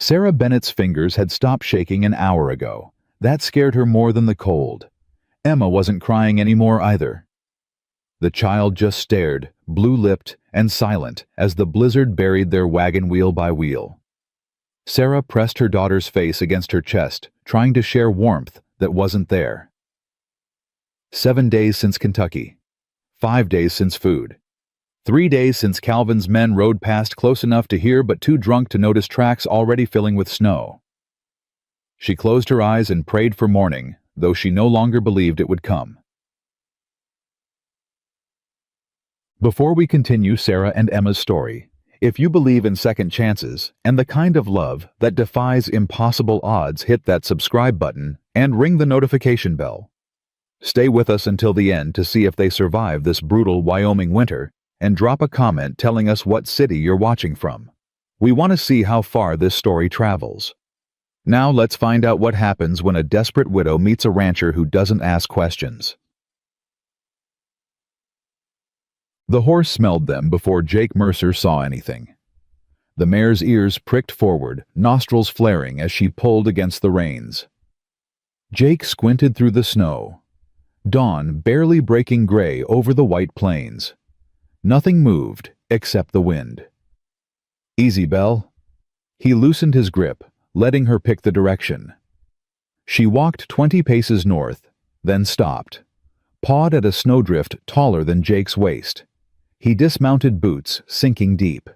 Sarah Bennett's fingers had stopped shaking an hour ago. That scared her more than the cold. Emma wasn't crying anymore either. The child just stared, blue-lipped and silent, as the blizzard buried their wagon wheel by wheel. Sarah pressed her daughter's face against her chest, trying to share warmth that wasn't there. 7 days since Kentucky. 5 days since food. 3 days since Calvin's men rode past close enough to hear but too drunk to notice tracks already filling with snow. She closed her eyes and prayed for morning, though she no longer believed it would come. Before we continue Sarah and Emma's story, if you believe in second chances and the kind of love that defies impossible odds, hit that subscribe button and ring the notification bell. Stay with us until the end to see if they survive this brutal Wyoming winter, and drop a comment telling us what city you're watching from. We want to see how far this story travels. Now let's find out what happens when a desperate widow meets a rancher who doesn't ask questions. The horse smelled them before Jake Mercer saw anything. The mare's ears pricked forward, nostrils flaring as she pulled against the reins. Jake squinted through the snow. Dawn barely breaking gray over the white plains. Nothing moved except the wind. "Easy, Belle." He loosened his grip, letting her pick the direction. She walked 20 paces north, then stopped, pawed at a snowdrift taller than Jake's waist. He dismounted, boots sinking deep.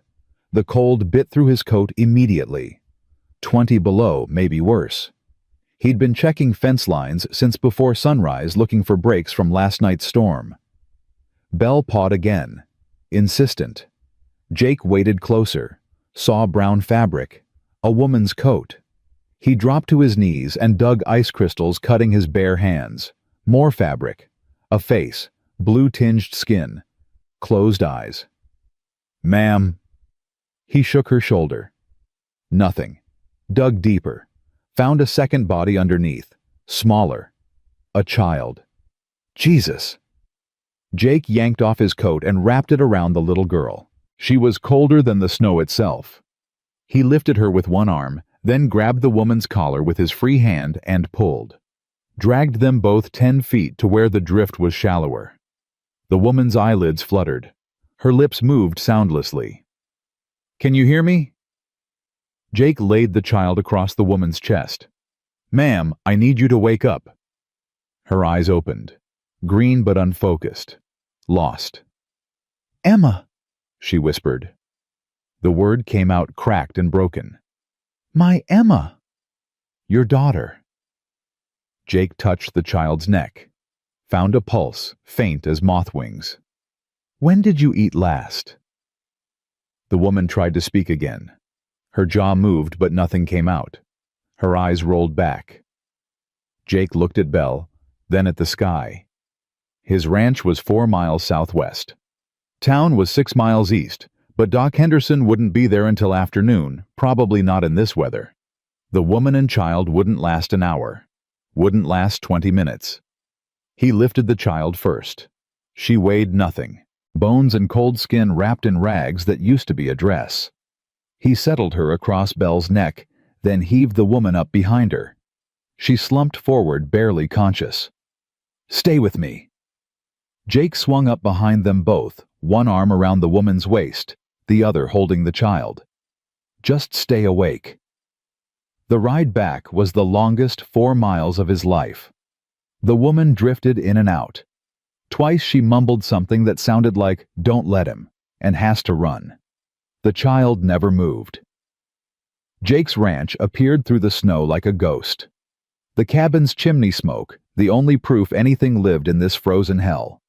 The cold bit through his coat immediately. 20 below, maybe worse. He'd been checking fence lines since before sunrise, looking for breaks from last night's storm. Belle pawed again, insistent. Jake waded closer, saw brown fabric, a woman's coat. He dropped to his knees and dug ice crystals, cutting his bare hands. More fabric, a face, blue-tinged skin, closed eyes. "Ma'am." He shook her shoulder. Nothing. Dug deeper. Found a second body underneath, smaller. A child. Jesus! Jake yanked off his coat and wrapped it around the little girl. She was colder than the snow itself. He lifted her with one arm, then grabbed the woman's collar with his free hand and pulled. Dragged them both 10 feet to where the drift was shallower. The woman's eyelids fluttered. Her lips moved soundlessly. "Can you hear me?" Jake laid the child across the woman's chest. "Ma'am, I need you to wake up." Her eyes opened, green but unfocused, lost. "Emma," she whispered. The word came out cracked and broken. "My Emma." "Your daughter." Jake touched the child's neck, found a pulse, faint as moth wings. "When did you eat last?" The woman tried to speak again. Her jaw moved, but nothing came out. Her eyes rolled back. Jake looked at Belle, then at the sky. His ranch was 4 miles southwest. Town was 6 miles east, but Doc Henderson wouldn't be there until afternoon, probably not in this weather. The woman and child wouldn't last an hour, wouldn't last 20 minutes. He lifted the child first. She weighed nothing, bones and cold skin wrapped in rags that used to be a dress. He settled her across Belle's neck, then heaved the woman up behind her. She slumped forward, barely conscious. "Stay with me." Jake swung up behind them both, one arm around the woman's waist, the other holding the child. "Just stay awake." The ride back was the longest 4 miles of his life. The woman drifted in and out. Twice she mumbled something that sounded like, "Don't let him," and "has to run." The child never moved. Jake's ranch appeared through the snow like a ghost. The cabin's chimney smoke, the only proof anything lived in this frozen hell.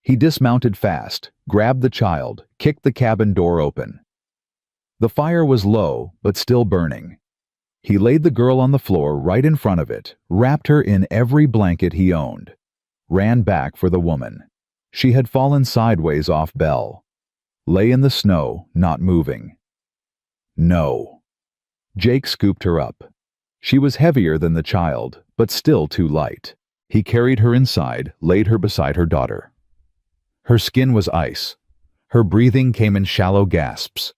He dismounted fast, grabbed the child, kicked the cabin door open. The fire was low, but still burning. He laid the girl on the floor right in front of it, wrapped her in every blanket he owned. Ran back for the woman. She had fallen sideways off Belle. Lay in the snow, not moving. No. Jake scooped her up. She was heavier than the child, but still too light. He carried her inside, laid her beside her daughter. Her skin was ice. Her breathing came in shallow gasps.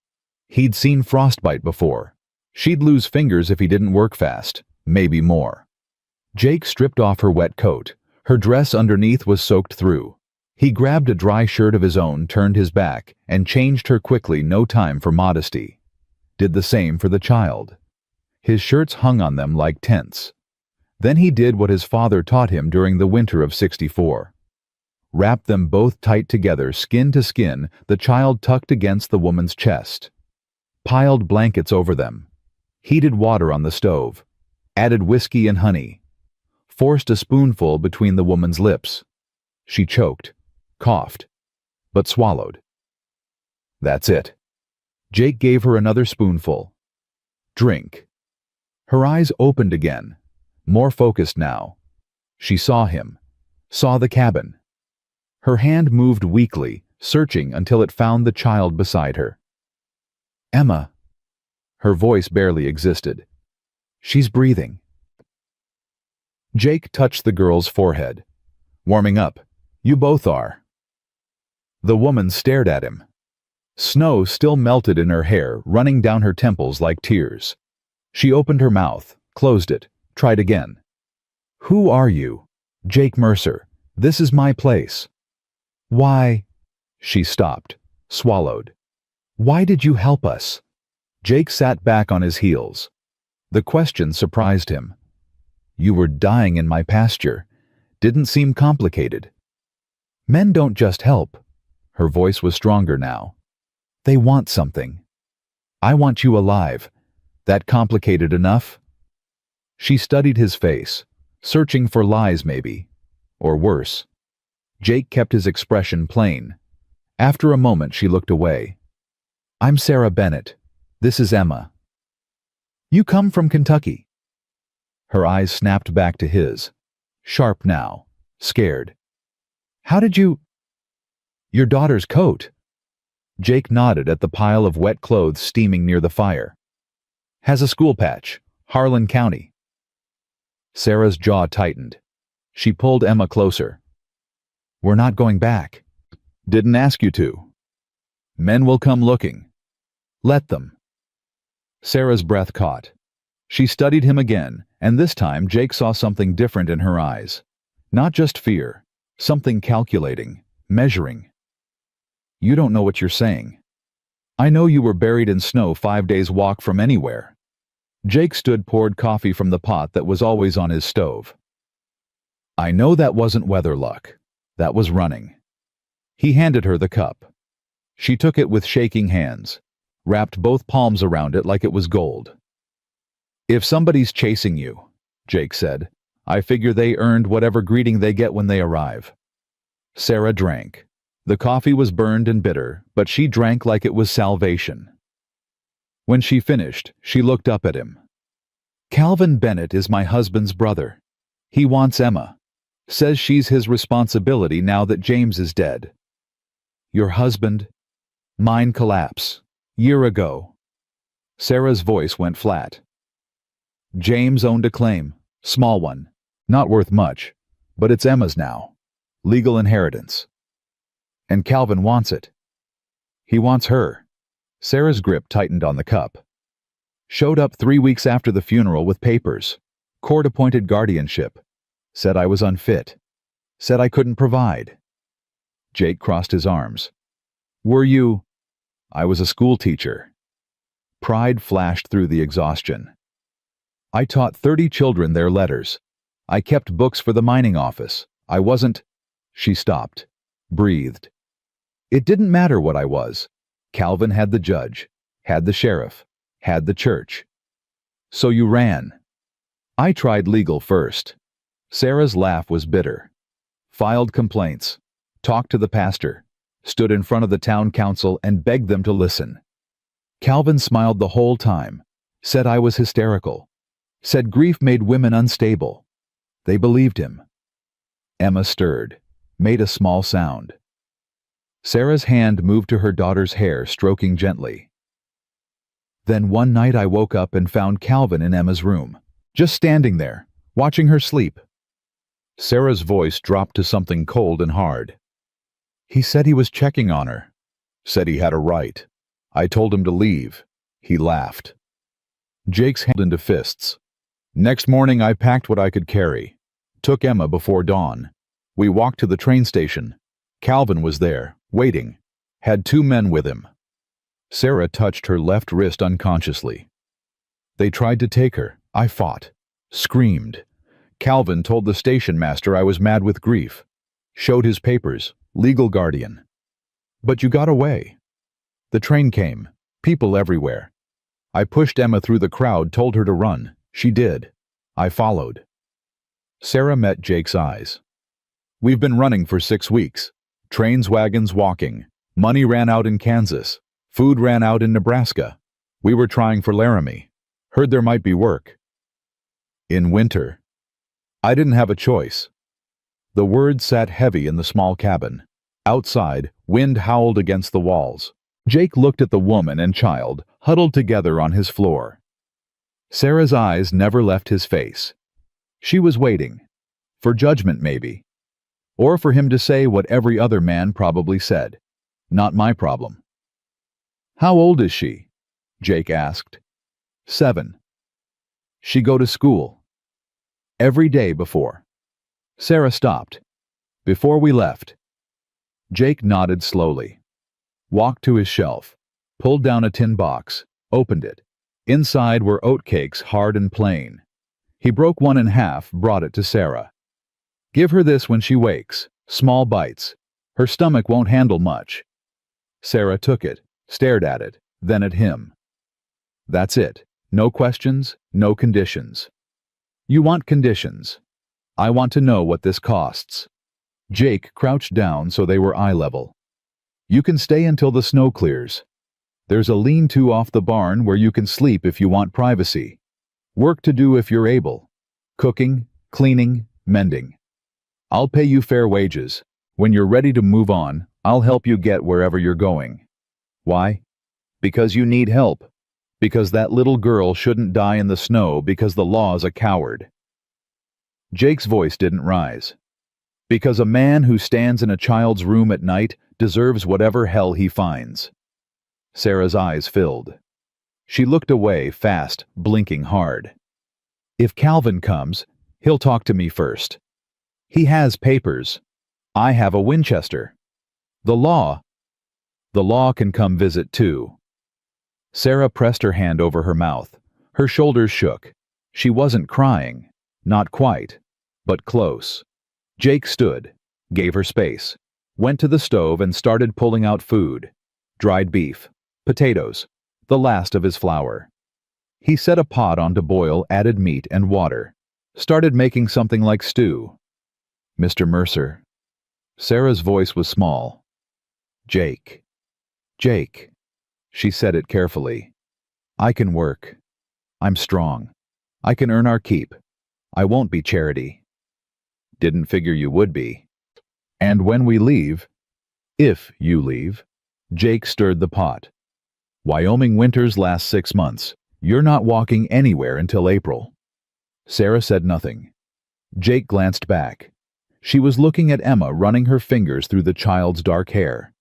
He'd seen frostbite before, She'd lose fingers if he didn't work fast, maybe more. Jake stripped off her wet coat. Her dress underneath was soaked through. He grabbed a dry shirt of his own, turned his back, and changed her quickly, no time for modesty. Did the same for the child. His shirts hung on them like tents. Then he did what his father taught him during the winter of '64. Wrapped them both tight together, skin to skin, the child tucked against the woman's chest. Piled blankets over them. Heated water on the stove. Added whiskey and honey. Forced a spoonful between the woman's lips. She choked, coughed, but swallowed. That's it. Jake gave her another spoonful. Drink. Her eyes opened again, more focused now. She saw him, saw the cabin. Her hand moved weakly, searching until it found the child beside her. Emma. Her voice barely existed. She's breathing. Jake touched the girl's forehead. Warming up. You both are. The woman stared at him. Snow still melted in her hair, running down her temples like tears. She opened her mouth, closed it, tried again. Who are you? Jake Mercer. This is my place. Why? She stopped, swallowed. Why did you help us? Jake sat back on his heels. The question surprised him. You were dying in my pasture. Didn't seem complicated. Men don't just help. Her voice was stronger now. They want something. I want you alive. That complicated enough? She studied his face, searching for lies maybe, or worse. Jake kept his expression plain. After a moment she looked away. I'm Sarah Bennett. This is Emma. You come from Kentucky. Her eyes snapped back to his, sharp now, scared. How did you... Your daughter's coat. Jake nodded at the pile of wet clothes steaming near the fire. Has a school patch, Harlan County. Sarah's jaw tightened. She pulled Emma closer. We're not going back. Didn't ask you to. Men will come looking. Let them. Sarah's breath caught. She studied him again, and this time Jake saw something different in her eyes. Not just fear, something calculating, measuring. You don't know what you're saying. I know you were buried in snow 5 days' walk from anywhere. Jake poured coffee from the pot that was always on his stove. I know that wasn't weather luck. That was running. He handed her the cup. She took it with shaking hands, wrapped both palms around it like it was gold. If somebody's chasing you, Jake said, I figure they earned whatever greeting they get when they arrive. Sarah drank. The coffee was burned and bitter, but she drank like it was salvation. When she finished, she looked up at him. Calvin Bennett is my husband's brother. He wants Emma. Says she's his responsibility now that James is dead. Your husband? Mine collapse. Year ago. Sarah's voice went flat. James owned a claim. Small one. Not worth much. But it's Emma's now. Legal inheritance. And Calvin wants it. He wants her. Sarah's grip tightened on the cup. Showed up 3 weeks after the funeral with papers. Court-appointed guardianship. Said I was unfit. Said I couldn't provide. Jake crossed his arms. Were you? I was a school teacher. Pride flashed through the exhaustion. I taught 30 children their letters. I kept books for the mining office. I wasn't... She stopped. Breathed. It didn't matter what I was. Calvin had the judge, had the sheriff, had the church. So you ran. I tried legal first. Sarah's laugh was bitter. Filed complaints, talked to the pastor, stood in front of the town council and begged them to listen. Calvin smiled the whole time, said I was hysterical, said grief made women unstable. They believed him. Emma stirred, made a small sound. Sarah's hand moved to her daughter's hair, stroking gently. Then one night I woke up and found Calvin in Emma's room, just standing there, watching her sleep. Sarah's voice dropped to something cold and hard. He said he was checking on her. Said he had a right. I told him to leave. He laughed. Jake's hand into fists. Next morning I packed what I could carry. Took Emma before dawn. We walked to the train station. Calvin was there, waiting. Had 2 men with him. Sarah touched her left wrist unconsciously. They tried to take her. I fought. Screamed. Calvin told the station master I was mad with grief. Showed his papers. Legal guardian. But you got away. The train came. People everywhere. I pushed Emma through the crowd, told her to run. She did. I followed. Sarah met Jake's eyes. We've been running for 6 weeks. Trains, wagons, walking. Money ran out in Kansas. Food ran out in Nebraska. We were trying for Laramie. Heard there might be work. In winter. I didn't have a choice. The words sat heavy in the small cabin. Outside, wind howled against the walls. Jake looked at the woman and child, huddled together on his floor. Sarah's eyes never left his face. She was waiting. For judgment, maybe. Or for him to say what every other man probably said. Not my problem. How old is she? Jake asked. 7. She go to school. Every day before. Sarah stopped. Before we left. Jake nodded slowly. Walked to his shelf. Pulled down a tin box. Opened it. Inside were oatcakes, hard and plain. He broke one in half, brought it to Sarah. Give her this when she wakes. Small bites. Her stomach won't handle much. Sarah took it, stared at it, then at him. That's it. No questions, no conditions. You want conditions. I want to know what this costs. Jake crouched down so they were eye level. You can stay until the snow clears. There's a lean-to off the barn where you can sleep if you want privacy. Work to do if you're able. Cooking, cleaning, mending. I'll pay you fair wages. When you're ready to move on, I'll help you get wherever you're going. Why? Because you need help. Because that little girl shouldn't die in the snow because the law's a coward. Jake's voice didn't rise. Because a man who stands in a child's room at night deserves whatever hell he finds. Sarah's eyes filled. She looked away fast, blinking hard. If Calvin comes, he'll talk to me first. He has papers. I have a Winchester. The law can come visit too. Sarah pressed her hand over her mouth. Her shoulders shook. She wasn't crying. Not quite, but close. Jake stood, gave her space, went to the stove and started pulling out food. Dried beef, potatoes, the last of his flour. He set a pot on to boil, added meat and water. Started making something like stew. Mr. Mercer. Sarah's voice was small. Jake. Jake. She said it carefully. I can work. I'm strong. I can earn our keep. I won't be charity. Didn't figure you would be. And when we leave, if you leave, Jake stirred the pot. Wyoming winters last 6 months. You're not walking anywhere until April. Sarah said nothing. Jake glanced back. She was looking at Emma, running her fingers through the child's dark hair.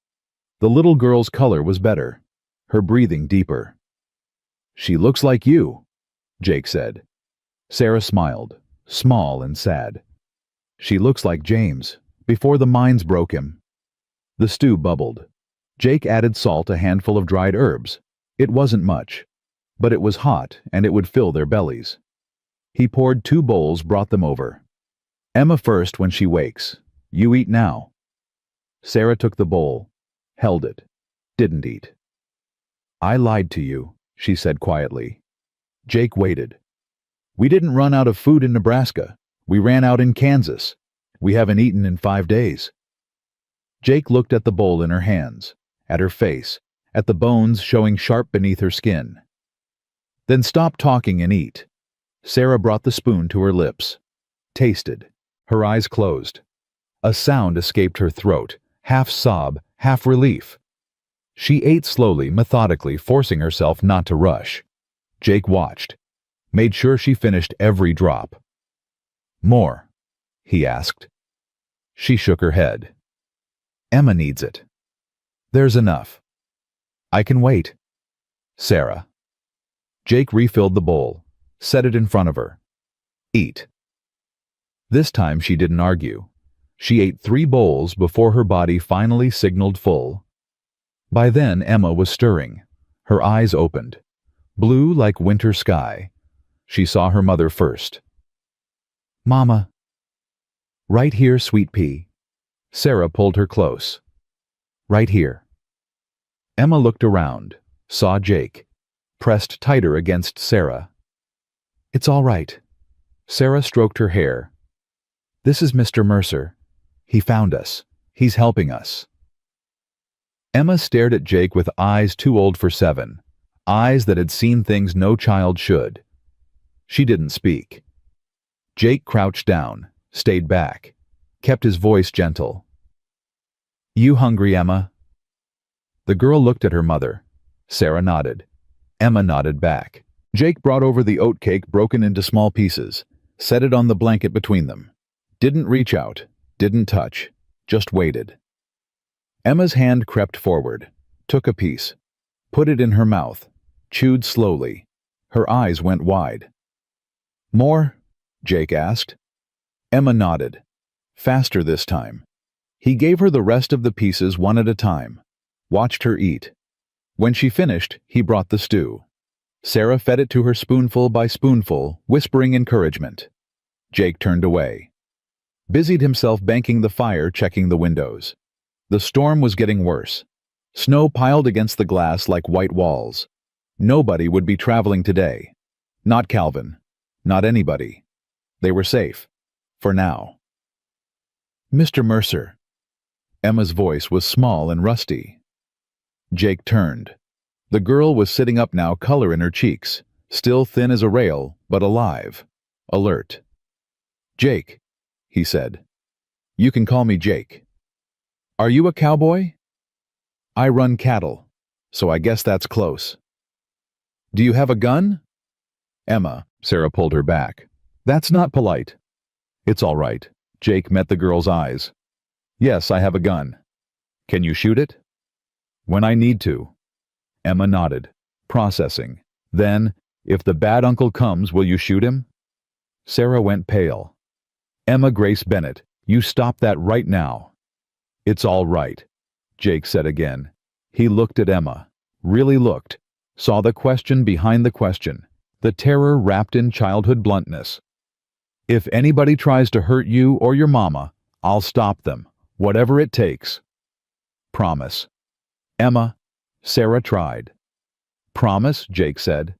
The little girl's color was better, her breathing deeper. She looks like you, Jake said. Sarah smiled, small and sad. She looks like James, before the mines broke him. The stew bubbled. Jake added salt, a handful of dried herbs. It wasn't much, but it was hot and it would fill their bellies. He poured 2 bowls, brought them over. Emma first when she wakes. You eat now. Sarah took the bowl, held it, didn't eat. I lied to you, she said quietly. Jake waited. We didn't run out of food in Nebraska. We ran out in Kansas. We haven't eaten in 5 days. Jake looked at the bowl in her hands, at her face, at the bones showing sharp beneath her skin. Then stop talking and eat. Sarah brought the spoon to her lips. Tasted. Her eyes closed. A sound escaped her throat, half sob, half relief. She ate slowly, methodically, forcing herself not to rush. Jake watched. Made sure she finished every drop. More? He asked. She shook her head. Emma needs it. There's enough. I can wait. Sarah. Jake refilled the bowl, set it in front of her. Eat. This time she didn't argue. She ate 3 bowls before her body finally signaled full. By then Emma was stirring. Her eyes opened. Blue like winter sky. She saw her mother first. "Mama." "Right here, sweet pea." Sarah pulled her close. "Right here." Emma looked around, saw Jake, pressed tighter against Sarah. "It's all right." Sarah stroked her hair. "This is Mr. Mercer. He found us. He's helping us." Emma stared at Jake with eyes too old for 7, eyes that had seen things no child should. She didn't speak. Jake crouched down, stayed back, kept his voice gentle. "You hungry, Emma?" The girl looked at her mother. Sarah nodded. Emma nodded back. Jake brought over the oatcake broken into small pieces, set it on the blanket between them. Didn't reach out, didn't touch, just waited. Emma's hand crept forward, took a piece, put it in her mouth, chewed slowly. Her eyes went wide. "More?" Jake asked. Emma nodded. Faster this time. He gave her the rest of the pieces one at a time, watched her eat. When she finished, he brought the stew. Sarah fed it to her spoonful by spoonful, whispering encouragement. Jake turned away. Busied himself banking the fire, checking the windows. The storm was getting worse. Snow piled against the glass like white walls. Nobody would be traveling today. Not Calvin. Not anybody. They were safe. For now. "Mr. Mercer." Emma's voice was small and rusty. Jake turned. The girl was sitting up now, color in her cheeks, still thin as a rail, but alive, alert. "Jake," he said. "You can call me Jake." "Are you a cowboy?" "I run cattle, so I guess that's close." "Do you have a gun?" "Emma," Sarah pulled her back. "That's not polite." "It's all right." Jake met the girl's eyes. "Yes, I have a gun." "Can you shoot it?" "When I need to." Emma nodded, processing. Then, "If the bad uncle comes, will you shoot him?" Sarah went pale. "Emma Grace Bennett, you stop that right now." "It's all right," Jake said again. He looked at Emma, really looked, saw the question behind the question, the terror wrapped in childhood bluntness. "If anybody tries to hurt you or your mama, I'll stop them, whatever it takes." "Promise." "Emma." Sarah tried. "Promise," Jake said.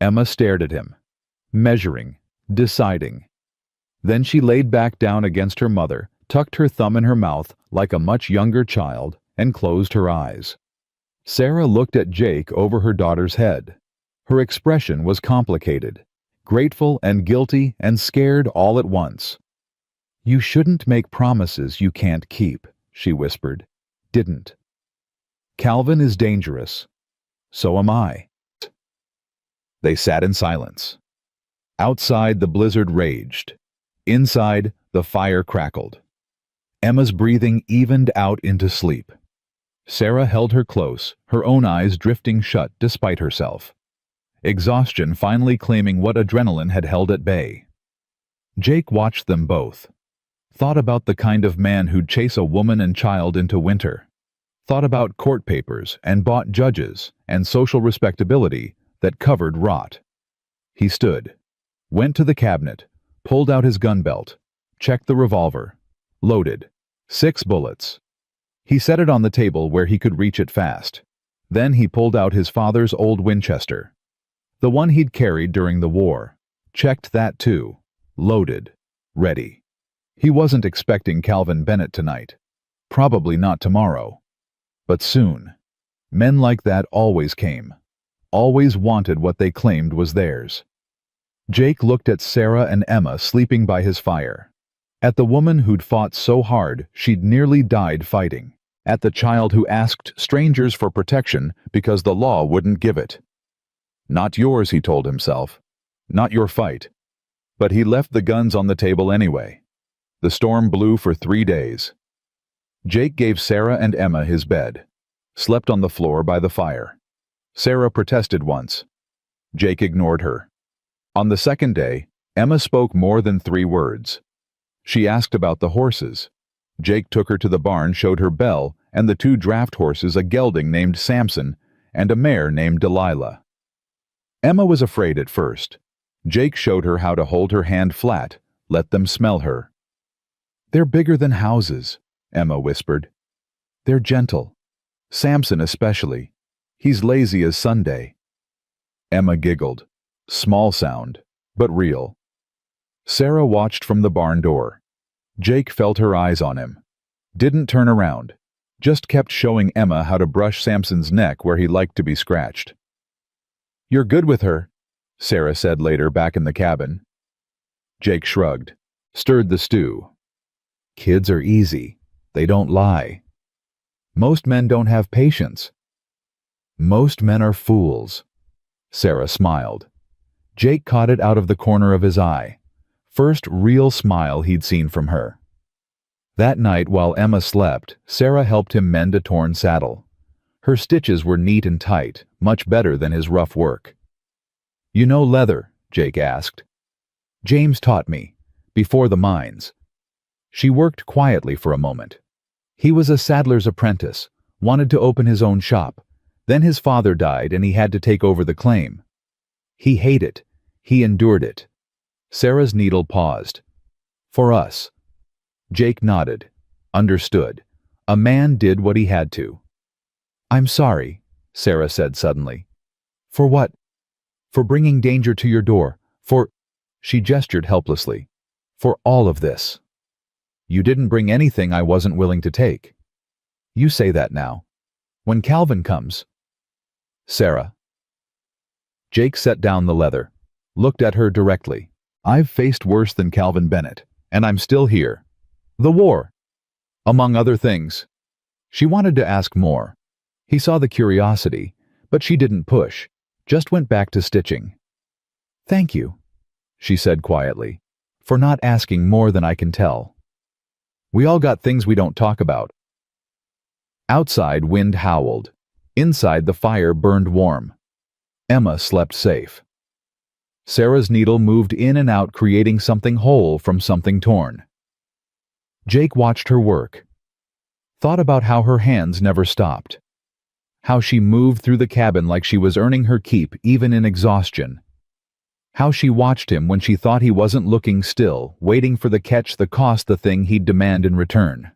Emma stared at him, measuring, deciding. Then she laid back down against her mother, tucked her thumb in her mouth like a much younger child, and closed her eyes. Sarah looked at Jake over her daughter's head. Her expression was complicated, grateful and guilty and scared all at once. "You shouldn't make promises you can't keep," she whispered. "Didn't. Calvin is dangerous. So am I." They sat in silence. Outside, the blizzard raged. Inside, the fire crackled. Emma's breathing evened out into sleep. Sarah held her close, her own eyes drifting shut despite herself. Exhaustion finally claiming what adrenaline had held at bay. Jake watched them both. Thought about the kind of man who'd chase a woman and child into winter. Thought about court papers and bought judges and social respectability that covered rot. He stood, went to the cabinet, pulled out his gun belt, checked the revolver. Loaded. 6 bullets. He set it on the table where he could reach it fast. Then he pulled out his father's old Winchester. The one he'd carried during the war. Checked that too. Loaded. Ready. He wasn't expecting Calvin Bennett tonight. Probably not tomorrow. But soon. Men like that always came. Always wanted what they claimed was theirs. Jake looked at Sarah and Emma sleeping by his fire. At the woman who'd fought so hard she'd nearly died fighting. At the child who asked strangers for protection because the law wouldn't give it. Not yours, he told himself. Not your fight. But he left the guns on the table anyway. The storm blew for 3 days. Jake gave Sarah and Emma his bed. Slept on the floor by the fire. Sarah protested once. Jake ignored her. On the second day, Emma spoke more than 3 words. She asked about the horses. Jake took her to the barn, showed her Belle and the 2 draft horses, a gelding named Samson and a mare named Delilah. Emma was afraid at first. Jake showed her how to hold her hand flat, let them smell her. "They're bigger than houses," Emma whispered. "They're gentle. Samson especially. He's lazy as Sunday." Emma giggled. Small sound, but real. Sarah watched from the barn door. Jake felt her eyes on him. Didn't turn around. Just kept showing Emma how to brush Samson's neck where he liked to be scratched. "You're good with her," Sarah said later back in the cabin. Jake shrugged, stirred the stew. "Kids are easy. They don't lie. Most men don't have patience." "Most men are fools." Sarah smiled. Jake caught it out of the corner of his eye. First real smile he'd seen from her. That night, while Emma slept, Sarah helped him mend a torn saddle. Her stitches were neat and tight, much better than his rough work. "You know leather?" Jake asked. "James taught me, before the mines." She worked quietly for a moment. He was a saddler's apprentice, wanted to open his own shop. Then his father died and he had to take over the claim. He hated it. He endured it. Sarah's needle paused. "For us." Jake nodded. Understood. A man did what he had to. "I'm sorry," Sarah said suddenly. "For what?" "For bringing danger to your door. For—" She gestured helplessly. "For all of this." "You didn't bring anything I wasn't willing to take." "You say that now. When Calvin comes." "Sarah." Jake set down the leather, looked at her directly. "I've faced worse than Calvin Bennett, and I'm still here. The war, among other things." She wanted to ask more. He saw the curiosity, but she didn't push, just went back to stitching. "Thank you," she said quietly, "for not asking more than I can tell. We all got things we don't talk about." Outside, wind howled. Inside, the fire burned warm. Emma slept safe. Sarah's needle moved in and out, creating something whole from something torn. Jake watched her work. Thought about how her hands never stopped. How she moved through the cabin like she was earning her keep even in exhaustion. How she watched him when she thought he wasn't looking still, waiting for the catch that cost the thing he'd demand in return.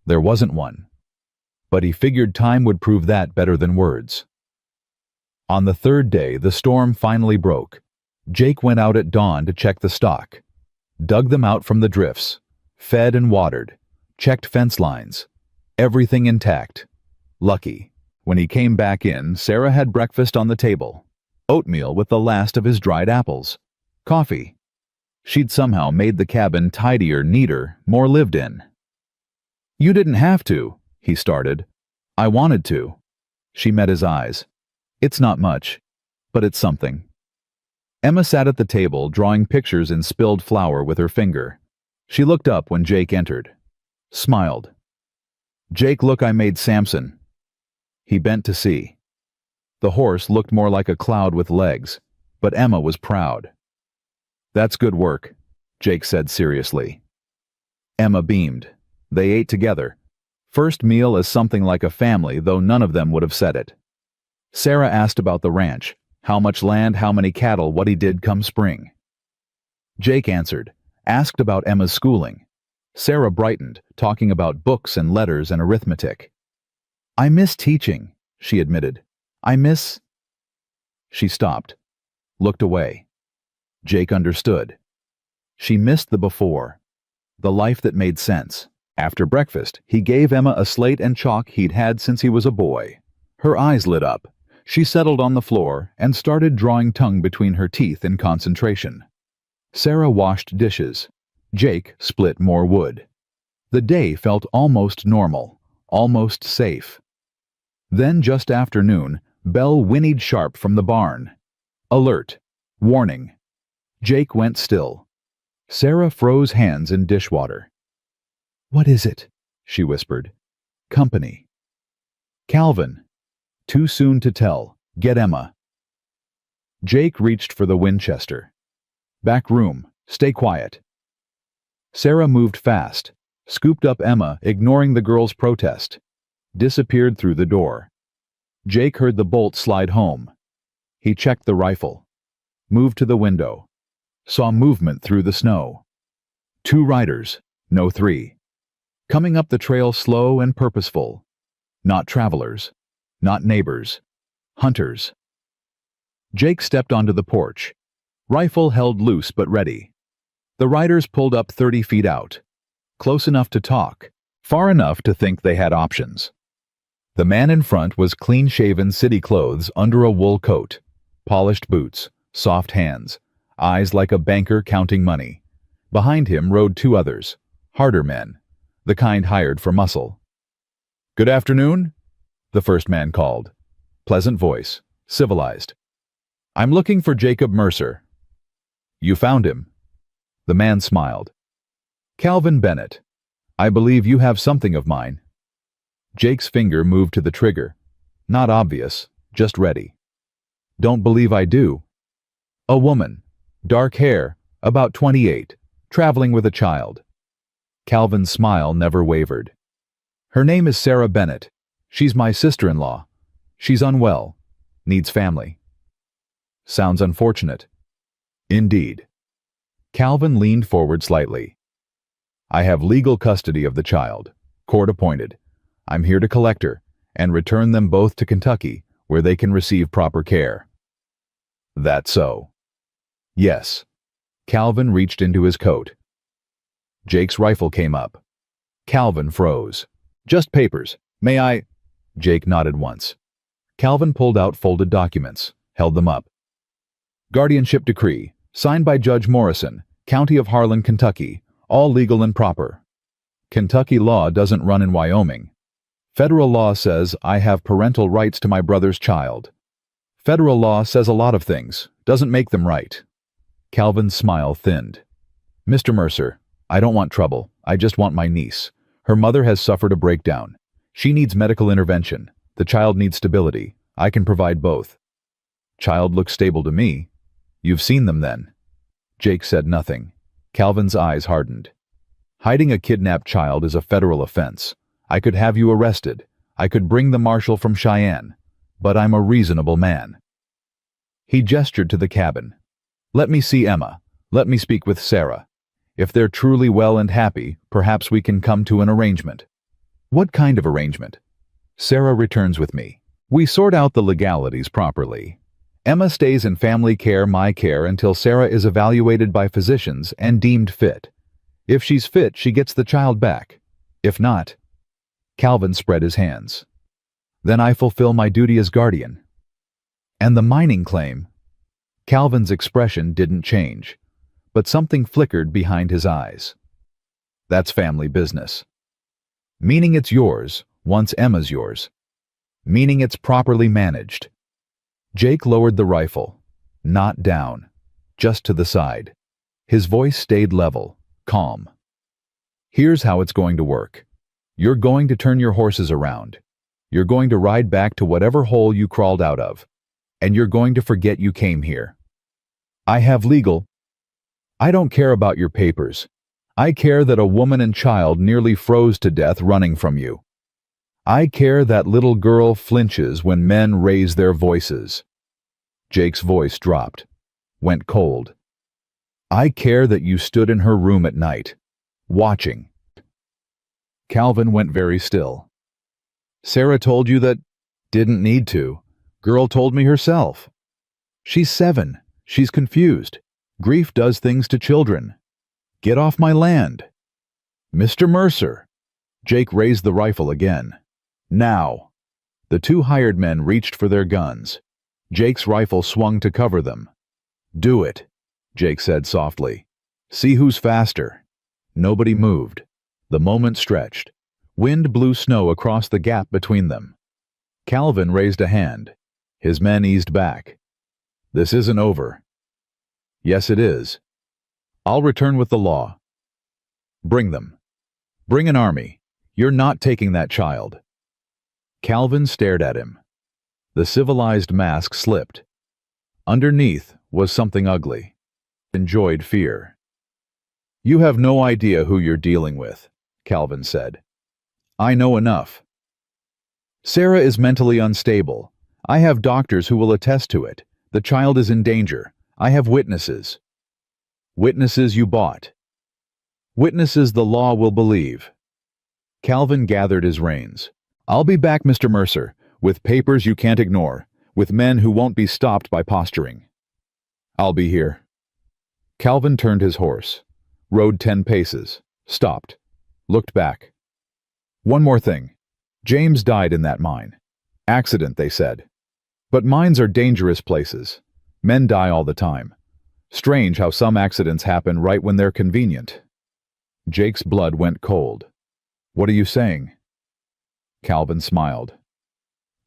There wasn't one. But he figured time would prove that better than words. On the 3rd day, the storm finally broke. Jake went out at dawn to check the stock. Dug them out from the drifts. Fed and watered. Checked fence lines. Everything intact. Lucky. When he came back in, Sarah had breakfast on the table. Oatmeal with the last of his dried apples. Coffee. She'd somehow made the cabin tidier, neater, more lived in. "You didn't have to," he started. "I wanted to." She met his eyes. "It's not much, but it's something." Emma sat at the table, drawing pictures in spilled flour with her finger. She looked up when Jake entered. Smiled. "Jake, look, I made Samson." He bent to see. The horse looked more like a cloud with legs, but Emma was proud. "That's good work," Jake said seriously. Emma beamed. They ate together. First meal as something like a family, though none of them would have said it. Sarah asked about the ranch, how much land, how many cattle, what he did come spring. Jake answered, asked about Emma's schooling. Sarah brightened, talking about books and letters and arithmetic. "I miss teaching," she admitted. "I miss—" She stopped, looked away. Jake understood. She missed the before, the life that made sense. After breakfast, he gave Emma a slate and chalk he'd had since he was a boy. Her eyes lit up. She settled on the floor and started drawing tongue between her teeth in concentration. Sarah washed dishes. Jake split more wood. The day felt almost normal, almost safe. Then, just after noon, Belle whinnied sharp from the barn. Alert. Warning. Jake went still. Sarah froze hands in dishwater. "What is it?" she whispered. "Company." "Calvin." "Too soon to tell. Get Emma." Jake reached for the Winchester. Back room, stay quiet. Sarah moved fast, scooped up Emma, ignoring the girl's protest, disappeared through the door. Jake heard the bolt slide home. He checked the rifle, moved to the window, saw movement through the snow. 2 riders, no 3. Coming up the trail slow and purposeful. Not travelers, not neighbors, hunters. Jake stepped onto the porch, rifle held loose but ready. The riders pulled up 30 feet out, close enough to talk, far enough to think they had options. The man in front was clean-shaven city clothes under a wool coat, polished boots, soft hands, eyes like a banker counting money. Behind him rode 2 others, harder men, the kind hired for muscle. "Good afternoon," the first man called. Pleasant voice, civilized. "I'm looking for Jacob Mercer." "You found him." The man smiled. "Calvin Bennett. I believe you have something of mine." Jake's finger moved to the trigger. Not obvious, just ready. "Don't believe I do." "A woman. Dark hair, about 28, traveling with a child." Calvin's smile never wavered. "Her name is Sarah Bennett. She's my sister-in-law. She's unwell. Needs family." "Sounds unfortunate." "Indeed." Calvin leaned forward slightly. "I have legal custody of the child, court appointed. I'm here to collect her and return them both to Kentucky, where they can receive proper care." "That so?" "Yes." Calvin reached into his coat. Jake's rifle came up. Calvin froze. "Just papers. May I—" Jake nodded once. Calvin pulled out folded documents, held them up. "Guardianship decree, signed by Judge Morrison, County of Harlan, Kentucky, all legal and proper. Kentucky law doesn't run in Wyoming. Federal law says I have parental rights to my brother's child. Federal law says a lot of things, doesn't make them right." Calvin's smile thinned. "Mr. Mercer, I don't want trouble. I just want my niece. Her mother has suffered a breakdown. She needs medical intervention. The child needs stability. I can provide both." "Child looks stable to me." "You've seen them then." Jake said nothing. Calvin's eyes hardened. "Hiding a kidnapped child is a federal offense. I could have you arrested. I could bring the marshal from Cheyenne. But I'm a reasonable man." He gestured to the cabin. "Let me see Emma. Let me speak with Sarah. If they're truly well and happy, perhaps we can come to an arrangement." "What kind of arrangement?" "Sarah returns with me. We sort out the legalities properly. Emma stays in family care, my care, until Sarah is evaluated by physicians and deemed fit. If she's fit, she gets the child back. If not—" Calvin spread his hands. "Then I fulfill my duty as guardian." "And the mining claim?" Calvin's expression didn't change, but something flickered behind his eyes. "That's family business." "Meaning it's yours, once Emma's yours." "Meaning it's properly managed." Jake lowered the rifle, not down, just to the side. His voice stayed level, calm. "Here's how it's going to work. You're going to turn your horses around. You're going to ride back to whatever hole you crawled out of. And you're going to forget you came here. I have legal—" "I don't care about your papers. I care that a woman and child nearly froze to death running from you. I care that little girl flinches when men raise their voices." Jake's voice dropped, went cold. "I care that you stood in her room at night, watching." Calvin went very still. "Sarah told you that—" "Didn't need to. Girl told me herself. She's 7. She's confused. Grief does things to children. Get off my land." "Mr. Mercer." Jake raised the rifle again. "Now." The 2 hired men reached for their guns. Jake's rifle swung to cover them. "Do it," Jake said softly. "See who's faster." Nobody moved. The moment stretched. Wind blew snow across the gap between them. Calvin raised a hand. His men eased back. "This isn't over." "Yes, it is. I'll return with the law." "Bring them. Bring an army. You're not taking that child." Calvin stared at him. The civilized mask slipped. Underneath was something ugly. Enjoyed fear. "You have no idea who you're dealing with," Calvin said. "I know enough. Sarah is mentally unstable. I have doctors who will attest to it. The child is in danger. I have witnesses." "Witnesses you bought." "Witnesses the law will believe." Calvin gathered his reins. "I'll be back, Mr. Mercer, with papers you can't ignore, with men who won't be stopped by posturing." "I'll be here." Calvin turned his horse, rode 10 paces, stopped, looked back. "One more thing. James died in that mine. Accident, they said. But mines are dangerous places. Men die all the time. Strange how some accidents happen right when they're convenient." Jake's blood went cold. "What are you saying?" Calvin smiled.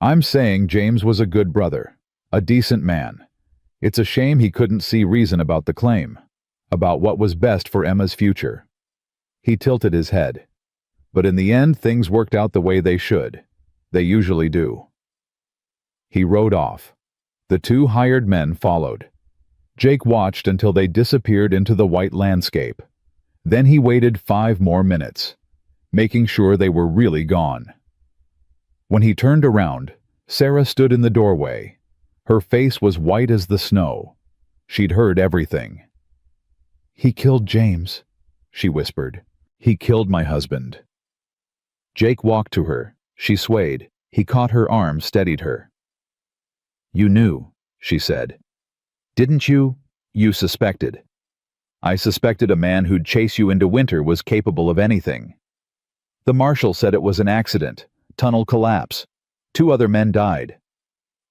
"I'm saying James was a good brother, a decent man. It's a shame he couldn't see reason about the claim, about what was best for Emma's future." He tilted his head. "But in the end, things worked out the way they should. They usually do." He rode off. The 2 hired men followed. Jake watched until they disappeared into the white landscape. Then he waited 5 more minutes, making sure they were really gone. When he turned around, Sarah stood in the doorway. Her face was white as the snow. She'd heard everything. "He killed James," she whispered. "He killed my husband." Jake walked to her. She swayed. He caught her arm, steadied her. "You knew," she said. "Didn't you? You suspected." "I suspected a man who'd chase you into winter was capable of anything. The marshal said it was an accident, tunnel collapse. 2 other men died."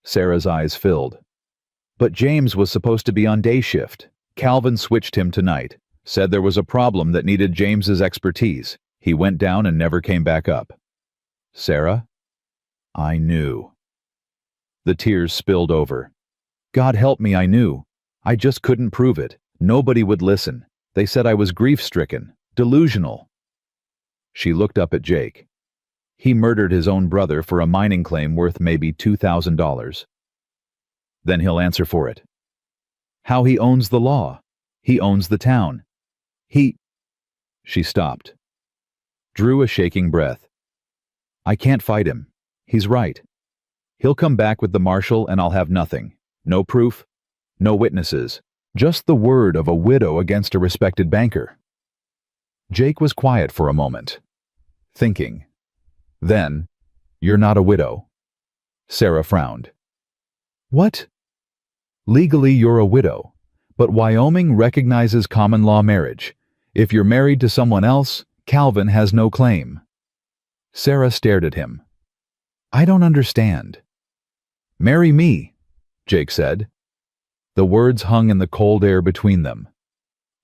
Sarah's eyes filled. "But James was supposed to be on day shift. Calvin switched him to night, said there was a problem that needed James's expertise. He went down and never came back up." "Sarah?" "I knew." The tears spilled over. "God help me, I knew. I just couldn't prove it. Nobody would listen. They said I was grief-stricken, delusional." She looked up at Jake. "He murdered his own brother for a mining claim worth maybe $2,000. Then he'll answer for it. How he owns the law. He owns the town. She stopped. Drew a shaking breath. "I can't fight him. He's right. He'll come back with the marshal and I'll have nothing. No proof, no witnesses. Just the word of a widow against a respected banker." Jake was quiet for a moment, thinking. Then, "You're not a widow." Sarah frowned. "What?" "Legally, you're a widow, but Wyoming recognizes common law marriage. If you're married to someone else, Calvin has no claim." Sarah stared at him. "I don't understand." "Marry me," Jake said. The words hung in the cold air between them.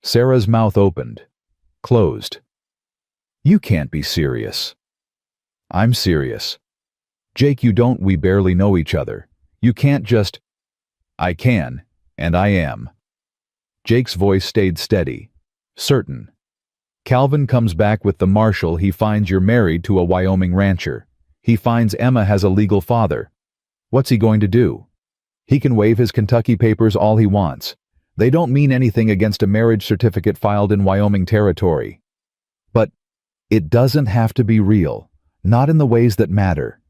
Sarah's mouth opened, closed. "You can't be serious." "I'm serious." "Jake, we barely know each other. You can't just—" "I can, and I am." Jake's voice stayed steady, certain. "Calvin comes back with the marshal. He finds you're married to a Wyoming rancher. He finds Emma has a legal father. What's he going to do? He can wave his Kentucky papers all he wants. They don't mean anything against a marriage certificate filed in Wyoming territory. But it doesn't have to be real, not in the ways that matter.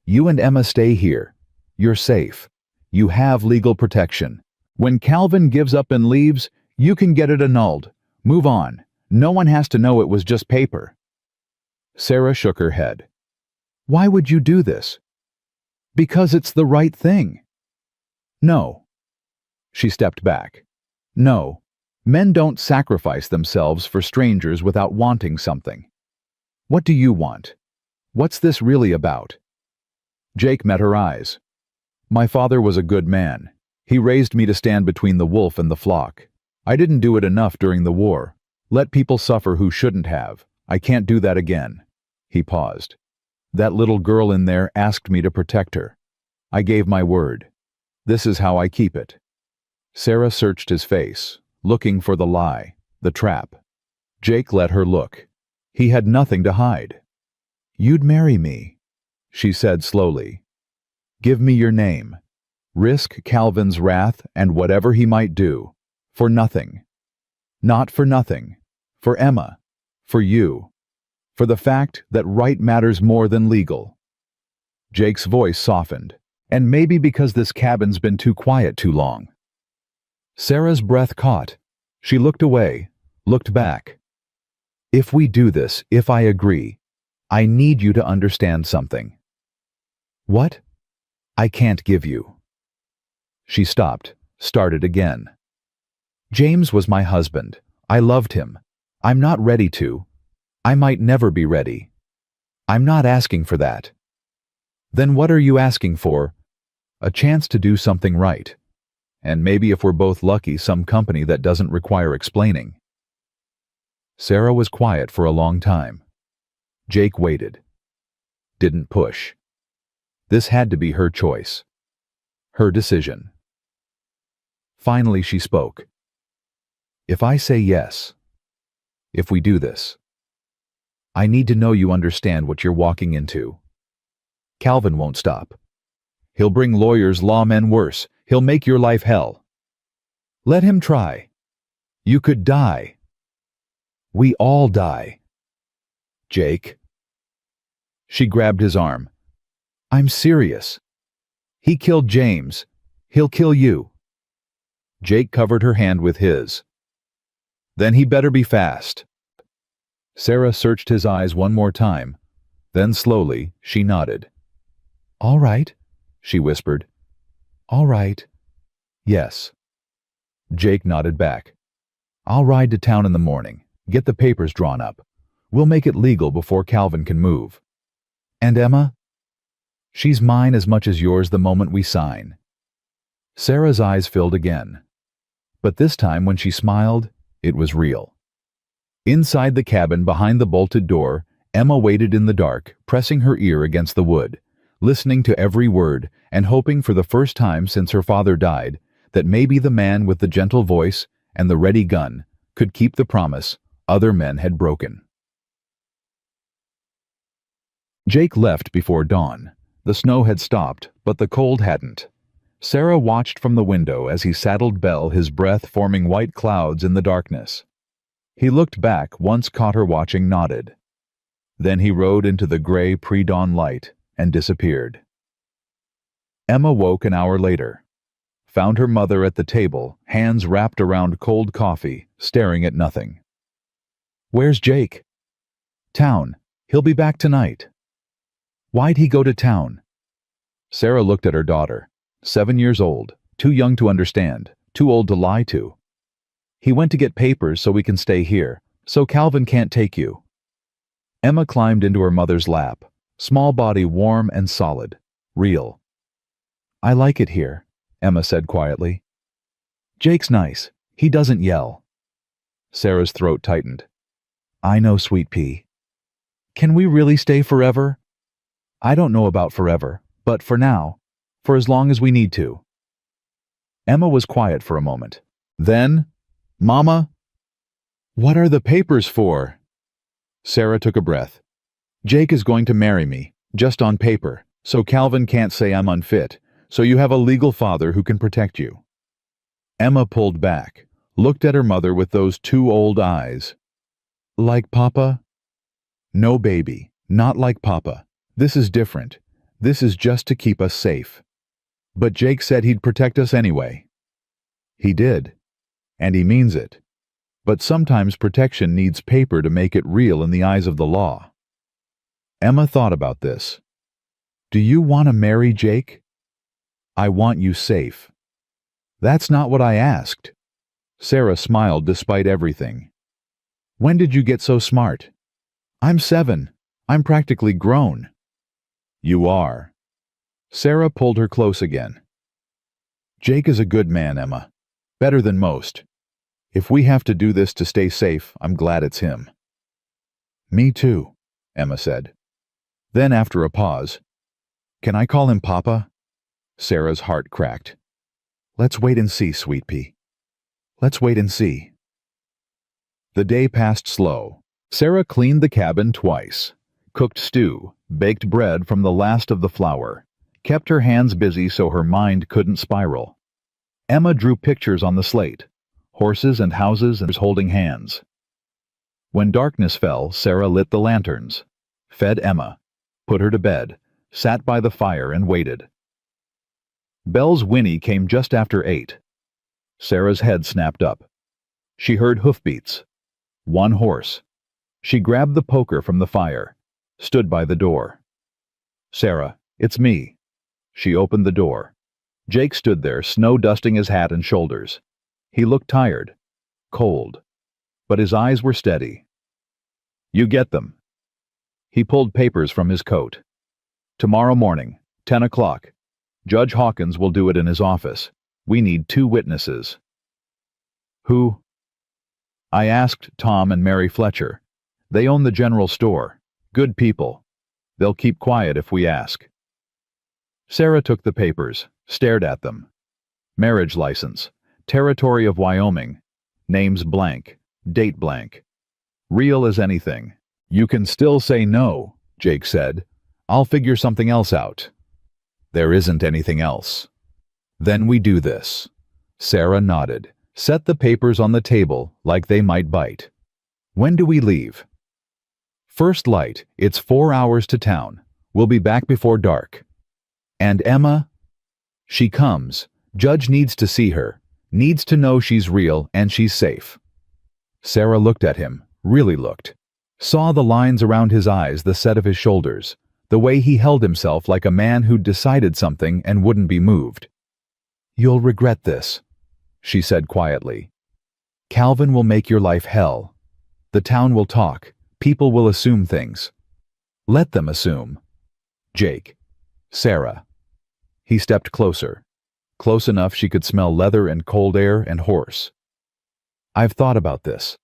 You and Emma stay here. You're safe. You have legal protection. When Calvin gives up and leaves, you can get it annulled. Move on. No one has to know it was just paper." Sarah shook her head. "Why would you do this?" "Because it's the right thing." "No." She stepped back. "No. Men don't sacrifice themselves for strangers without wanting something. What do you want? What's this really about?" Jake met her eyes. "My father was a good man. He raised me to stand between the wolf and the flock. I didn't do it enough during the war. Let people suffer who shouldn't have. I can't do that again." He paused. "That little girl in there asked me to protect her. I gave my word. This is how I keep it." Sarah searched his face, looking for the lie, the trap. Jake let her look. He had nothing to hide. "You'd marry me," she said slowly. "Give me your name." Risk Calvin's wrath and whatever he might do. For nothing. Not for nothing. For Emma. For you. For the fact that right matters more than legal. Jake's voice softened, and maybe because this cabin's been too quiet too long. Sarah's breath caught. She looked away, looked back. If we do this, if I agree, I need you to understand something. What? I can't give you. She stopped, started again. James was my husband. I loved him. I'm not ready to. I might never be ready. I'm not asking for that. Then what are you asking for? A chance to do something right. And maybe if we're both lucky, some company that doesn't require explaining. Sarah was quiet for a long time. Jake waited. Didn't push. This had to be her choice. Her decision. Finally she spoke. If I say yes, if we do this, I need to know you understand what you're walking into. Calvin won't stop. He'll bring lawyers, lawmen, worse. He'll make your life hell. Let him try. You could die. We all die. Jake. She grabbed his arm. I'm serious. He killed James. He'll kill you. Jake covered her hand with his. Then he better be fast. Sarah searched his eyes one more time. Then slowly, she nodded. All right, she whispered. All right. Yes. Jake nodded back. I'll ride to town in the morning, get the papers drawn up. We'll make it legal before Calvin can move. And Emma? She's mine as much as yours the moment we sign. Sarah's eyes filled again. But this time when she smiled, it was real. Inside the cabin behind the bolted door, Emma waited in the dark, pressing her ear against the wood, listening to every word and hoping for the first time since her father died that maybe the man with the gentle voice and the ready gun could keep the promise other men had broken. Jake left before dawn. The snow had stopped, but the cold hadn't. Sarah watched from the window as he saddled Belle, his breath forming white clouds in the darkness. He looked back, once caught her watching, nodded. Then he rode into the gray pre-dawn light and disappeared. Emma woke an hour later. Found her mother at the table, hands wrapped around cold coffee, staring at nothing. Where's Jake? Town. He'll be back tonight. Why'd he go to town? Sarah looked at her daughter. 7 years old, too young to understand, too old to lie to. He went to get papers so we can stay here, so Calvin can't take you. Emma climbed into her mother's lap, small body warm and solid, real. I like it here, Emma said quietly. Jake's nice. He doesn't yell. Sarah's throat tightened. I know, sweet pea. Can we really stay forever? I don't know about forever, but for now, for as long as we need to. Emma was quiet for a moment. Then, Mama? What are the papers for? Sarah took a breath. Jake is going to marry me, just on paper, so Calvin can't say I'm unfit, so you have a legal father who can protect you. Emma pulled back, looked at her mother with those two old eyes. Like Papa? No, baby, not like Papa. This is different. This is just to keep us safe. But Jake said he'd protect us anyway. He did. And he means it. But sometimes protection needs paper to make it real in the eyes of the law. Emma thought about this. Do you want to marry Jake? I want you safe. That's not what I asked. Sarah smiled despite everything. When did you get so smart? I'm 7. I'm practically grown. You are. Sarah pulled her close again. Jake is a good man, Emma. Better than most. If we have to do this to stay safe, I'm glad it's him. Me too, Emma said. Then after a pause, can I call him Papa? Sarah's heart cracked. Let's wait and see, sweet pea. Let's wait and see. The day passed slow. Sarah cleaned the cabin twice, cooked stew, baked bread from the last of the flour, kept her hands busy so her mind couldn't spiral. Emma drew pictures on the slate, horses and houses and holding hands. When darkness fell, Sarah lit the lanterns, fed Emma, put her to bed, sat by the fire and waited. Belle's whinny came just after 8. Sarah's head snapped up. She heard hoofbeats. One horse. She grabbed the poker from the fire, stood by the door. "Sarah, it's me." She opened the door. Jake stood there, snow-dusting his hat and shoulders. He looked tired, cold, but his eyes were steady. "You get them." He pulled papers from his coat. "Tomorrow morning, 10 o'clock. Judge Hawkins will do it in his office. We need 2 witnesses." "Who?" "I asked Tom and Mary Fletcher. They own the general store. Good people. They'll keep quiet if we ask." Sarah took the papers, stared at them. Marriage license, territory of Wyoming, names blank, date blank. Real as anything. "You can still say no," Jake said. "I'll figure something else out." "There isn't anything else." "Then we do this." Sarah nodded. "Set the papers on the table like they might bite. When do we leave?" "First light. It's 4 hours to town. We'll be back before dark." "And Emma?" "She comes. Judge needs to see her. Needs to know she's real and she's safe." Sarah looked at him, really looked. Saw the lines around his eyes, the set of his shoulders, the way he held himself like a man who'd decided something and wouldn't be moved. "You'll regret this," she said quietly. "Calvin will make your life hell. The town will talk. People will assume things. Let them assume." "Jake." "Sarah." He stepped closer, close enough she could smell leather and cold air and horse. "I've thought about this.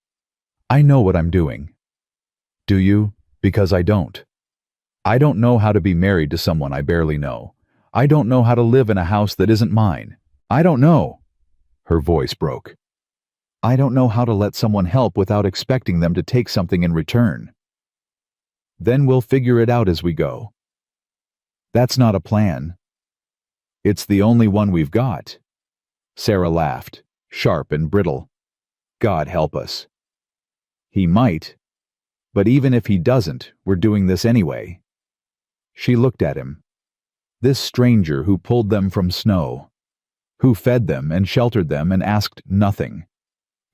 I know what I'm doing." "Do you?" "Because I don't. I don't know how to be married to someone I barely know. I don't know how to live in a house that isn't mine. I don't know." Her voice broke. "I don't know how to let someone help without expecting them to take something in return." "Then we'll figure it out as we go." "That's not a plan." "It's the only one we've got." Sarah laughed, sharp and brittle. "God help us." "He might. But even if he doesn't, we're doing this anyway." She looked at him. This stranger who pulled them from snow, who fed them and sheltered them and asked nothing,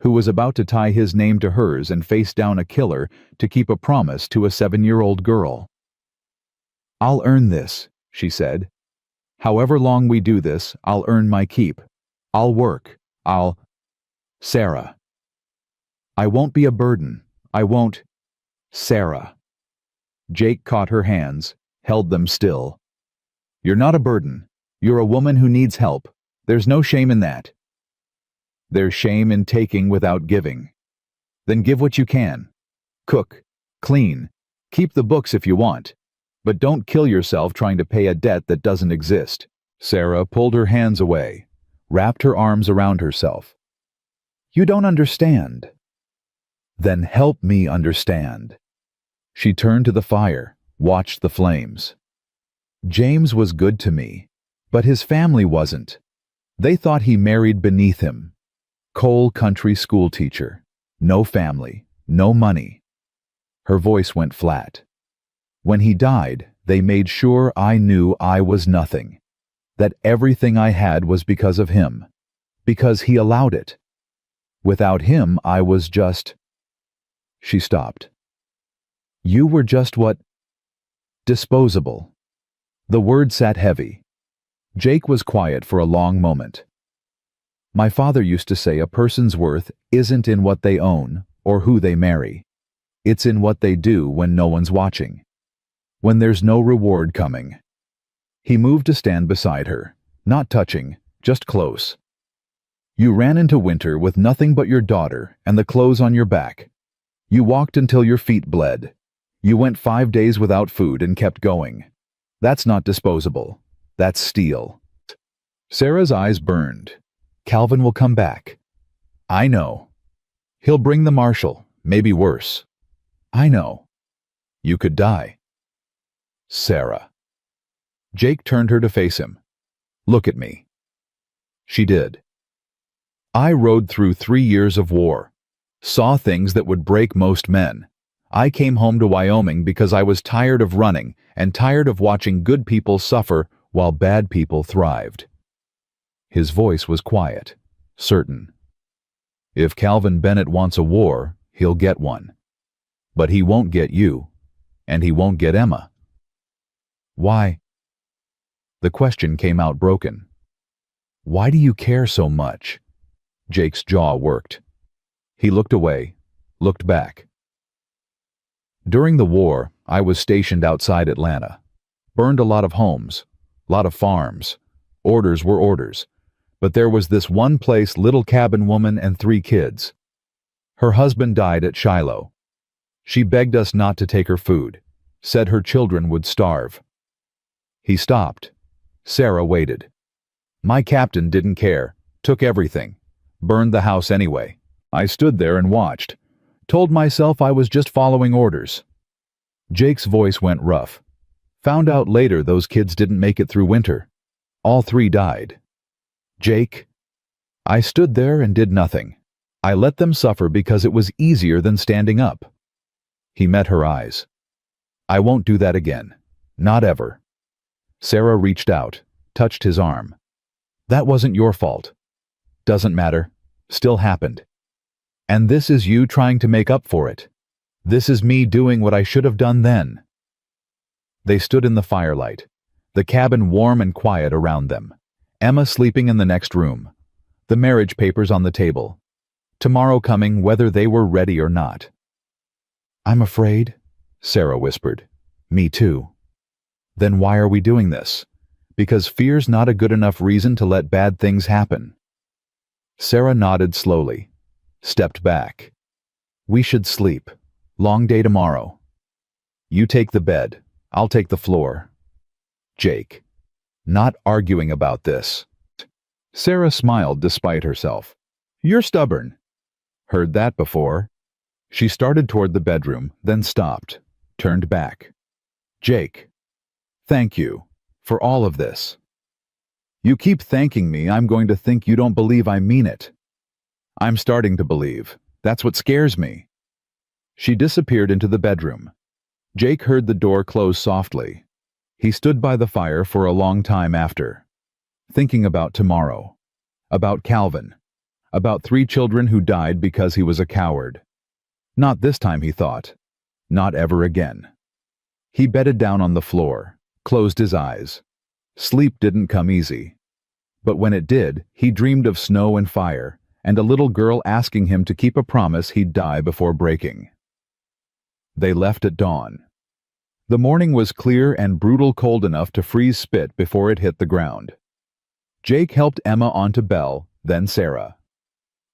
who was about to tie his name to hers and face down a killer to keep a promise to a 7-year-old girl. "I'll earn this," she said. "However long we do this, I'll earn my keep. I'll work. Sarah. I won't be a burden. I won't." "Sarah." Jake caught her hands, held them still. "You're not a burden. You're a woman who needs help. There's no shame in that." "There's shame in taking without giving." "Then give what you can. Cook, clean, keep the books if you want. But don't kill yourself trying to pay a debt that doesn't exist." Sarah pulled her hands away, wrapped her arms around herself. "You don't understand." "Then help me understand." She turned to the fire, watched the flames. "James was good to me, but his family wasn't. They thought he married beneath him. Coal country school teacher. No family, no money." Her voice went flat. "When he died, they made sure I knew I was nothing. That everything I had was because of him. Because he allowed it. Without him, I was just—" She stopped. "You were just what? Disposable." The word sat heavy. Jake was quiet for a long moment. "My father used to say a person's worth isn't in what they own or who they marry. It's in what they do when no one's watching. When there's no reward coming." He moved to stand beside her, not touching, just close. "You ran into winter with nothing but your daughter and the clothes on your back. You walked until your feet bled. You went 5 days without food and kept going. That's not disposable. That's steel." Sarah's eyes burned. "Calvin will come back." "I know. He'll bring the marshal, maybe worse." "I know." "You could die." "Sarah." Jake turned her to face him. Look at me. She did. I rode through 3 years of war. Saw things that would break most men. I came home to Wyoming because I was tired of running and tired of watching good people suffer while bad people thrived. His voice was quiet, certain. If Calvin Bennett wants a war, he'll get one. But he won't get you, and he won't get Emma. Why? The question came out broken. Why do you care so much? Jake's jaw worked. He looked away, looked back. During the war, I was stationed outside Atlanta. Burned a lot of homes, lot of farms. Orders were orders. But there was this one place, little cabin woman and 3 kids. Her husband died at Shiloh. She begged us not to take her food, said her children would starve. He stopped. Sarah waited. My captain didn't care, took everything, burned the house anyway. I stood there and watched, told myself I was just following orders. Jake's voice went rough. Found out later those kids didn't make it through winter. All 3 died. Jake, I stood there and did nothing. I let them suffer because it was easier than standing up. He met her eyes. I won't do that again. Not ever. Sarah reached out, touched his arm. That wasn't your fault. Doesn't matter. Still happened. And this is you trying to make up for it. This is me doing what I should have done then. They stood in the firelight, the cabin warm and quiet around them. Emma sleeping in the next room. The marriage papers on the table. Tomorrow coming whether they were ready or not. I'm afraid, Sarah whispered. Me too. Then why are we doing this? Because fear's not a good enough reason to let bad things happen. Sarah nodded slowly, stepped back. We should sleep. Long day tomorrow. You take the bed. I'll take the floor. Jake. Not arguing about this. Sarah smiled despite herself. You're stubborn. Heard that before. She started toward the bedroom, then stopped, turned back. Jake. Thank you for all of this. You keep thanking me, I'm going to think you don't believe I mean it. I'm starting to believe. That's what scares me. She disappeared into the bedroom. Jake heard the door close softly. He stood by the fire for a long time after, thinking about tomorrow, about Calvin, about 3 children who died because he was a coward. Not this time, he thought. Not ever again. He bedded down on the floor, closed his eyes. Sleep didn't come easy. But when it did, he dreamed of snow and fire, and a little girl asking him to keep a promise he'd die before breaking. They left at dawn. The morning was clear and brutal, cold enough to freeze spit before it hit the ground. Jake helped Emma onto Belle, then Sarah.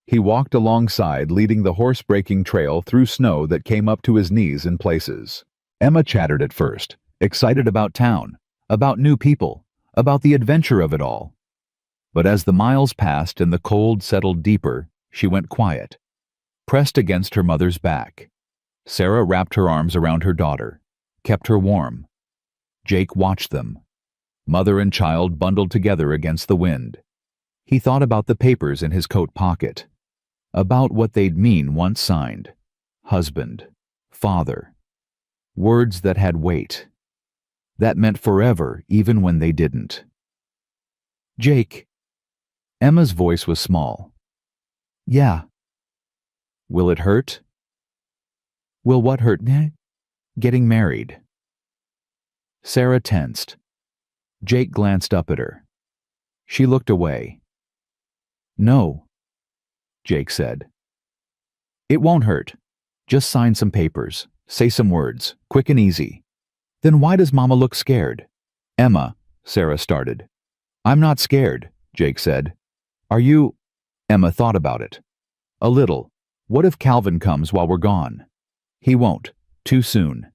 He walked alongside, leading the horse-breaking trail through snow that came up to his knees in places. Emma chattered at first, excited about town, about new people, about the adventure of it all. But as the miles passed and the cold settled deeper, she went quiet, pressed against her mother's back. Sarah wrapped her arms around her daughter, kept her warm. Jake watched them, mother and child bundled together against the wind. He thought about the papers in his coat pocket, about what they'd mean once signed. Husband, father. Words that had weight. That meant forever even when they didn't. Jake. Emma's voice was small. Yeah. Will it hurt? Will what hurt? Getting married. Sarah tensed. Jake glanced up at her. She looked away. No, Jake said. It won't hurt. Just sign some papers, say some words, quick and easy. Then why does Mama look scared? Emma, Sarah started. I'm not scared, Jake said. Are you? Emma thought about it. A little. What if Calvin comes while we're gone? He won't. Too soon.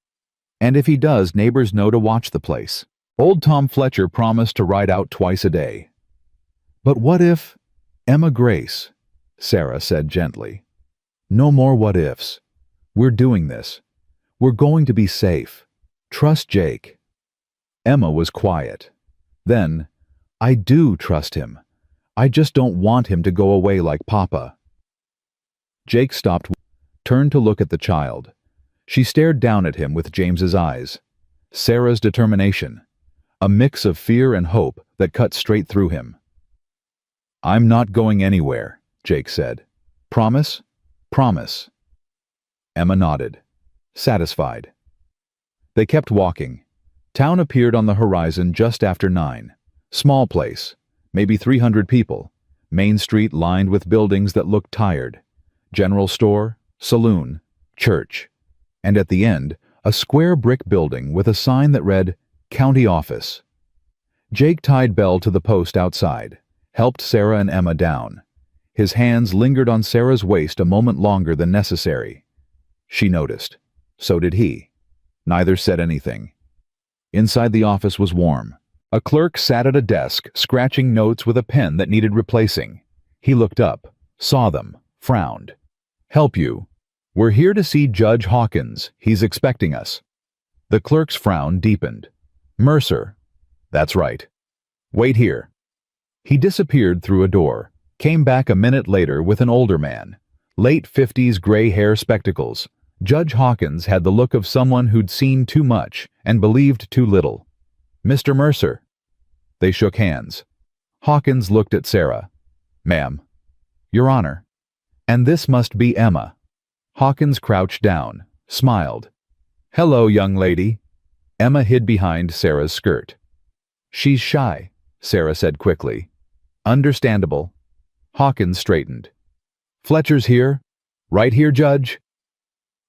And if he does, neighbors know to watch the place. Old Tom Fletcher promised to ride out twice a day. But what if? Emma Grace, Sarah said gently. No more what ifs. We're doing this. We're going to be safe. Trust Jake. Emma was quiet. Then, I do trust him. I just don't want him to go away like Papa. Jake stopped, turned to look at the child. She stared down at him with James's eyes. Sarah's determination, a mix of fear and hope that cut straight through him. I'm not going anywhere, Jake said. Promise? Promise. Emma nodded, satisfied. They kept walking. Town appeared on the horizon just after 9. Small place, maybe 300 people. Main street lined with buildings that looked tired. General store, saloon, church. And at the end, a square brick building with a sign that read, County Office. Jake tied Belle to the post outside, helped Sarah and Emma down. His hands lingered on Sarah's waist a moment longer than necessary. She noticed. So did he. Neither said anything. Inside the office was warm. A clerk sat at a desk, scratching notes with a pen that needed replacing. He looked up, saw them, frowned. Help you. We're here to see Judge Hawkins. He's expecting us. The clerk's frown deepened. Mercer. That's right. Wait here. He disappeared through a door, came back a minute later with an older man. Late 50s gray hair spectacles. Judge Hawkins had the look of someone who'd seen too much and believed too little. Mr. Mercer. They shook hands. Hawkins looked at Sarah. Ma'am. Your Honor. And this must be Emma. Hawkins crouched down, smiled. Hello, young lady. Emma hid behind Sarah's skirt. She's shy, Sarah said quickly. Understandable. Hawkins straightened. Fletcher's here. Right here, Judge.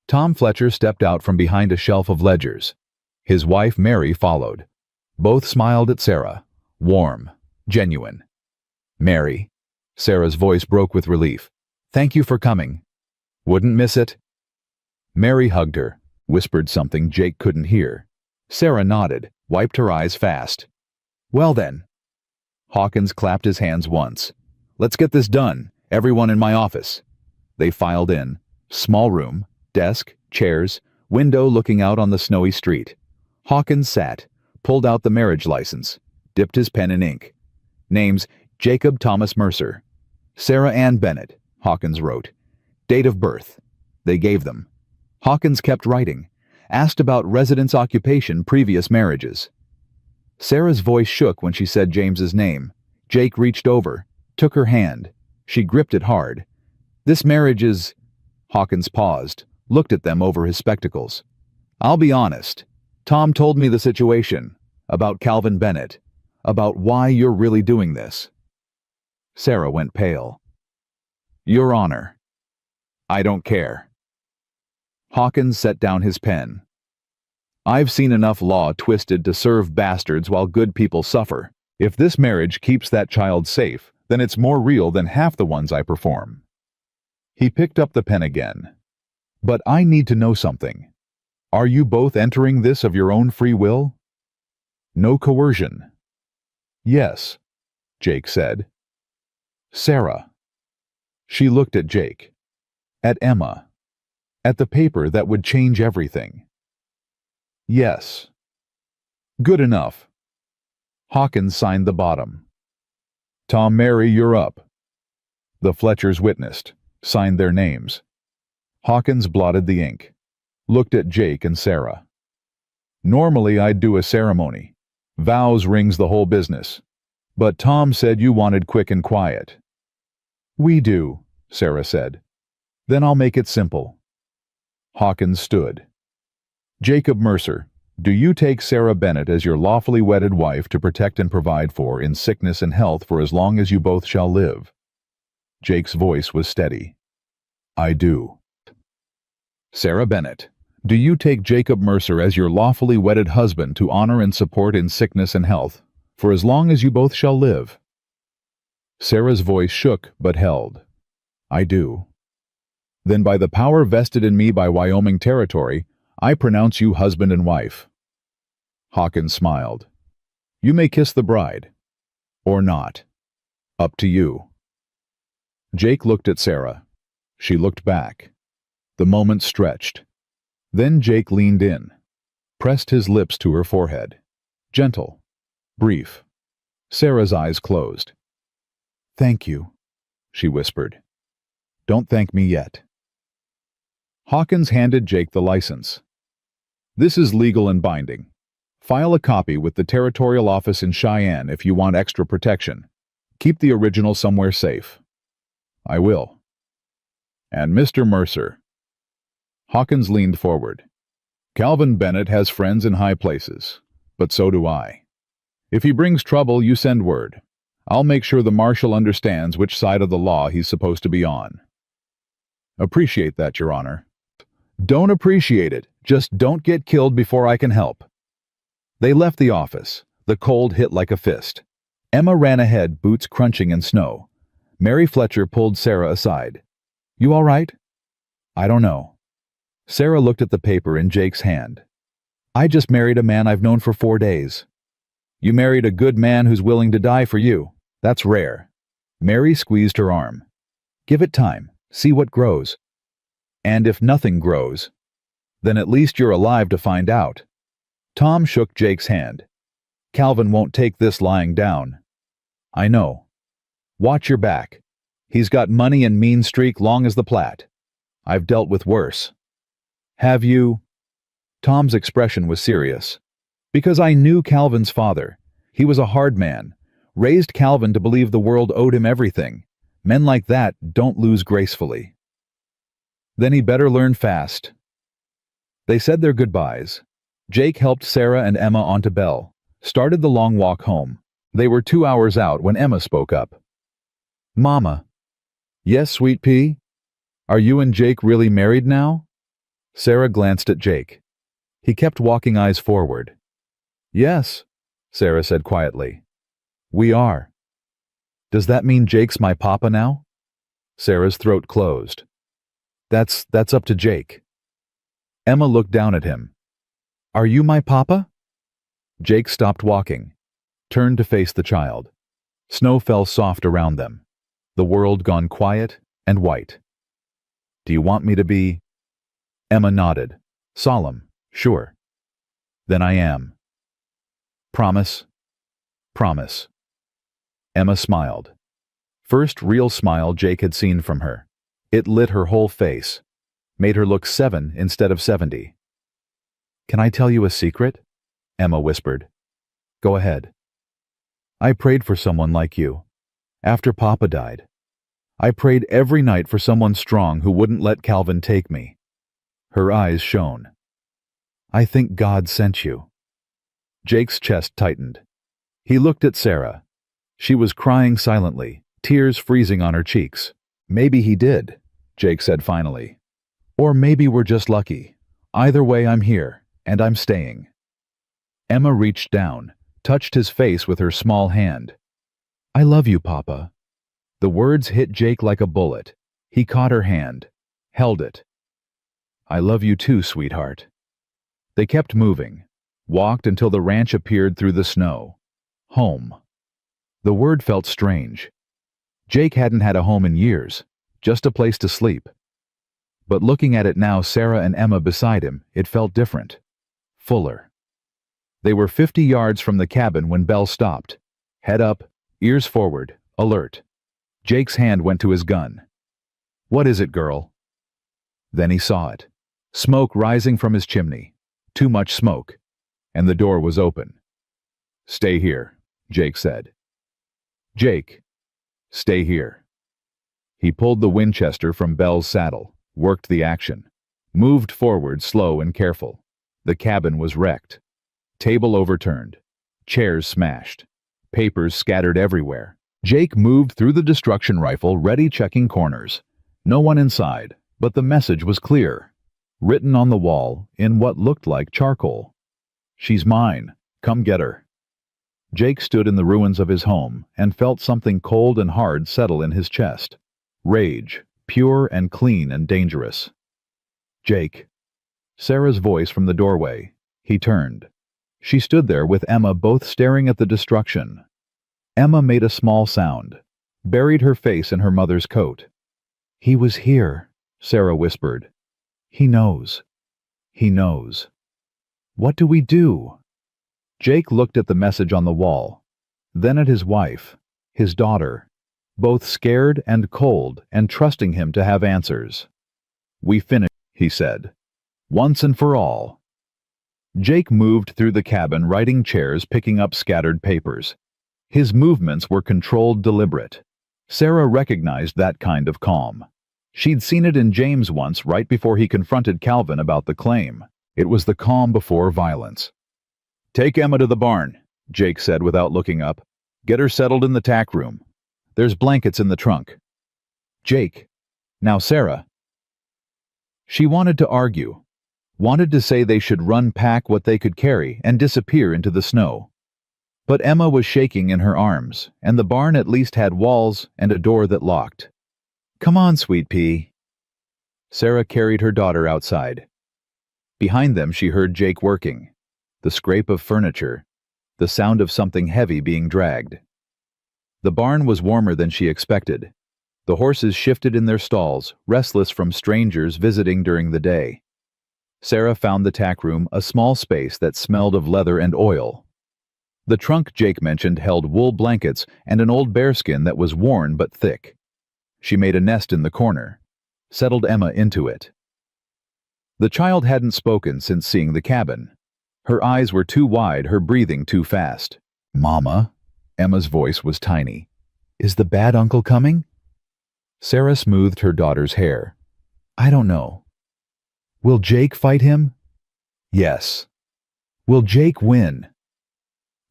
Tom Fletcher stepped out from behind a shelf of ledgers. His wife, Mary, followed. Both smiled at Sarah. Warm, genuine. Mary. Sarah's voice broke with relief. Thank you for coming. Wouldn't miss it. Mary hugged her, whispered something Jake couldn't hear. Sarah nodded, wiped her eyes fast. Well then. Hawkins clapped his hands once. Let's get this done, everyone in my office. They filed in. Small room, desk, chairs, window looking out on the snowy street. Hawkins sat, pulled out the marriage license, dipped his pen in ink. Names, Jacob Thomas Mercer. Sarah Ann Bennett, Hawkins wrote. Date of birth. They gave them. Hawkins kept writing, asked about residence occupation, previous marriages. Sarah's voice shook when she said James's name. Jake reached over, took her hand. She gripped it hard. This marriage is... Hawkins paused, looked at them over his spectacles. I'll be honest. Tom told me the situation, about Calvin Bennett, about why you're really doing this. Sarah went pale. Your Honor. I don't care. Hawkins set down his pen. I've seen enough law twisted to serve bastards while good people suffer. If this marriage keeps that child safe, then it's more real than half the ones I perform. He picked up the pen again. But I need to know something. Are you both entering this of your own free will? No coercion. Yes, Jake said. Sarah. She looked at Jake. At Emma. At the paper that would change everything. Yes. Good enough. Hawkins signed the bottom. Tom, Mary, you're up. The Fletchers witnessed, signed their names. Hawkins blotted the ink, looked at Jake and Sarah. Normally I'd do a ceremony. Vows rings the whole business. But Tom said you wanted quick and quiet. We do, Sarah said. Then I'll make it simple. Hawkins stood. Jacob Mercer, do you take Sarah Bennett as your lawfully wedded wife to protect and provide for in sickness and health for as long as you both shall live? Jake's voice was steady. I do. Sarah Bennett, do you take Jacob Mercer as your lawfully wedded husband to honor and support in sickness and health for as long as you both shall live? Sarah's voice shook but held. I do. Then by the power vested in me by Wyoming Territory, I pronounce you husband and wife. Hawkins smiled. You may kiss the bride. Or not. Up to you. Jake looked at Sarah. She looked back. The moment stretched. Then Jake leaned in, pressed his lips to her forehead. Gentle. Brief. Sarah's eyes closed. "Thank you," she whispered. "Don't thank me yet." Hawkins handed Jake the license. "This is legal and binding. File a copy with the territorial office in Cheyenne if you want extra protection. Keep the original somewhere safe." "I will." "And Mr. Mercer." Hawkins leaned forward. "Calvin Bennett has friends in high places, but so do I. If he brings trouble, you send word. I'll make sure the marshal understands which side of the law he's supposed to be on." "Appreciate that, Your Honor." "Don't appreciate it. Just don't get killed before I can help." They left the office. The cold hit like a fist. Emma ran ahead, boots crunching in snow. Mary Fletcher pulled Sarah aside. "You all right?" "I don't know." Sarah looked at the paper in Jake's hand. "I just married a man I've known for 4 days." "You married a good man who's willing to die for you. That's rare." Mary squeezed her arm. "Give it time. See what grows. And if nothing grows, then at least you're alive to find out." Tom shook Jake's hand. "Calvin won't take this lying down." "I know. Watch your back. He's got money and mean streak long as the Platte. I've dealt with worse." "Have you?" Tom's expression was serious. "Because I knew Calvin's father. He was a hard man. Raised Calvin to believe the world owed him everything. Men like that don't lose gracefully." "Then he better learn fast." They said their goodbyes. Jake helped Sarah and Emma onto Bell, started the long walk home. They were 2 hours out when Emma spoke up. "Mama." "Yes, sweet pea? Are you and Jake really married now?" Sarah glanced at Jake. He kept walking, eyes forward. "Yes," Sarah said quietly. "We are." "Does that mean Jake's my papa now?" Sarah's throat closed. That's up to Jake." Emma looked down at him. "Are you my papa?" Jake stopped walking, turned to face the child. Snow fell soft around them, the world gone quiet and white. "Do you want me to be—" Emma nodded, solemn. "Sure." "Then I am." "Promise?" "Promise." Emma smiled. First real smile Jake had seen from her. It lit her whole face, made her look 7 instead of 70. "Can I tell you a secret?" Emma whispered. "Go ahead." "I prayed for someone like you. After Papa died. I prayed every night for someone strong who wouldn't let Calvin take me." Her eyes shone. "I think God sent you." Jake's chest tightened. He looked at Sarah. She was crying silently, tears freezing on her cheeks. "Maybe he did," Jake said finally. "Or maybe we're just lucky. Either way, I'm here, and I'm staying." Emma reached down, touched his face with her small hand. "I love you, Papa." The words hit Jake like a bullet. He caught her hand, held it. "I love you too, sweetheart." They kept moving, walked until the ranch appeared through the snow. Home. The word felt strange. Jake hadn't had a home in years, just a place to sleep. But looking at it now, Sarah and Emma beside him, it felt different. Fuller. They were 50 yards from the cabin when Bell stopped. Head up, ears forward, alert. Jake's hand went to his gun. "What is it, girl?" Then he saw it. Smoke rising from his chimney. Too much smoke. And the door was open. "Stay here," Jake said. "Jake, stay here." He pulled the Winchester from Bell's saddle, worked the action, moved forward slow and careful. The cabin was wrecked. Table overturned. Chairs smashed. Papers scattered everywhere. Jake moved through the destruction rifle, ready, checking corners. No one inside, but the message was clear. Written on the wall, in what looked like charcoal. "She's mine. Come get her." Jake stood in the ruins of his home and felt something cold and hard settle in his chest. Rage, pure and clean and dangerous. "Jake." Sarah's voice from the doorway. He turned. She stood there with Emma, both staring at the destruction. Emma made a small sound, buried her face in her mother's coat. "He was here," Sarah whispered. "He knows. He knows." "What do we do?" Jake looked at the message on the wall. then at his wife, his daughter, both scared and cold and trusting him to have answers. "We finished," he said. "Once and for all." Jake moved through the cabin, righting chairs, picking up scattered papers. His movements were controlled, deliberate. Sarah recognized that kind of calm. She'd seen it in James once, right before he confronted Calvin about the claim. It was the calm before violence. "Take Emma to the barn," Jake said without looking up. "Get her settled in the tack room. There's blankets in the trunk." "Jake, now Sarah." She wanted to argue, wanted to say they should pack what they could carry and disappear into the snow. But Emma was shaking in her arms, and the barn at least had walls and a door that locked. "Come on, sweet pea." Sarah carried her daughter outside. Behind them she heard Jake working, the scrape of furniture, the sound of something heavy being dragged. The barn was warmer than she expected. The horses shifted in their stalls, restless from strangers visiting during the day. Sarah found the tack room, a small space that smelled of leather and oil. The trunk Jake mentioned held wool blankets and an old bearskin that was worn but thick. She made a nest in the corner, settled Emma into it. The child hadn't spoken since seeing the cabin. Her eyes were too wide, her breathing too fast. "Mama," Emma's voice was tiny. "Is the bad uncle coming?" Sarah smoothed her daughter's hair. "I don't know." "Will Jake fight him?" "Yes." "Will Jake win?"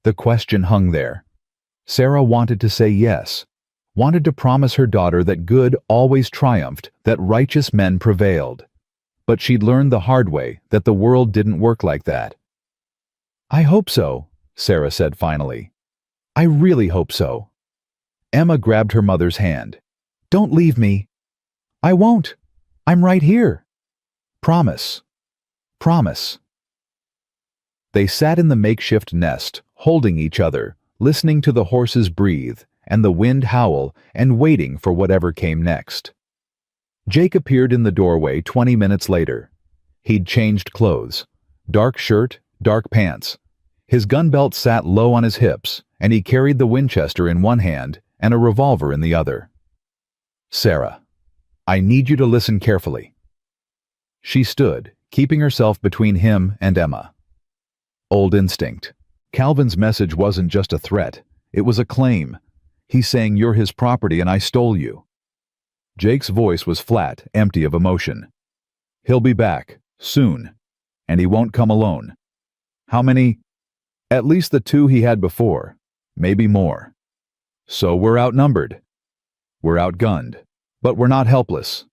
The question hung there. Sarah wanted to say yes, wanted to promise her daughter that good always triumphed, that righteous men prevailed. But she'd learned the hard way that the world didn't work like that. "I hope so," Sarah said finally. "I really hope so." Emma grabbed her mother's hand. "Don't leave me." "I won't. I'm right here." "Promise. Promise." They sat in the makeshift nest, holding each other, listening to the horses breathe and the wind howl and waiting for whatever came next. Jake appeared in the doorway 20 minutes later. He'd changed clothes. Dark shirt, dark pants. His gun belt sat low on his hips, and he carried the Winchester in one hand and a revolver in the other. "Sarah, I need you to listen carefully." She stood, keeping herself between him and Emma. Old instinct. Calvin's message wasn't just a threat, it was a claim. He's saying you're his property and I stole you. Jake's voice was flat, empty of emotion. "He'll be back, soon, and he won't come alone." "How many?" "At least the 2 he had before, maybe more." "So we're outnumbered." "We're outgunned, but we're not helpless."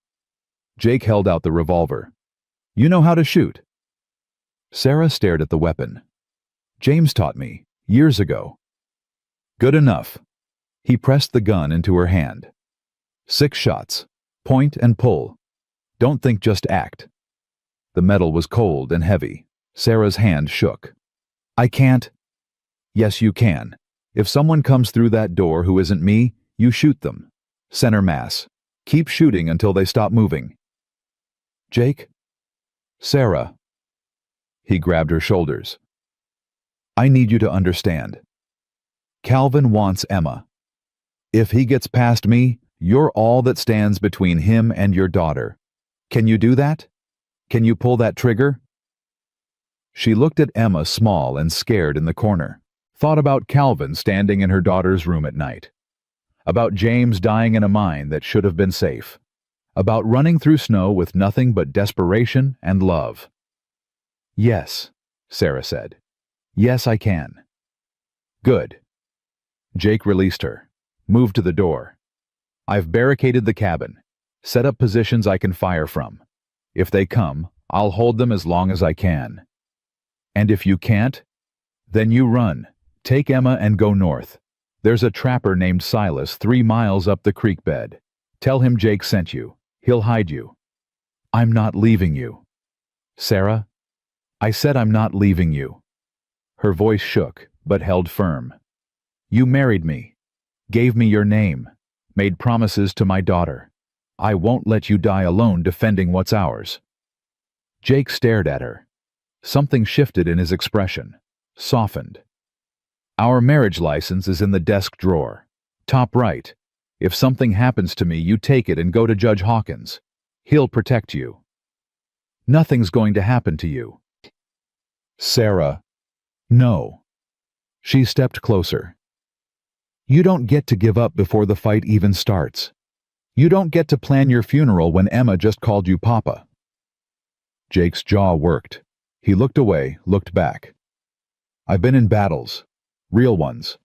Jake held out the revolver. "You know how to shoot?" Sarah stared at the weapon. "James taught me, years ago." "Good enough." He pressed the gun into her hand. 6 shots. Point and pull. Don't think, just act. The metal was cold and heavy. Sarah's hand shook. "I can't." "Yes, you can. If someone comes through that door who isn't me, you shoot them. Center mass. Keep shooting until they stop moving." "Jake?" "Sarah." He grabbed her shoulders. "I need you to understand. Calvin wants Emma. If he gets past me, you're all that stands between him and your daughter. Can you do that? Can you pull that trigger?" She looked at Emma, small and scared in the corner. Thought about Calvin standing in her daughter's room at night. About James dying in a mine that should have been safe. About running through snow with nothing but desperation and love. "Yes," Sarah said. "Yes, I can." "Good." Jake released her, moved to the door. "I've barricaded the cabin, set up positions I can fire from. If they come, I'll hold them as long as I can. And if you can't, then you run. Take Emma and go north. There's a trapper named Silas 3 miles up the creek bed. Tell him Jake sent you. He'll hide you." "I'm not leaving you." "Sarah, I said I'm not leaving you." Her voice shook, but held firm. "You married me, gave me your name, made promises to my daughter. I won't let you die alone defending what's ours." Jake stared at her. Something shifted in his expression, softened. Our marriage license is in the desk drawer. Top right. If something happens to me, you take it and go to Judge Hawkins. He'll protect you. Nothing's going to happen to you. Sarah. No. She stepped closer. You don't get to give up before the fight even starts. You don't get to plan your funeral when Emma just called you Papa. Jake's jaw worked. He looked away, looked back. I've been in battles. Real ones.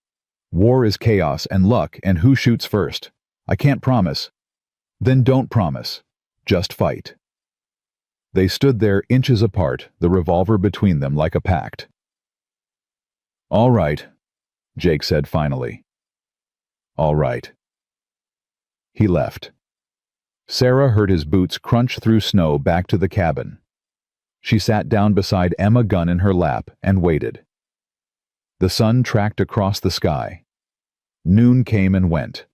War is chaos and luck and who shoots first. I can't promise. Then don't promise. Just fight. They stood there inches apart, the revolver between them like a pact. All right, Jake said finally. All right. He left. Sarah heard his boots crunch through snow back to the cabin. She sat down beside Emma, gun in her lap, and waited. The sun tracked across the sky. Noon came and went.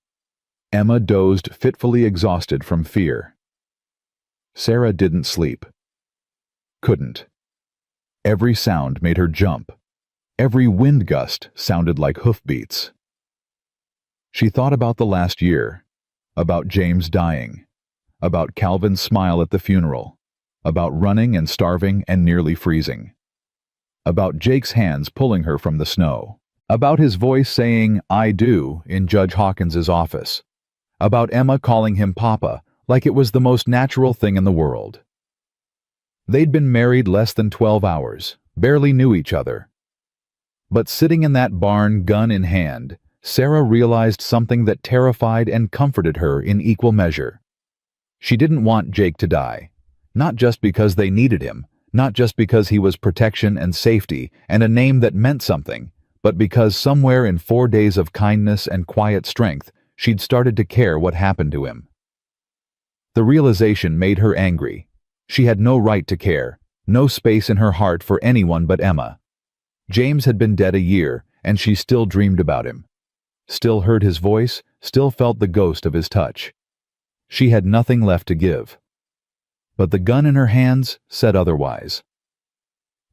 Emma dozed, fitfully exhausted from fear. Sarah didn't sleep. Couldn't. Every sound made her jump. Every wind gust sounded like hoofbeats. She thought about the last year, about James dying, about Calvin's smile at the funeral, about running and starving and nearly freezing, about Jake's hands pulling her from the snow, about his voice saying, "I do," in Judge Hawkins's office, about Emma calling him Papa like it was the most natural thing in the world. They'd been married less than 12 hours, barely knew each other. But sitting in that barn, gun in hand, Sarah realized something that terrified and comforted her in equal measure. She didn't want Jake to die, not just because they needed him, not just because he was protection and safety and a name that meant something, but because somewhere in 4 days of kindness and quiet strength, she'd started to care what happened to him. The realization made her angry. She had no right to care, no space in her heart for anyone but Emma. James had been dead a year, and she still dreamed about him. Still heard his voice, still felt the ghost of his touch. She had nothing left to give. But the gun in her hands said otherwise.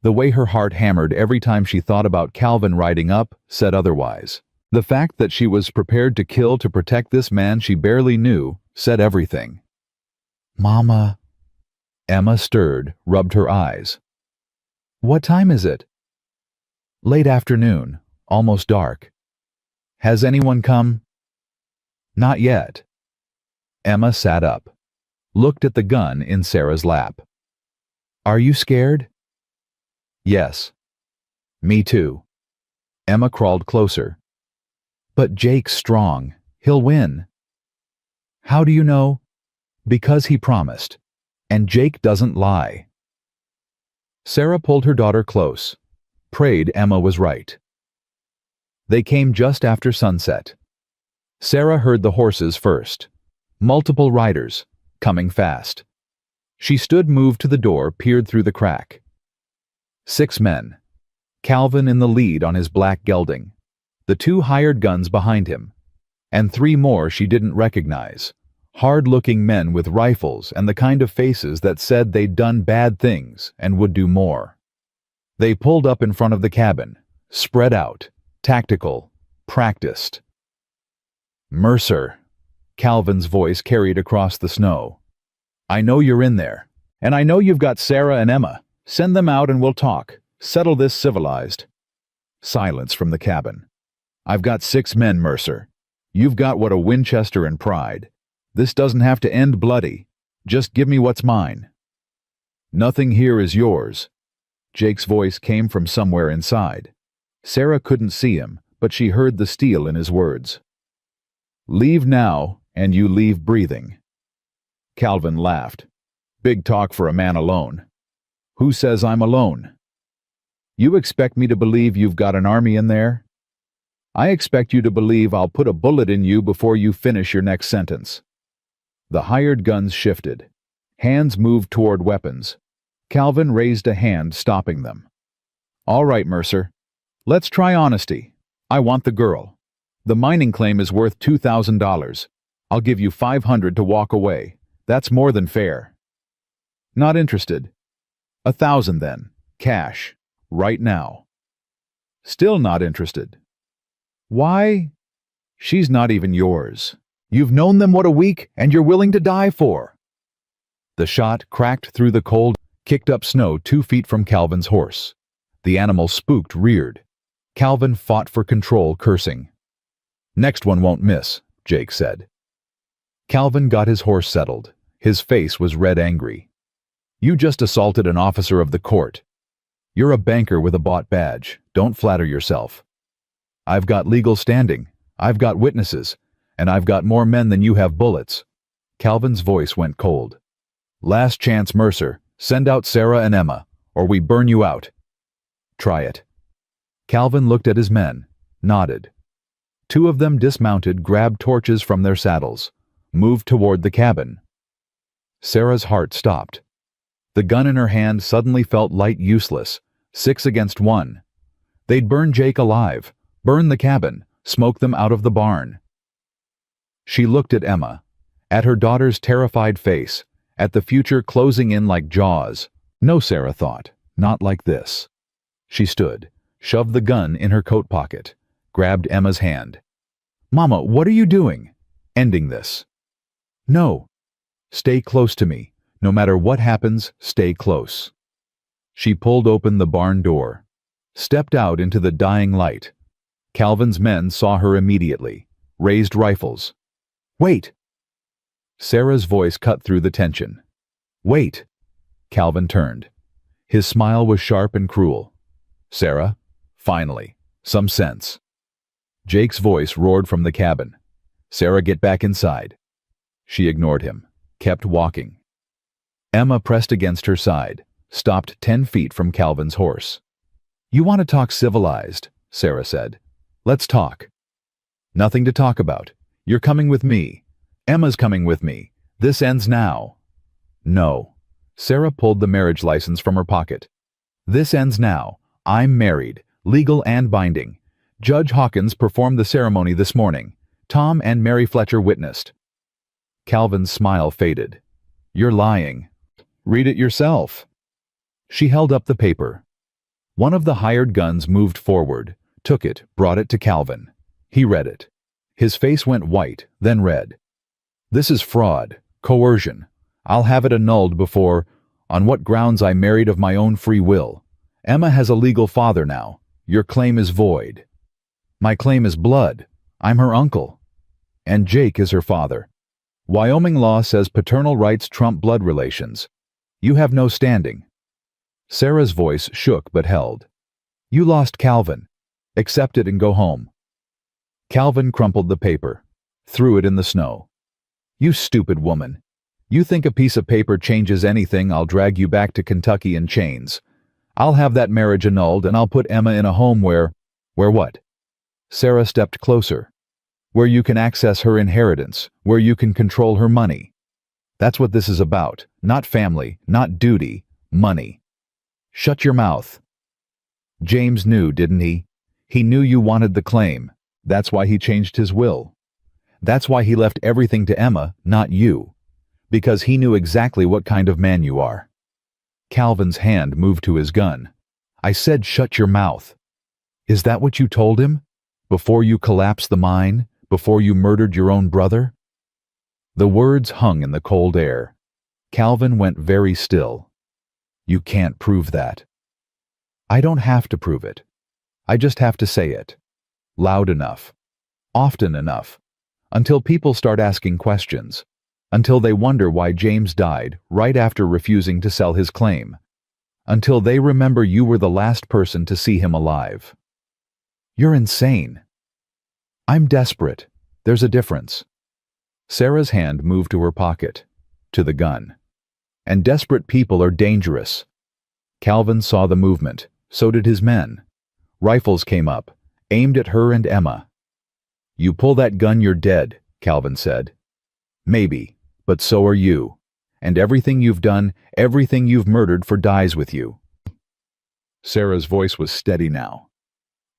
The way her heart hammered every time she thought about Calvin riding up said otherwise. The fact that she was prepared to kill to protect this man she barely knew said everything. "Mama." Emma stirred, rubbed her eyes. "What time is it?" "Late afternoon, almost dark." "Has anyone come?" "Not yet." Emma sat up, looked at the gun in Sarah's lap. "Are you scared?" "Yes." "Me too." Emma crawled closer. "But Jake's strong. He'll win." "How do you know?" "Because he promised. And Jake doesn't lie." Sarah pulled her daughter close, prayed Emma was right. They came just after sunset. Sarah heard the horses first. Multiple riders, coming fast. She stood moved to the door, peered through the crack. 6 men. Calvin in the lead on his black gelding. The 2 hired guns behind him. And 3 more she didn't recognize. Hard-looking men with rifles and the kind of faces that said they'd done bad things and would do more. They pulled up in front of the cabin, spread out, tactical, practiced. "Mercer," Calvin's voice carried across the snow. "I know you're in there, and I know you've got Sarah and Emma. Send them out and we'll talk. Settle this civilized." Silence from the cabin. "I've got 6 men, Mercer. You've got what a Winchester and pride. This doesn't have to end bloody. Just give me what's mine." "Nothing here is yours." Jake's voice came from somewhere inside. Sarah couldn't see him, but she heard the steel in his words. "Leave now, and you leave breathing." Calvin laughed. "Big talk for a man alone." "Who says I'm alone?" "You expect me to believe you've got an army in there?" "I expect you to believe I'll put a bullet in you before you finish your next sentence." The hired guns shifted. Hands moved toward weapons. Calvin raised a hand, stopping them. "All right, Mercer. Let's try honesty. I want the girl. The mining claim is worth $2,000. I'll give you $500 to walk away. That's more than fair." "Not interested." "1,000 then. Cash. Right now." "Still not interested." Why? She's not even yours. You've known them what a week, and you're willing to die for. The shot cracked through the cold, kicked up snow 2 feet from Calvin's horse. The animal spooked, reared. Calvin fought for control, cursing. Next one won't miss, Jake said. Calvin got his horse settled. His face was red angry. You just assaulted an officer of the court. You're a banker with a bought badge. Don't flatter yourself. I've got legal standing. I've got witnesses. And I've got more men than you have bullets. Calvin's voice went cold. Last chance, Mercer. Send out Sarah and Emma, or we burn you out. Try it. Calvin looked at his men, nodded. 2 of them dismounted, grabbed torches from their saddles, moved toward the cabin. Sarah's heart stopped. The gun in her hand suddenly felt light, useless, 6 against 1. They'd burn Jake alive, burn the cabin, smoke them out of the barn. She looked at Emma, at her daughter's terrified face, at the future closing in like jaws. No, Sarah thought, not like this. She stood, shoved the gun in her coat pocket, grabbed Emma's hand. Mama, what are you doing? Ending this. No. Stay close to me. No matter what happens, stay close. She pulled open the barn door, stepped out into the dying light. Calvin's men saw her immediately, raised rifles. Wait! Sarah's voice cut through the tension. Wait! Calvin turned. His smile was sharp and cruel. Sarah, finally, some sense. Jake's voice roared from the cabin. Sarah, get back inside. She ignored him, kept walking. Emma pressed against her side, stopped 10 feet from Calvin's horse. You want to talk civilized, Sarah said. Let's talk. Nothing to talk about. You're coming with me. Emma's coming with me. This ends now. No. Sarah pulled the marriage license from her pocket. This ends now. I'm married, legal and binding. Judge Hawkins performed the ceremony this morning. Tom and Mary Fletcher witnessed. Calvin's smile faded. You're lying. Read it yourself. She held up the paper. One of the hired guns moved forward, took it, brought it to Calvin. He read it. His face went white, then red. This is fraud, coercion. I'll have it annulled before, on what grounds I married of my own free will. Emma has a legal father now. Your claim is void. My claim is blood. I'm her uncle. And Jake is her father. Wyoming law says paternal rights trump blood relations. You have no standing. Sarah's voice shook but held. You lost Calvin. Accept it and go home. Calvin crumpled the paper, threw it in the snow. You stupid woman. You think a piece of paper changes anything? I'll drag you back to Kentucky in chains. I'll have that marriage annulled and I'll put Emma in a home where what? Sarah stepped closer. Where you can access her inheritance, where you can control her money. That's what this is about. Not family, not duty, money. Shut your mouth. James knew, didn't he? He knew you wanted the claim. That's why he changed his will. That's why he left everything to Emma, not you. Because he knew exactly what kind of man you are. Calvin's hand moved to his gun. I said shut your mouth. Is that what you told him? Before you collapsed the mine? Before you murdered your own brother? The words hung in the cold air. Calvin went very still. You can't prove that. I don't have to prove it. I just have to say it. Loud enough. Often enough. Until people start asking questions. Until they wonder why James died right after refusing to sell his claim. Until they remember you were the last person to see him alive. You're insane. I'm desperate. There's a difference. Sarah's hand moved to her pocket, to the gun. And desperate people are dangerous. Calvin saw the movement. So did his men. Rifles came up, aimed at her and Emma. You pull that gun, you're dead, Calvin said. Maybe, but so are you. And everything you've done, everything you've murdered dies with you. Sarah's voice was steady now.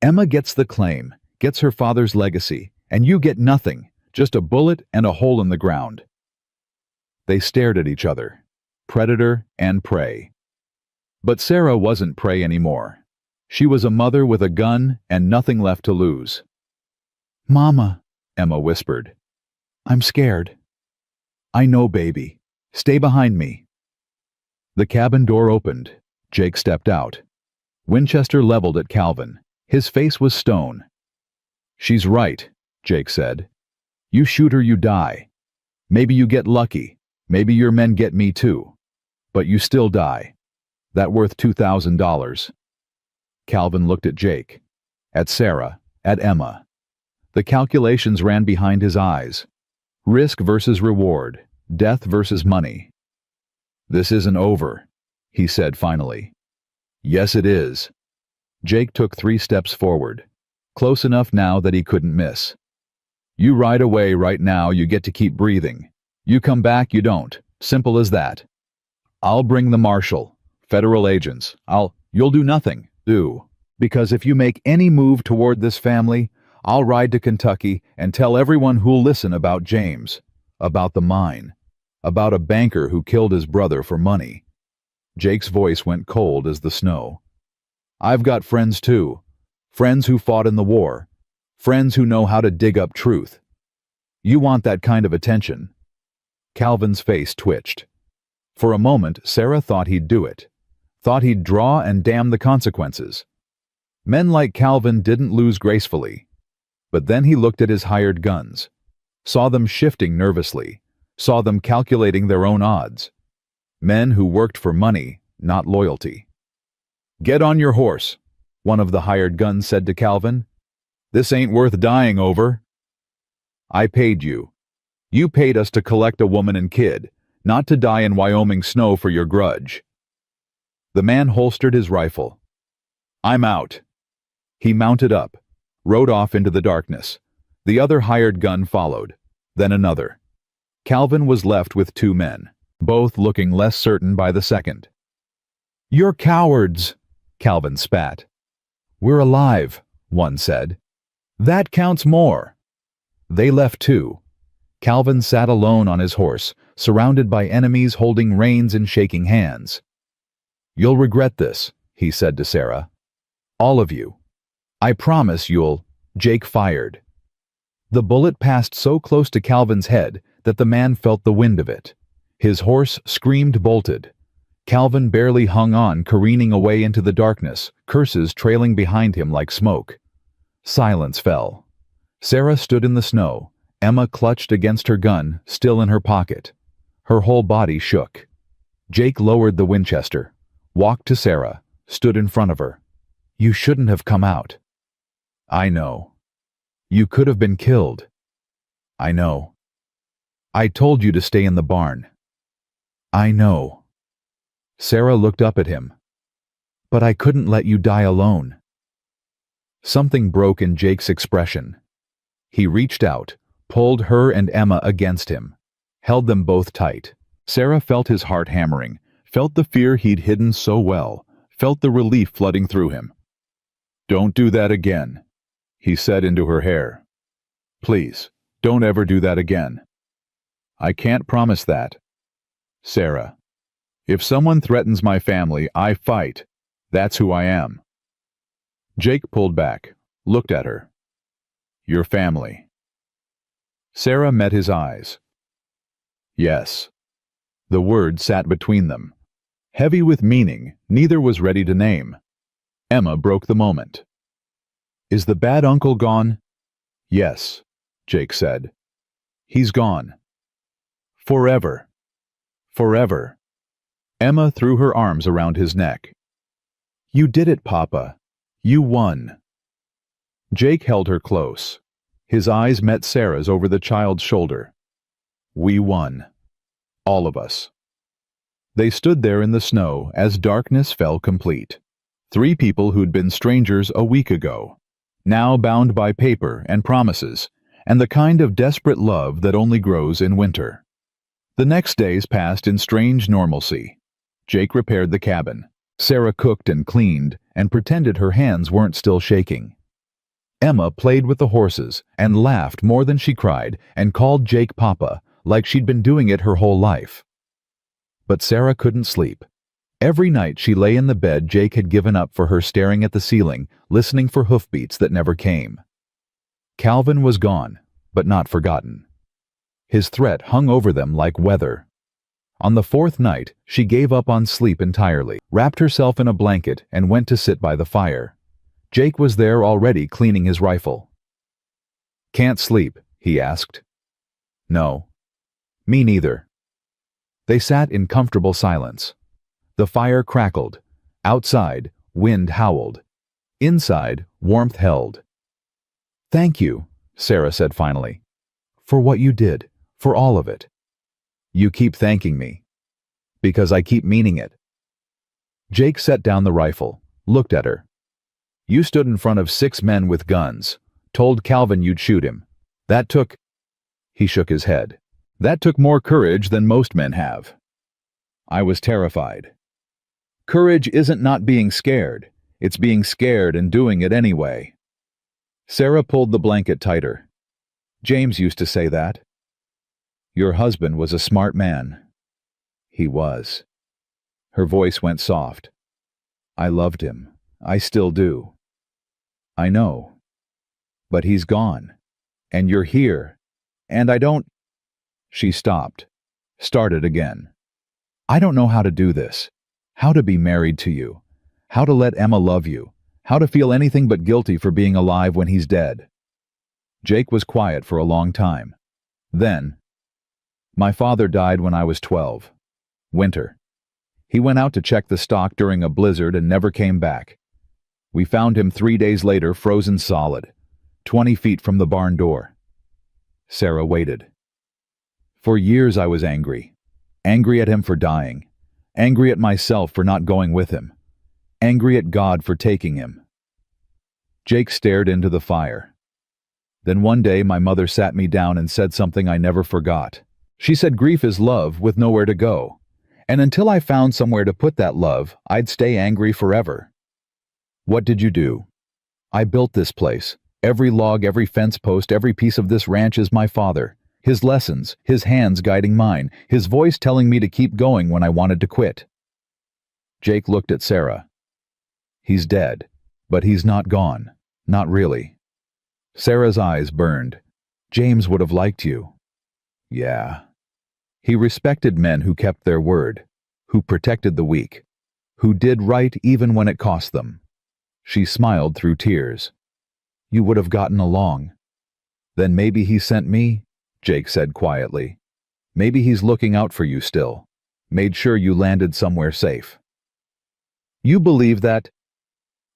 Emma gets the claim, gets her father's legacy, and you get nothing, just a bullet and a hole in the ground. They stared at each other, predator and prey. But Sarah wasn't prey anymore. She was a mother with a gun and nothing left to lose. Mama, Emma whispered. I'm scared. I know, baby. Stay behind me. The cabin door opened. Jake stepped out. Winchester leveled at Calvin. His face was stone. She's right, Jake said. You shoot her, you die. Maybe you get lucky. Maybe your men get me too. But you still die. That worth $2,000. Calvin looked at Jake, at Sarah, at Emma. The calculations ran behind his eyes. Risk versus reward. Death versus money. This isn't over, he said finally. Yes, it is. Jake took 3 steps forward, close enough now that he couldn't miss. You ride away right now, you get to keep breathing. You come back, you don't. Simple as that. I'll bring the marshal, federal agents. You'll do nothing. Because if you make any move toward this family, I'll ride to Kentucky and tell everyone who'll listen about James, about the mine, about a banker who killed his brother for money. Jake's voice went cold as the snow. I've got friends too. Friends who fought in the war. Friends who know how to dig up truth. You want that kind of attention. Calvin's face twitched. For a moment, Sarah thought he'd do it. Thought he'd draw and damn the consequences. Men like Calvin didn't lose gracefully. But then he looked at his hired guns. Saw them shifting nervously. Saw them calculating their own odds. Men who worked for money, not loyalty. Get on your horse, one of the hired guns said to Calvin. This ain't worth dying over. I paid you. You paid us to collect a woman and kid, not to die in Wyoming snow for your grudge. The man holstered his rifle. I'm out. He mounted up, rode off into the darkness. The other hired gun followed, then another. Calvin was left with 2 men, both looking less certain by the second. You're cowards, Calvin spat. We're alive, one said. That counts more. They left too. Calvin sat alone on his horse, surrounded by enemies holding reins and shaking hands. You'll regret this, he said to Sarah. All of you. I promise you'll. Jake fired. The bullet passed so close to Calvin's head that the man felt the wind of it. His horse screamed, bolted. Calvin barely hung on, careening away into the darkness, curses trailing behind him like smoke. Silence fell. Sarah stood in the snow. Emma clutched against her gun, still in her pocket. Her whole body shook. Jake lowered the Winchester, walked to Sarah, stood in front of her. You shouldn't have come out. I know. You could have been killed. I know. I told you to stay in the barn. I know. Sarah looked up at him. But I couldn't let you die alone. Something broke in Jake's expression. He reached out, pulled her and Emma against him, held them both tight. Sarah felt his heart hammering, felt the fear he'd hidden so well, felt the relief flooding through him. Don't do that again, he said into her hair. Please, don't ever do that again. I can't promise that. Sarah, if someone threatens my family, I fight. That's who I am. Jake pulled back, looked at her. Your family. Sarah met his eyes. Yes. The word sat between them. Heavy with meaning, neither was ready to name. Emma broke the moment. Is the bad uncle gone? Yes, Jake said. He's gone. Forever. Forever. Emma threw her arms around his neck. You did it, Papa. You won. Jake held her close. His eyes met Sarah's over the child's shoulder. We won. All of us. They stood there in the snow as darkness fell complete. 3 people who'd been strangers a week ago, now bound by paper and promises, and the kind of desperate love that only grows in winter. The next days passed in strange normalcy. Jake repaired the cabin. Sarah cooked and cleaned and pretended her hands weren't still shaking. Emma played with the horses and laughed more than she cried and called Jake Papa, like she'd been doing it her whole life. But Sarah couldn't sleep. Every night she lay in the bed Jake had given up for her, staring at the ceiling, listening for hoofbeats that never came. Calvin was gone, but not forgotten. His threat hung over them like weather. On the fourth night, she gave up on sleep entirely, wrapped herself in a blanket, and went to sit by the fire. Jake was there already cleaning his rifle. "Can't sleep?" he asked. "No." "Me neither." They sat in comfortable silence. The fire crackled. Outside, wind howled. Inside, warmth held. "Thank you," Sarah said finally, "for what you did, for all of it." "You keep thanking me." "Because I keep meaning it." Jake set down the rifle, looked at her. "You stood in front of 6 men with guns, told Calvin you'd shoot him. That took—" He shook his head. "That took more courage than most men have." I was terrified. Courage isn't not being scared. It's being scared and doing it anyway. Sarah pulled the blanket tighter. "James used to say that." "Your husband was a smart man." "He was." Her voice went soft. "I loved him. I still do." "I know. But he's gone. And you're here. And I don't—" She stopped. Started again. "I don't know how to do this. How to be married to you. How to let Emma love you. How to feel anything but guilty for being alive when he's dead." Jake was quiet for a long time. Then, "My father died when I was 12. Winter. He went out to check the stock during a blizzard and never came back. We found him 3 days later frozen solid, 20 feet from the barn door." Sarah waited. "For years I was angry. Angry at him for dying. Angry at myself for not going with him. Angry at God for taking him." Jake stared into the fire. "Then one day my mother sat me down and said something I never forgot. She said grief is love with nowhere to go. And until I found somewhere to put that love, I'd stay angry forever." "What did you do?" "I built this place. Every log, every fence post, every piece of this ranch is my father. His lessons, his hands guiding mine, his voice telling me to keep going when I wanted to quit." Jake looked at Sarah. "He's dead, but he's not gone. Not really." Sarah's eyes burned. "James would have liked you." "Yeah." He respected men who kept their word, who protected the weak, who did right even when it cost them. She smiled through tears. "You would have gotten along." "Then maybe he sent me," Jake said quietly. "Maybe he's looking out for you still. Made sure you landed somewhere safe." "You believe that?"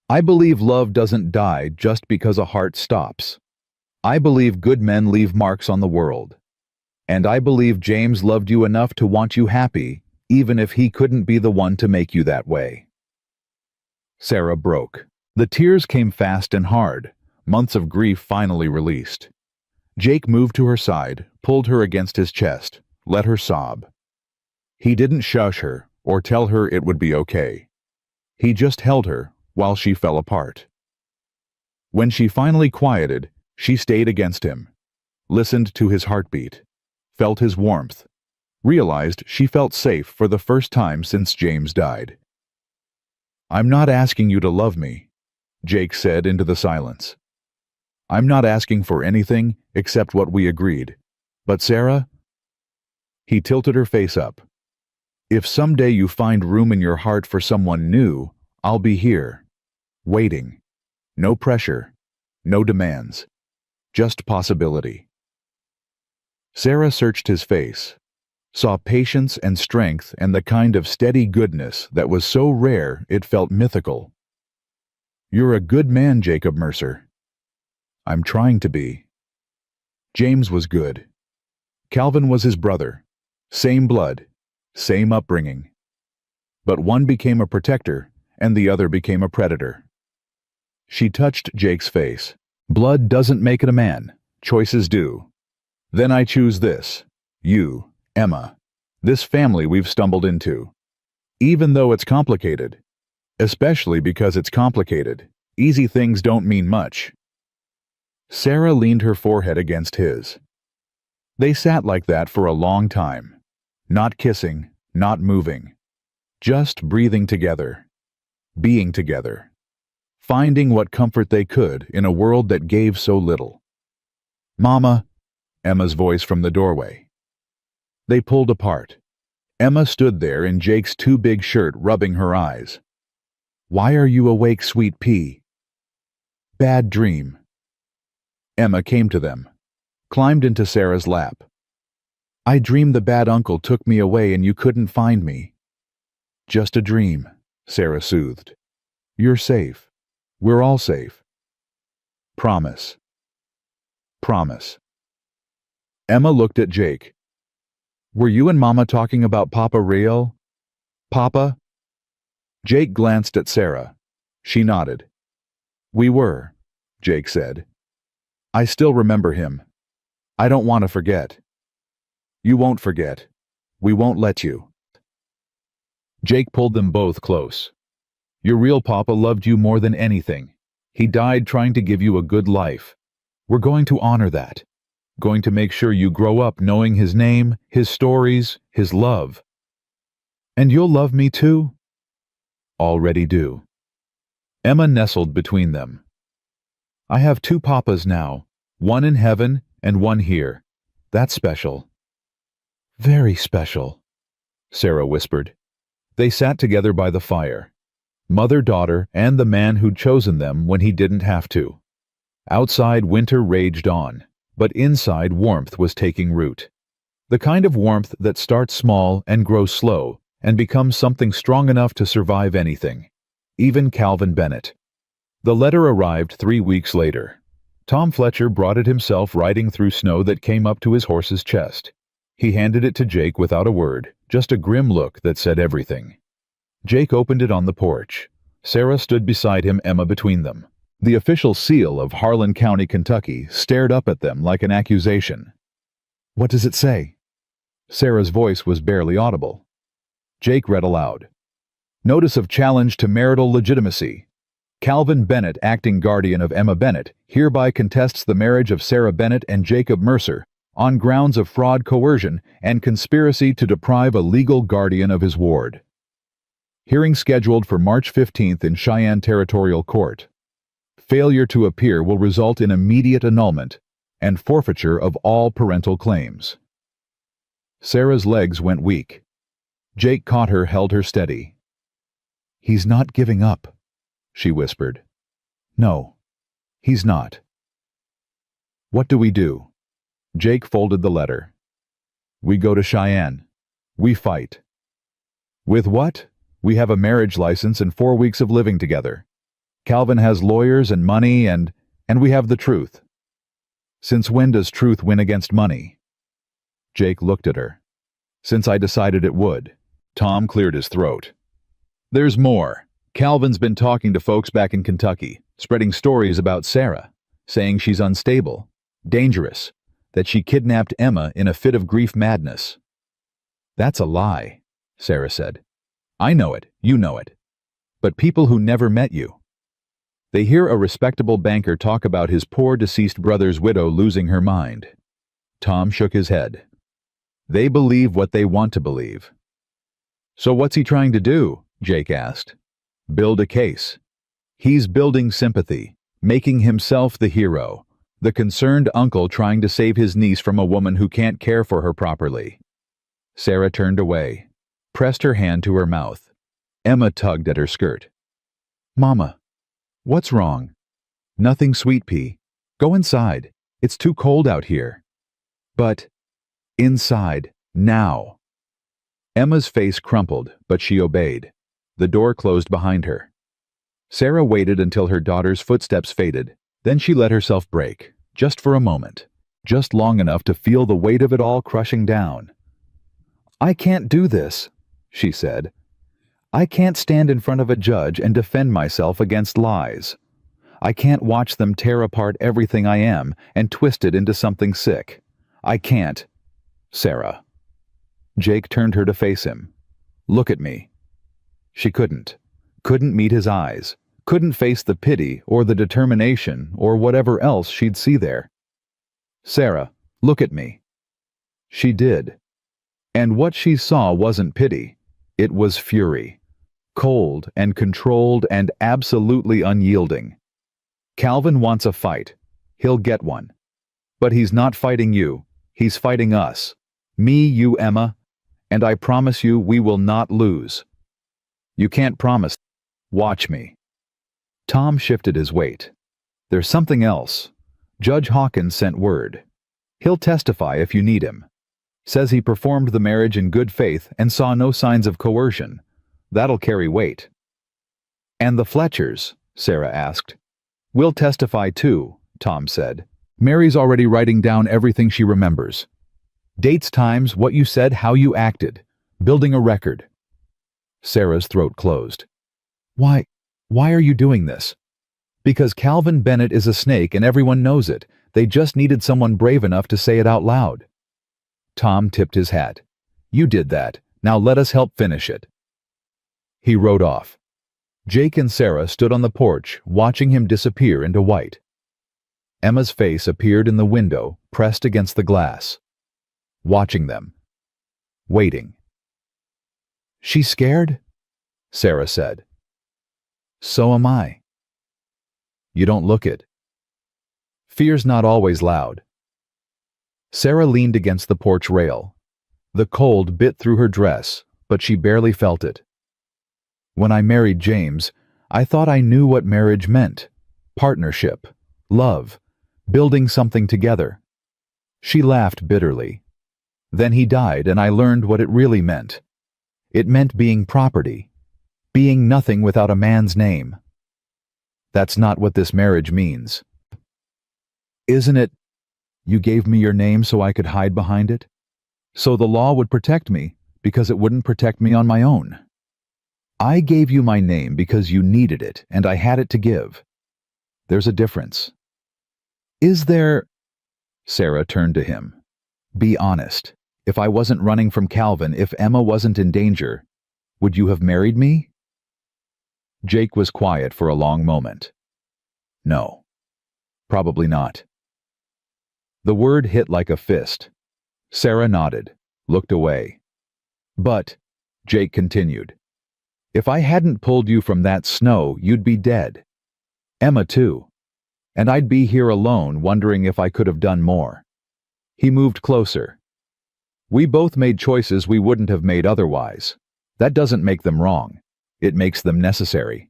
"I believe love doesn't die just because a heart stops. I believe good men leave marks on the world. And I believe James loved you enough to want you happy, even if he couldn't be the one to make you that way." Sarah broke. The tears came fast and hard, months of grief finally released. Jake moved to her side, pulled her against his chest, let her sob. He didn't shush her or tell her it would be okay. He just held her while she fell apart. When she finally quieted, she stayed against him, listened to his heartbeat, felt his warmth, realized she felt safe for the first time since James died. "I'm not asking you to love me," Jake said into the silence. "I'm not asking for anything except what we agreed. But Sarah—" He tilted her face up. "If someday you find room in your heart for someone new, I'll be here, waiting. No pressure, no demands, just possibility." Sarah searched his face, saw patience and strength and the kind of steady goodness that was so rare it felt mythical. "You're a good man, Jacob Mercer." "I'm trying to be." James was good. Calvin was his brother. Same blood, same upbringing. But one became a protector and the other became a predator. She touched Jake's face. "Blood doesn't make it a man. Choices do. Then I choose this. You, Emma. This family we've stumbled into. Even though it's complicated. Especially because it's complicated. Easy things don't mean much." Sarah leaned her forehead against his. They sat like that for a long time. Not kissing, not moving. Just breathing together. Being together. Finding what comfort they could in a world that gave so little. Mama, Emma's voice from the doorway. They pulled apart. Emma stood there in Jake's too big shirt, rubbing her eyes. Why are you awake, sweet pea? Bad dream. Emma came to them, climbed into Sarah's lap. I dreamed the bad uncle took me away and you couldn't find me. Just a dream, Sarah soothed. You're safe. We're all safe. Promise. Promise. Emma looked at Jake. Were you and Mama talking about Papa Real? Papa? Jake glanced at Sarah. She nodded. We were, Jake said. I still remember him. I don't want to forget. You won't forget. We won't let you. Jake pulled them both close. Your real Papa loved you more than anything. He died trying to give you a good life. We're going to honor that. Going to make sure you grow up knowing his name, his stories, his love. And you'll love me too? Already do. Emma nestled between them. I have two papas now, one in heaven and one here. That's special. Very special, Sarah whispered. They sat together by the fire, mother, daughter, and the man who'd chosen them when he didn't have to. Outside, winter raged on, but inside, warmth was taking root. The kind of warmth that starts small and grows slow and becomes something strong enough to survive anything, even Calvin Bennett. The letter arrived 3 weeks later. Tom Fletcher brought it himself, riding through snow that came up to his horse's chest. He handed it to Jake without a word, just a grim look that said everything. Jake opened it on the porch. Sarah stood beside him, Emma between them. The official seal of Harlan County, Kentucky, stared up at them like an accusation. What does it say? Sarah's voice was barely audible. Jake read aloud. Notice of challenge to marital legitimacy. Calvin Bennett, acting guardian of Emma Bennett, hereby contests the marriage of Sarah Bennett and Jacob Mercer on grounds of fraud, coercion, and conspiracy to deprive a legal guardian of his ward. Hearing scheduled for March 15th in Cheyenne Territorial Court. Failure to appear will result in immediate annulment and forfeiture of all parental claims. Sarah's legs went weak. Jake caught her, held her steady. He's not giving up, she whispered. No, he's not. What do we do? Jake folded the letter. We go to Cheyenne. We fight. With what? We have a marriage license and 4 weeks of living together. Calvin has lawyers and money, and we have the truth. Since when does truth win against money? Jake looked at her. Since I decided it would. Tom cleared his throat. There's more. Calvin's been talking to folks back in Kentucky, spreading stories about Sarah, saying she's unstable, dangerous, that she kidnapped Emma in a fit of grief madness. That's a lie, Sarah said. I know it, you know it. But people who never met you. They hear a respectable banker talk about his poor deceased brother's widow losing her mind. Tom shook his head. They believe what they want to believe. So what's he trying to do? Jake asked. Build a case. He's building sympathy, making himself the hero, the concerned uncle trying to save his niece from a woman who can't care for her properly. Sarah turned away, pressed her hand to her mouth. Emma tugged at her skirt. Mama, what's wrong? Nothing, sweet pea. Go inside. It's too cold out here. But, inside, now. Emma's face crumpled, but she obeyed. The door closed behind her. Sarah waited until her daughter's footsteps faded. Then she let herself break, just for a moment, just long enough to feel the weight of it all crushing down. I can't do this, she said. I can't stand in front of a judge and defend myself against lies. I can't watch them tear apart everything I am and twist it into something sick. I can't. Sarah. Jake turned her to face him. Look at me. She couldn't meet his eyes, couldn't face the pity or the determination or whatever else she'd see there. Sarah, look at me. She did. And what she saw wasn't pity. It was fury. Cold and controlled and absolutely unyielding. Calvin wants a fight. He'll get one. But he's not fighting you. He's fighting us. Me, you, Emma. And I promise you we will not lose. You can't promise. Watch me. Tom shifted his weight. There's something else. Judge Hawkins sent word. He'll testify if you need him. Says he performed the marriage in good faith and saw no signs of coercion. That'll carry weight. And the Fletchers? Sarah asked. We'll testify too, Tom said. Mary's already writing down everything she remembers. Dates, times, what you said, how you acted. Building a record. Sarah's throat closed. Why are you doing this? Because Calvin Bennett is a snake and everyone knows it. They just needed someone brave enough to say it out loud. Tom tipped his hat. You did that. Now let us help finish it. He rode off. Jake and Sarah stood on the porch, watching him disappear into white. Emma's face appeared in the window, pressed against the glass. Watching them. Waiting. She's scared? Sarah said. So am I. You don't look it. Fear's not always loud. Sarah leaned against the porch rail. The cold bit through her dress, but she barely felt it. When I married James, I thought I knew what marriage meant. Partnership, love, building something together. She laughed bitterly. Then he died and I learned what it really meant. It meant being property, being nothing without a man's name. That's not what this marriage means. Isn't it? You gave me your name so I could hide behind it? So the law would protect me, because it wouldn't protect me on my own. I gave you my name because you needed it, and I had it to give. There's a difference. Is there? Sarah turned to him. Be honest. If I wasn't running from Calvin, if Emma wasn't in danger, would you have married me? Jake was quiet for a long moment. No. Probably not. The word hit like a fist. Sarah nodded, looked away. But, Jake continued, if I hadn't pulled you from that snow, you'd be dead. Emma too. And I'd be here alone, wondering if I could have done more. He moved closer. We both made choices we wouldn't have made otherwise. That doesn't make them wrong. It makes them necessary.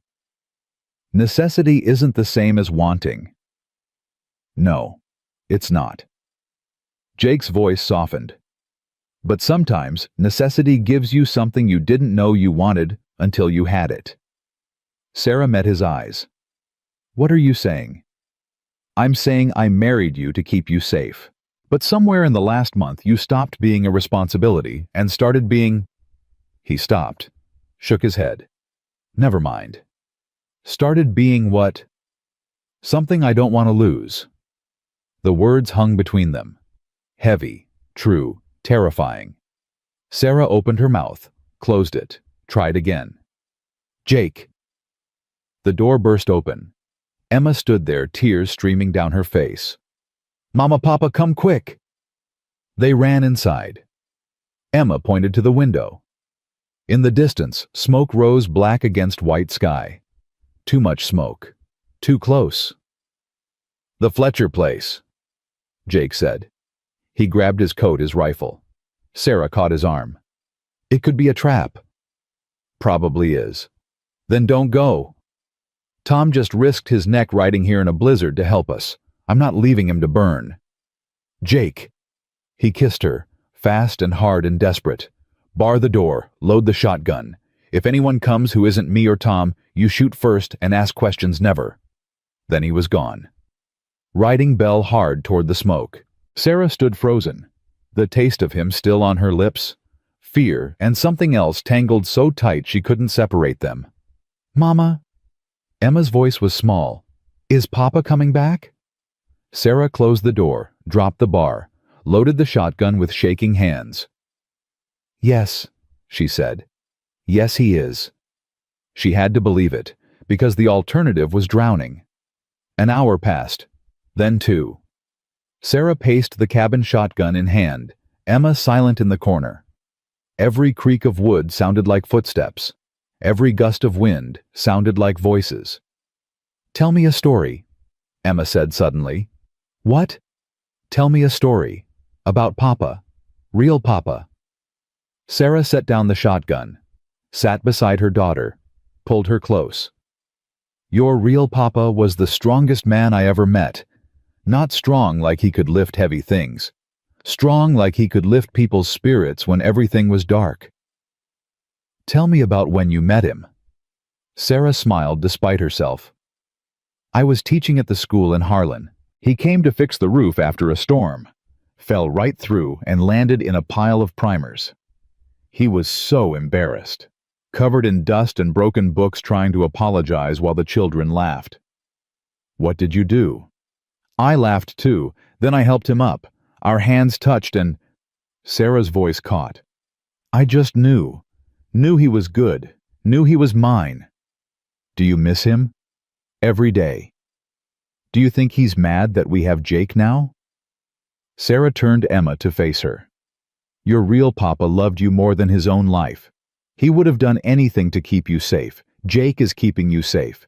Necessity isn't the same as wanting. No, it's not. Jake's voice softened. But sometimes necessity gives you something you didn't know you wanted until you had it. Sarah met his eyes. What are you saying? I'm saying I married you to keep you safe. But somewhere in the last month you stopped being a responsibility and started being... He stopped, shook his head. Never mind. Started being what? Something I don't want to lose. The words hung between them. Heavy, true, terrifying. Sarah opened her mouth, closed it, tried again. Jake. The door burst open. Emma stood there, tears streaming down her face. Mama, Papa, come quick! They ran inside. Emma pointed to the window. In the distance, smoke rose black against white sky. Too much smoke. Too close. The Fletcher place, Jake said. He grabbed his coat, his rifle. Sarah caught his arm. It could be a trap. Probably is. Then don't go. Tom just risked his neck riding here in a blizzard to help us. I'm not leaving him to burn. Jake. He kissed her, fast and hard and desperate. Bar the door, load the shotgun. If anyone comes who isn't me or Tom, you shoot first and ask questions never. Then he was gone. Riding Belle hard toward the smoke. Sarah stood frozen, the taste of him still on her lips. Fear and something else tangled so tight she couldn't separate them. Mama? Emma's voice was small. Is Papa coming back? Sarah closed the door, dropped the bar, loaded the shotgun with shaking hands. Yes, she said. Yes, he is. She had to believe it, because the alternative was drowning. An hour passed, then 2. Sarah paced the cabin, shotgun in hand, Emma silent in the corner. Every creak of wood sounded like footsteps. Every gust of wind sounded like voices. Tell me a story, Emma said suddenly. What? Tell me a story. About Papa. Real Papa. Sarah set down the shotgun, sat beside her daughter, pulled her close. Your real Papa was the strongest man I ever met. Not strong like he could lift heavy things. Strong like he could lift people's spirits when everything was dark. Tell me about when you met him. Sarah smiled despite herself. I was teaching at the school in Harlan. He came to fix the roof after a storm, fell right through and landed in a pile of primers. He was so embarrassed, covered in dust and broken books trying to apologize while the children laughed. What did you do? I laughed too, then I helped him up. Our hands touched and... Sarah's voice caught. I just knew he was good, knew he was mine. Do you miss him? Every day. Do you think he's mad that we have Jake now? Sarah turned Emma to face her. Your real Papa loved you more than his own life. He would have done anything to keep you safe. Jake is keeping you safe.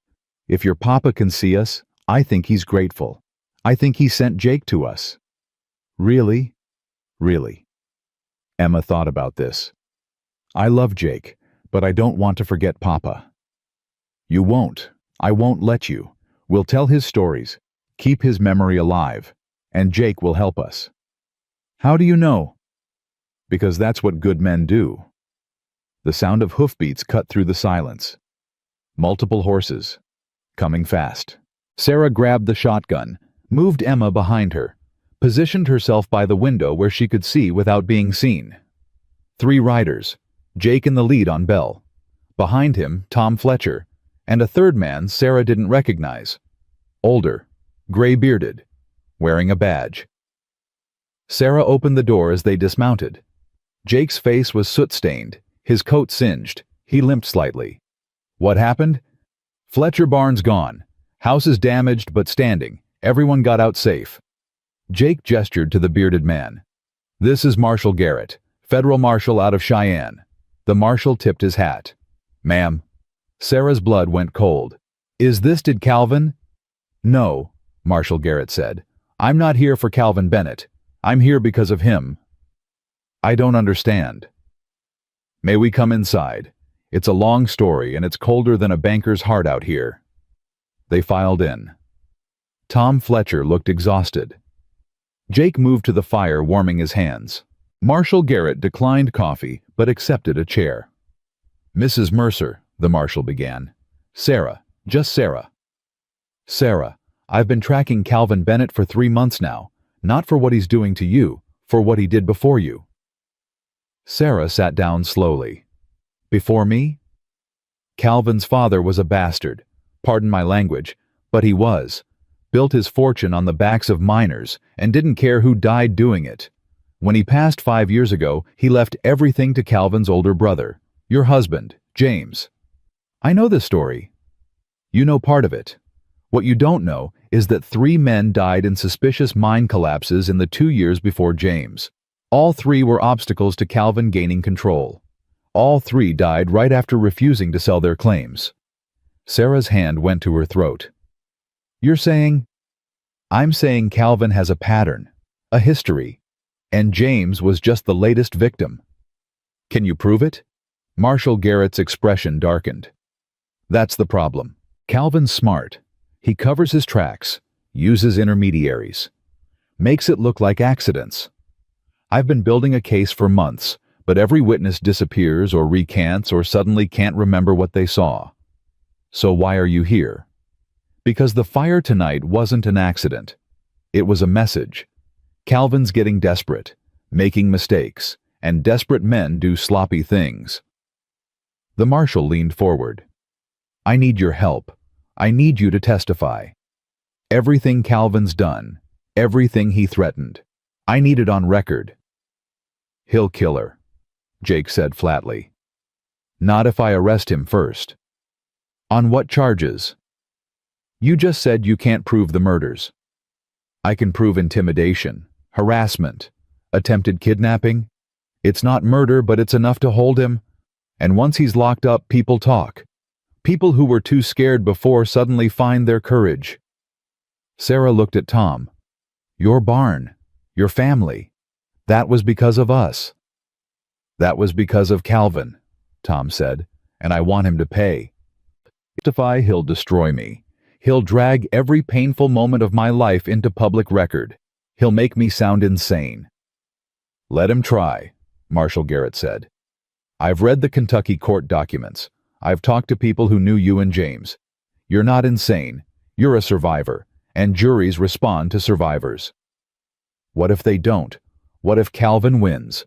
If your Papa can see us, I think he's grateful. I think he sent Jake to us. Really? Really? Emma thought about this. I love Jake, but I don't want to forget Papa. You won't. I won't let you. We'll tell his stories, keep his memory alive, and Jake will help us. How do you know? Because that's what good men do. The sound of hoofbeats cut through the silence. Multiple horses, coming fast. Sarah grabbed the shotgun, moved Emma behind her, positioned herself by the window where she could see without being seen. 3 riders, Jake in the lead on Belle. Behind him, Tom Fletcher, and a third man Sarah didn't recognize. Older, gray-bearded, wearing a badge. Sarah opened the door as they dismounted. Jake's face was soot-stained, his coat singed, he limped slightly. What happened? Fletcher barn's gone. House is damaged but standing. Everyone got out safe. Jake gestured to the bearded man. This is Marshal Garrett, federal marshal out of Cheyenne. The marshal tipped his hat. Ma'am. Sarah's blood went cold. Did Calvin? No, Marshal Garrett said. I'm not here for Calvin Bennett. I'm here because of him. I don't understand. May we come inside? It's a long story and it's colder than a banker's heart out here. They filed in. Tom Fletcher looked exhausted. Jake moved to the fire, warming his hands. Marshal Garrett declined coffee, but accepted a chair. Mrs. Mercer, the marshal began. Sarah, just Sarah. Sarah, I've been tracking Calvin Bennett for 3 months now, not for what he's doing to you, for what he did before you. Sarah sat down slowly. Before me? Calvin's father was a bastard, pardon my language, but he was. Built his fortune on the backs of miners and didn't care who died doing it. When he passed 5 years ago, he left everything to Calvin's older brother, your husband, James. I know this story. You know part of it. What you don't know is that 3 men died in suspicious mine collapses in the 2 years before James. All 3 were obstacles to Calvin gaining control. All 3 died right after refusing to sell their claims. Sarah's hand went to her throat. You're saying? I'm saying Calvin has a pattern, a history, and James was just the latest victim. Can you prove it? Marshal Garrett's expression darkened. That's the problem. Calvin's smart. He covers his tracks, uses intermediaries, makes it look like accidents. I've been building a case for months, but every witness disappears or recants or suddenly can't remember what they saw. So why are you here? Because the fire tonight wasn't an accident. It was a message. Calvin's getting desperate, making mistakes, and desperate men do sloppy things. The marshal leaned forward. I need your help. I need you to testify. Everything Calvin's done, everything he threatened, I need it on record. He'll kill her, Jake said flatly. Not if I arrest him first. On what charges? You just said you can't prove the murders. I can prove intimidation, harassment, attempted kidnapping. It's not murder, but it's enough to hold him. And once he's locked up, people talk. People who were too scared before suddenly find their courage. Sarah looked at Tom. Your barn. Your family. That was because of us. That was because of Calvin, Tom said, and I want him to pay. Testify, he'll destroy me. He'll drag every painful moment of my life into public record. He'll make me sound insane. Let him try, Marshall Garrett said. I've read the Kentucky court documents. I've talked to people who knew you and James. You're not insane. You're a survivor, and juries respond to survivors. What if they don't? What if Calvin wins?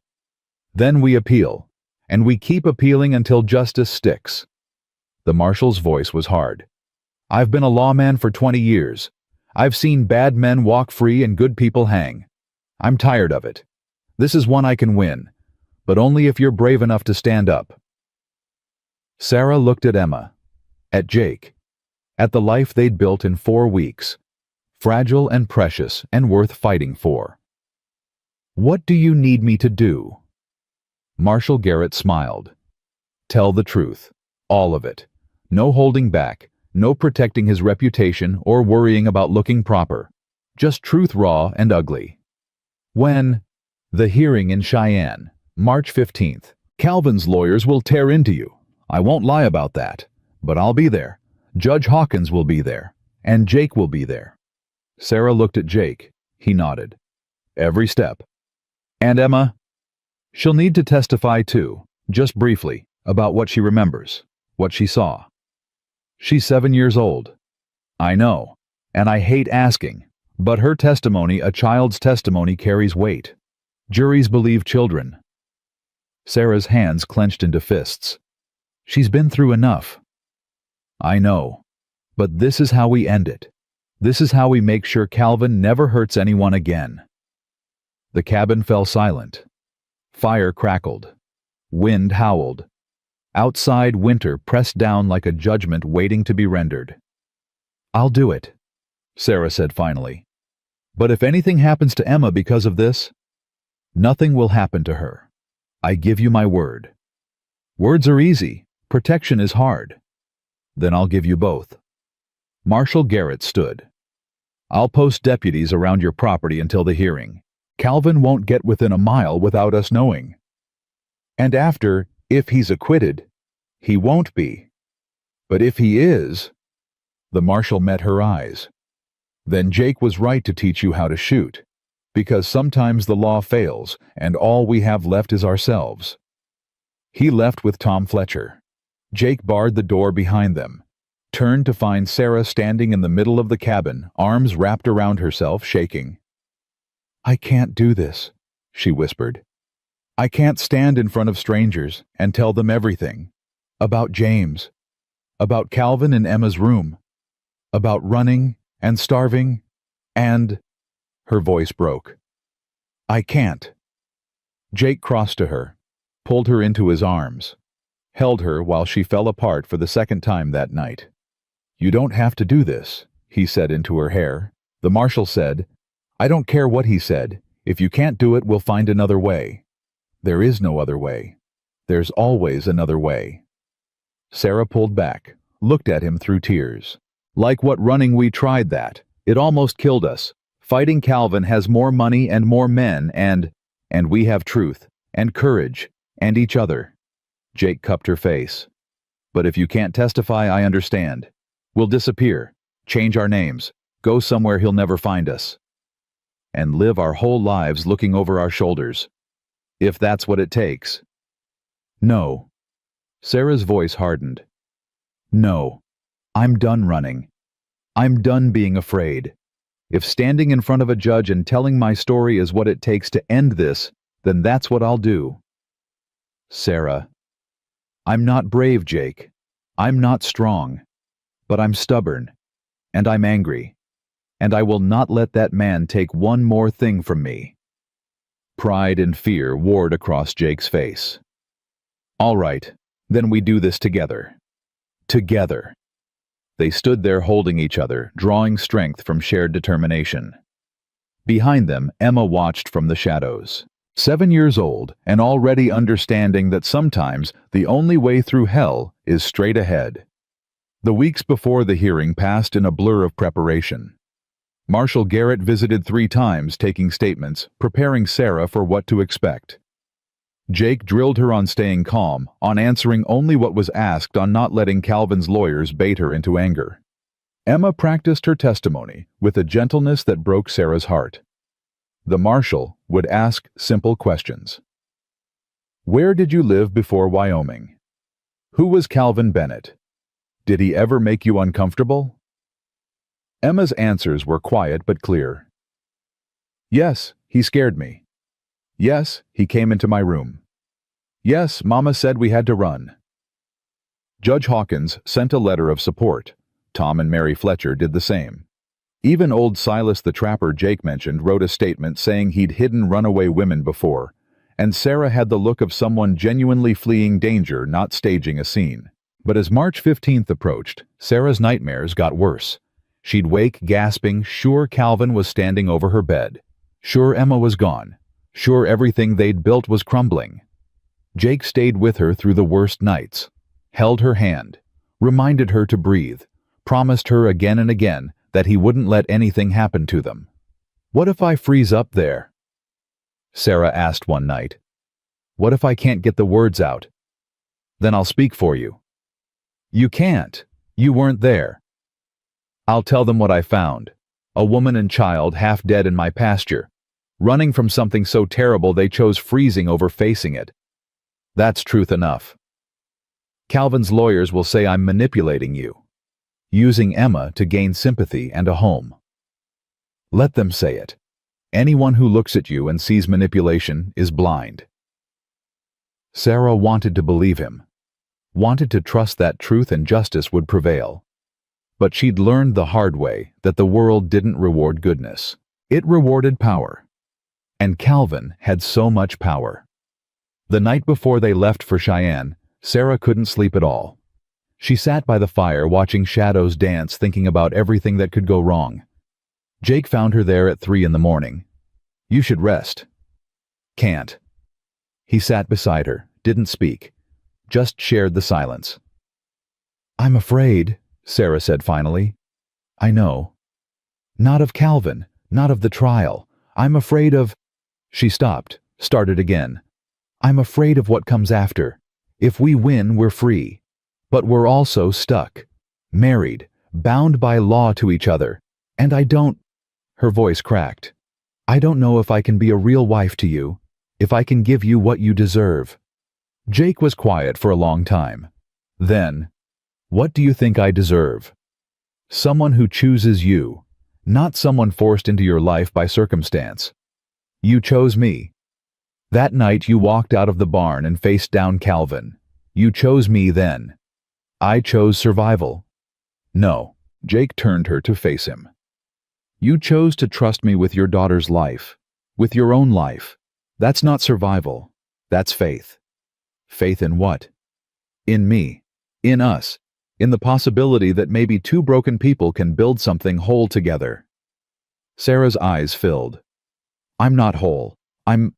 Then we appeal, and we keep appealing until justice sticks. The marshal's voice was hard. I've been a lawman for 20 years. I've seen bad men walk free and good people hang. I'm tired of it. This is one I can win, but only if you're brave enough to stand up. Sarah looked at Emma, at Jake, at the life they'd built in 4 weeks, fragile and precious and worth fighting for. What do you need me to do? Marshall Garrett smiled. Tell the truth, all of it. No holding back, no protecting his reputation or worrying about looking proper. Just truth raw and ugly. When? The hearing in Cheyenne, March 15th. Calvin's lawyers will tear into you. I won't lie about that, but I'll be there. Judge Hawkins will be there, and Jake will be there. Sarah looked at Jake. He nodded. Every step. And Emma? She'll need to testify too, just briefly, about what she remembers, what she saw. She's 7 years old. I know, and I hate asking, but her testimony, a child's testimony, carries weight. Juries believe children. Sarah's hands clenched into fists. She's been through enough. I know, but this is how we end it. This is how we make sure Calvin never hurts anyone again. The cabin fell silent. Fire crackled. Wind howled. Outside, winter pressed down like a judgment waiting to be rendered. I'll do it, Sarah said finally. But if anything happens to Emma because of this, nothing will happen to her. I give you my word. Words are easy. Protection is hard. Then I'll give you both. Marshall Garrett stood. I'll post deputies around your property until the hearing. Calvin won't get within a mile without us knowing. And after, if he's acquitted, he won't be. But if he is, the marshal met her eyes. Then Jake was right to teach you how to shoot, because sometimes the law fails and all we have left is ourselves. He left with Tom Fletcher. Jake barred the door behind them, turned to find Sarah standing in the middle of the cabin, arms wrapped around herself, shaking. I can't do this, she whispered. I can't stand in front of strangers and tell them everything. About James. About Calvin in Emma's room. About running and starving and... Her voice broke. I can't. Jake crossed to her, pulled her into his arms, held her while she fell apart for the second time that night. You don't have to do this, he said into her hair. The marshal said, I don't care what he said. If you can't do it, we'll find another way. There is no other way. There's always another way. Sarah pulled back, looked at him through tears. Like what running we tried that. It almost killed us. Fighting Calvin has more money and more men and we have truth and courage and each other. Jake cupped her face. But if you can't testify, I understand. We'll disappear, change our names, go somewhere he'll never find us. And live our whole lives looking over our shoulders. If that's what it takes. No. Sarah's voice hardened. No. I'm done running. I'm done being afraid. If standing in front of a judge and telling my story is what it takes to end this, then that's what I'll do. Sarah. I'm not brave, Jake. I'm not strong. But I'm stubborn. And I'm angry. And I will not let that man take one more thing from me. Pride and fear warred across Jake's face. All right, then we do this together. Together. They stood there holding each other, drawing strength from shared determination. Behind them, Emma watched from the shadows. 7 years old, and already understanding that sometimes the only way through hell is straight ahead. The weeks before the hearing passed in a blur of preparation. Marshal Garrett visited 3 times, taking statements, preparing Sarah for what to expect. Jake drilled her on staying calm, on answering only what was asked, on not letting Calvin's lawyers bait her into anger. Emma practiced her testimony with a gentleness that broke Sarah's heart. The marshal would ask simple questions. Where did you live before Wyoming? Who was Calvin Bennett? Did he ever make you uncomfortable? Emma's answers were quiet but clear. Yes, he scared me. Yes, he came into my room. Yes, Mama said we had to run. Judge Hawkins sent a letter of support. Tom and Mary Fletcher did the same. Even old Silas the trapper Jake mentioned wrote a statement saying he'd hidden runaway women before, and Sarah had the look of someone genuinely fleeing danger, not staging a scene. But as March 15th approached, Sarah's nightmares got worse. She'd wake gasping, sure Calvin was standing over her bed. Sure Emma was gone. Sure everything they'd built was crumbling. Jake stayed with her through the worst nights, held her hand, reminded her to breathe, promised her again and again that he wouldn't let anything happen to them. What if I freeze up there? Sarah asked one night. What if I can't get the words out? Then I'll speak for you. You can't. You weren't there. I'll tell them what I found. A woman and child half dead in my pasture, running from something so terrible they chose freezing over facing it. That's truth enough. Calvin's lawyers will say I'm manipulating you, using Emma to gain sympathy and a home. Let them say it. Anyone who looks at you and sees manipulation is blind. Sarah wanted to believe him, wanted to trust that truth and justice would prevail. But she'd learned the hard way that the world didn't reward goodness. It rewarded power. And Calvin had so much power. The night before they left for Cheyenne, Sarah couldn't sleep at all. She sat by the fire watching shadows dance, thinking about everything that could go wrong. Jake found her there at 3 a.m. You should rest. Can't. He sat beside her, didn't speak, just shared the silence. I'm afraid, Sarah said finally. I know. Not of Calvin, not of the trial. I'm afraid of... She stopped, started again. I'm afraid of what comes after. If we win, we're free. But we're also stuck, married, bound by law to each other. And I don't... Her voice cracked. I don't know if I can be a real wife to you, if I can give you what you deserve. Jake was quiet for a long time. Then, what do you think I deserve? Someone who chooses you, not someone forced into your life by circumstance. You chose me. That night you walked out of the barn and faced down Calvin. You chose me then. I chose survival. No, Jake turned her to face him. You chose to trust me with your daughter's life, with your own life. That's not survival. That's faith. Faith in what? In me. In us. In the possibility that maybe 2 broken people can build something whole together. Sarah's eyes filled. I'm not whole. I'm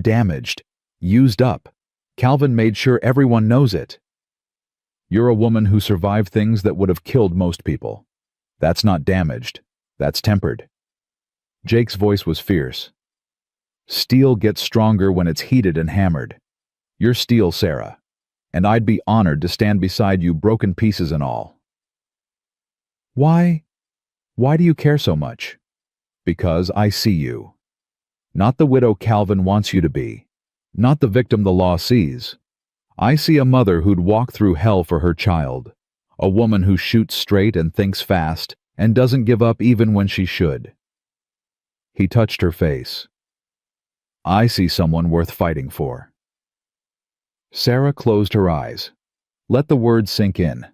damaged. Used up. Calvin made sure everyone knows it. You're a woman who survived things that would have killed most people. That's not damaged. That's tempered. Jake's voice was fierce. Steel gets stronger when it's heated and hammered. You're steel, Sarah, and I'd be honored to stand beside you, broken pieces and all. Why do you care so much? Because I see you. Not the widow Calvin wants you to be. Not the victim the law sees. I see a mother who'd walk through hell for her child. A woman who shoots straight and thinks fast and doesn't give up even when she should. He touched her face. I see someone worth fighting for. Sarah closed her eyes. Let the words sink in.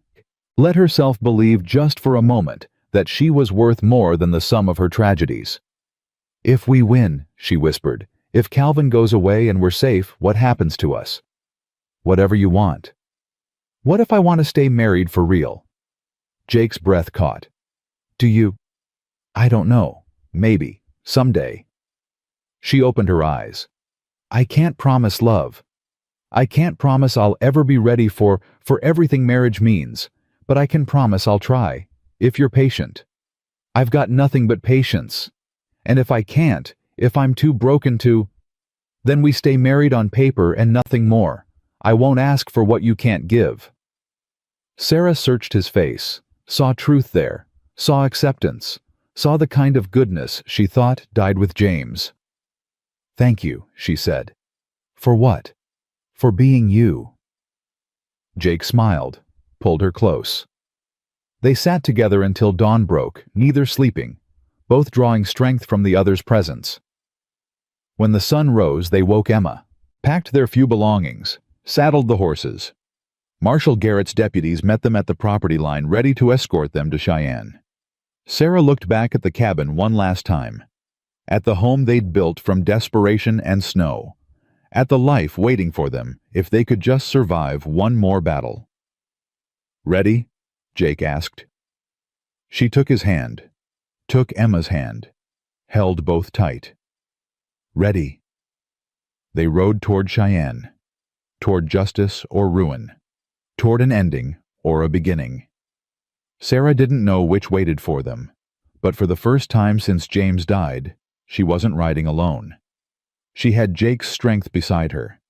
Let herself believe just for a moment that she was worth more than the sum of her tragedies. If we win, she whispered, if Calvin goes away and we're safe, what happens to us? Whatever you want. What if I want to stay married for real? Jake's breath caught. Do you? I don't know. Maybe. Someday. She opened her eyes. I can't promise love. I can't promise I'll ever be ready for everything marriage means, but I can promise I'll try, if you're patient. I've got nothing but patience. And if I can't, if I'm too broken to, then we stay married on paper and nothing more. I won't ask for what you can't give." Sarah searched his face, saw truth there, saw acceptance, saw the kind of goodness she thought died with James. "Thank you," she said. "For what?" "For being you." Jake smiled, pulled her close. They sat together until dawn broke, neither sleeping, both drawing strength from the other's presence. When the sun rose, they woke Emma, packed their few belongings, saddled the horses. Marshal Garrett's deputies met them at the property line, ready to escort them to Cheyenne. Sarah looked back at the cabin one last time, at the home they'd built from desperation and snow, at the life waiting for them if they could just survive one more battle. "Ready?" Jake asked. She took his hand, took Emma's hand, held both tight. "Ready." They rode toward Cheyenne, toward justice or ruin, toward an ending or a beginning. Sarah didn't know which waited for them, but for the first time since James died, she wasn't riding alone. She had Jake's strength beside her,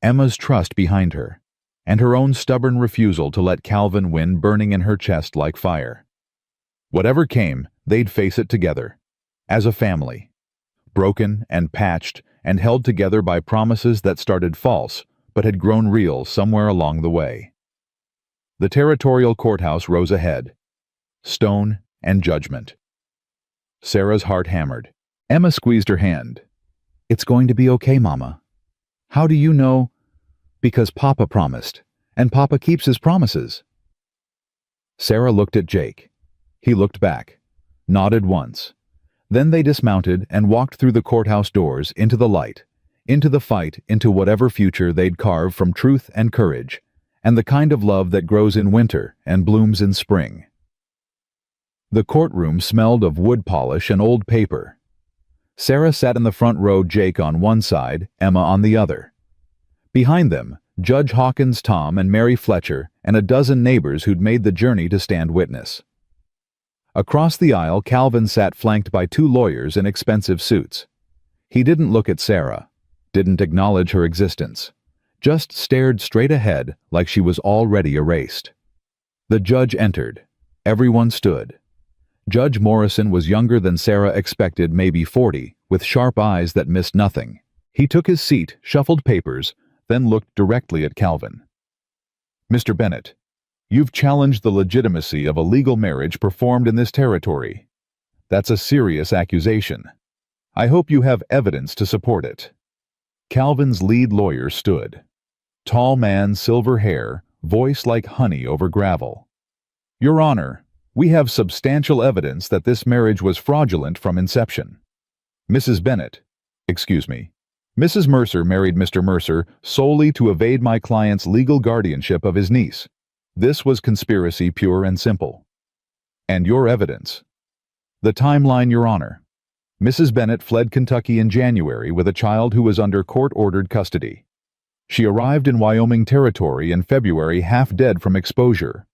Emma's trust behind her, and her own stubborn refusal to let Calvin win burning in her chest like fire. Whatever came, they'd face it together, as a family, broken and patched and held together by promises that started false but had grown real somewhere along the way. The territorial courthouse rose ahead, stone and judgment. Sarah's heart hammered. Emma squeezed her hand. "It's going to be okay, Mama." "How do you know?" "Because Papa promised, and Papa keeps his promises." Sarah looked at Jake. He looked back, nodded once. Then they dismounted and walked through the courthouse doors into the light, into the fight, into whatever future they'd carve from truth and courage, and the kind of love that grows in winter and blooms in spring. The courtroom smelled of wood polish and old paper. Sarah sat in the front row, Jake on one side, Emma on the other. Behind them, Judge Hawkins, Tom, and Mary Fletcher, and a dozen neighbors who'd made the journey to stand witness. Across the aisle, Calvin sat flanked by two lawyers in expensive suits. He didn't look at Sarah, didn't acknowledge her existence, just stared straight ahead like she was already erased. The judge entered. Everyone stood. Judge Morrison was younger than Sarah expected, maybe 40, with sharp eyes that missed nothing. He took his seat, shuffled papers, then looked directly at Calvin. "Mr. Bennett, you've challenged the legitimacy of a legal marriage performed in this territory. That's a serious accusation. I hope you have evidence to support it." Calvin's lead lawyer stood. Tall man, silver hair, voice like honey over gravel. "Your Honor, we have substantial evidence that this marriage was fraudulent from inception. Mrs. Bennett, excuse me, Mrs. Mercer married Mr. Mercer solely to evade my client's legal guardianship of his niece. This was conspiracy pure and simple. And your evidence." "The timeline, Your Honor. Mrs. Bennett fled Kentucky in January with a child who was under court-ordered custody. She arrived in Wyoming Territory in February half dead from exposure.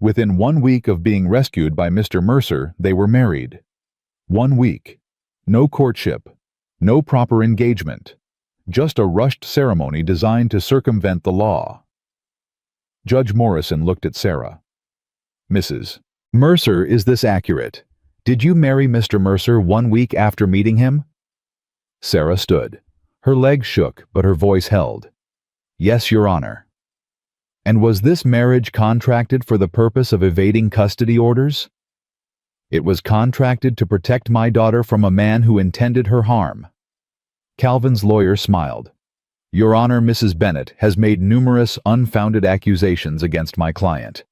Within 1 week of being rescued by Mr. Mercer, they were married. 1 week. No courtship. No proper engagement. Just a rushed ceremony designed to circumvent the law." Judge Morrison looked at Sarah. "Mrs. Mercer, is this accurate? Did you marry Mr. Mercer 1 week after meeting him?" Sarah stood. Her legs shook, but her voice held. "Yes, Your Honor." "And was this marriage contracted for the purpose of evading custody orders?" "It was contracted to protect my daughter from a man who intended her harm." Calvin's lawyer smiled. "Your Honor, Mrs. Bennett has made numerous unfounded accusations against my client.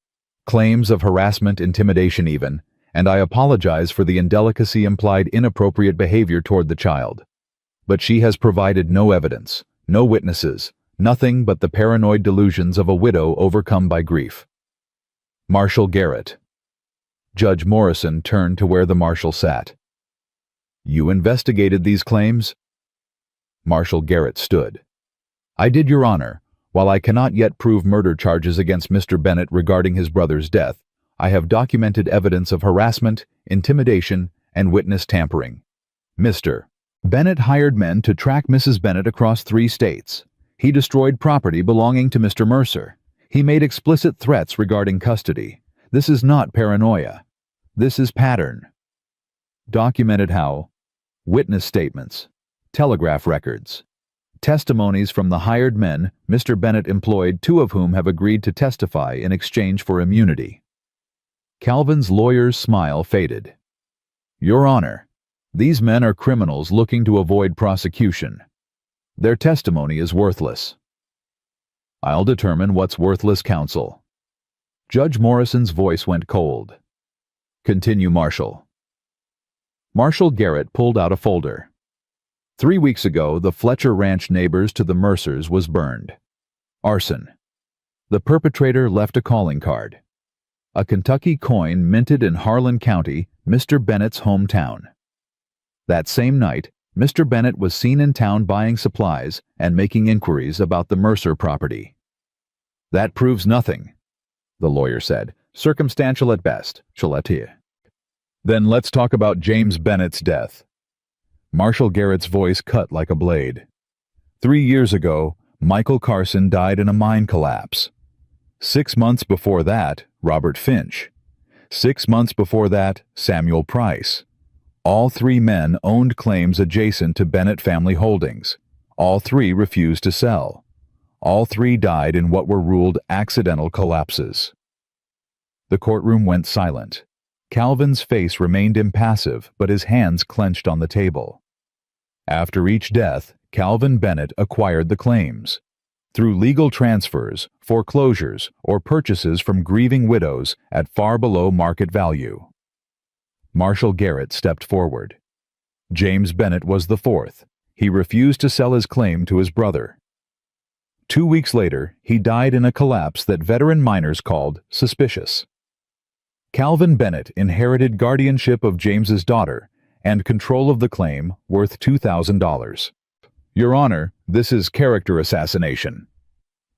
Claims of harassment, intimidation even, and I apologize for the indelicacy implied inappropriate behavior toward the child. But she has provided no evidence, no witnesses, nothing but the paranoid delusions of a widow overcome by grief." Marshal Garrett. Judge Morrison turned to where the marshal sat. "You investigated these claims?" Marshal Garrett stood. "I did, Your Honor. While I cannot yet prove murder charges against Mr. Bennett regarding his brother's death, I have documented evidence of harassment, intimidation, and witness tampering. Mr. Bennett hired men to track Mrs. Bennett across 3 states. He destroyed property belonging to Mr. Mercer. He made explicit threats regarding custody. This is not paranoia. This is pattern. Documented how? Witness statements, telegraph records, testimonies from the hired men Mr. Bennett employed, 2 of whom have agreed to testify in exchange for immunity. Calvin's lawyer's smile faded. Your Honor, these men are criminals looking to avoid prosecution. Their testimony is worthless. I'll determine what's worthless, counsel. Judge Morrison's voice went cold. Continue, Marshal. Marshal Garrett pulled out a folder. 3 weeks ago, the Fletcher Ranch neighbors to the Mercers was burned. Arson. The perpetrator left a calling card. A Kentucky coin minted in Harlan County, Mr. Bennett's hometown. That same night, Mr. Bennett was seen in town buying supplies and making inquiries about the Mercer property. That proves nothing, the lawyer said. Circumstantial at best, Chaletia. Then let's talk about James Bennett's death. Marshal Garrett's voice cut like a blade. 3 years ago, Michael Carson died in a mine collapse. 6 months before that, Robert Finch. 6 months before that, Samuel Price. All 3 men owned claims adjacent to Bennett family holdings. All 3 refused to sell. All 3 died in what were ruled accidental collapses. The courtroom went silent. Calvin's face remained impassive, but his hands clenched on the table. After each death, Calvin Bennett acquired the claims. Through legal transfers, foreclosures, or purchases from grieving widows at far below market value. Marshal Garrett stepped forward. James Bennett was the 4th. He refused to sell his claim to his brother. 2 weeks later, he died in a collapse that veteran miners called suspicious. Calvin Bennett inherited guardianship of James's daughter and control of the claim worth $2,000. Your Honor, this is character assassination.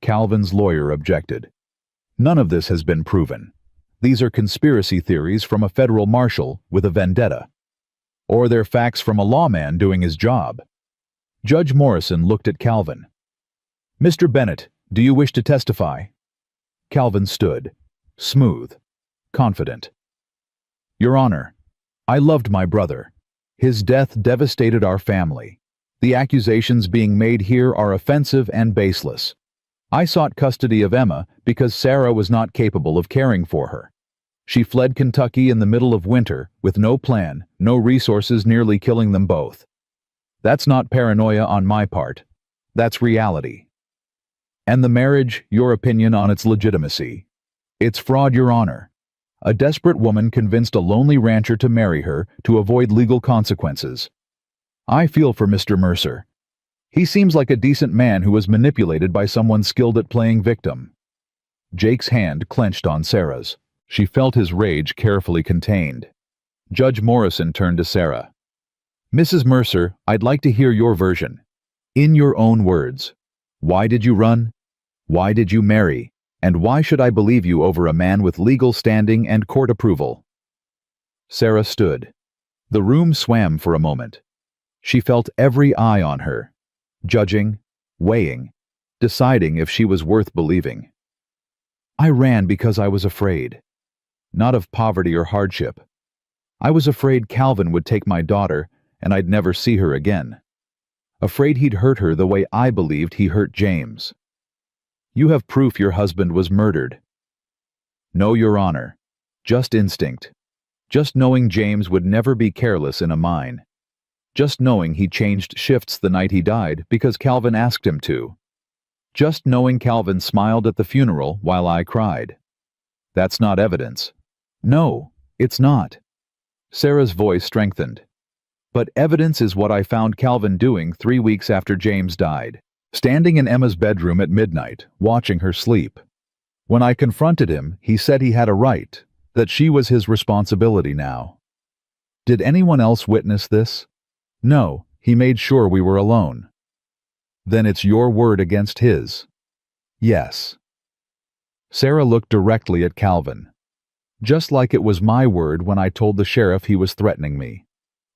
Calvin's lawyer objected. None of this has been proven. These are conspiracy theories from a federal marshal with a vendetta. Or they're facts from a lawman doing his job. Judge Morrison looked at Calvin. Mr. Bennett, do you wish to testify? Calvin stood, smooth, confident. Your Honor, I loved my brother. His death devastated our family. The accusations being made here are offensive and baseless. I sought custody of Emma because Sarah was not capable of caring for her. She fled Kentucky in the middle of winter with no plan, no resources, nearly killing them both. That's not paranoia on my part. That's reality. And the marriage, your opinion on its legitimacy. It's fraud, Your Honor. A desperate woman convinced a lonely rancher to marry her to avoid legal consequences. I feel for Mr. Mercer. He seems like a decent man who was manipulated by someone skilled at playing victim. Jake's hand clenched on Sarah's. She felt his rage carefully contained. Judge Morrison turned to Sarah. Mrs. Mercer, I'd like to hear your version. In your own words. Why did you run? Why did you marry? And why should I believe you over a man with legal standing and court approval? Sarah stood. The room swam for a moment. She felt every eye on her, judging, weighing, deciding if she was worth believing. I ran because I was afraid. Not of poverty or hardship. I was afraid Calvin would take my daughter and I'd never see her again. Afraid he'd hurt her the way I believed he hurt James. You have proof your husband was murdered. No, Your Honor. Just instinct. Just knowing James would never be careless in a mine. Just knowing he changed shifts the night he died because Calvin asked him to. Just knowing Calvin smiled at the funeral while I cried. That's not evidence. No, it's not. Sarah's voice strengthened. But evidence is what I found Calvin doing 3 weeks after James died. Standing in Emma's bedroom at midnight, watching her sleep. When I confronted him, he said he had a right, that she was his responsibility now. Did anyone else witness this? No, he made sure we were alone. Then it's your word against his. Yes. Sarah looked directly at Calvin. Just like it was my word when I told the sheriff he was threatening me.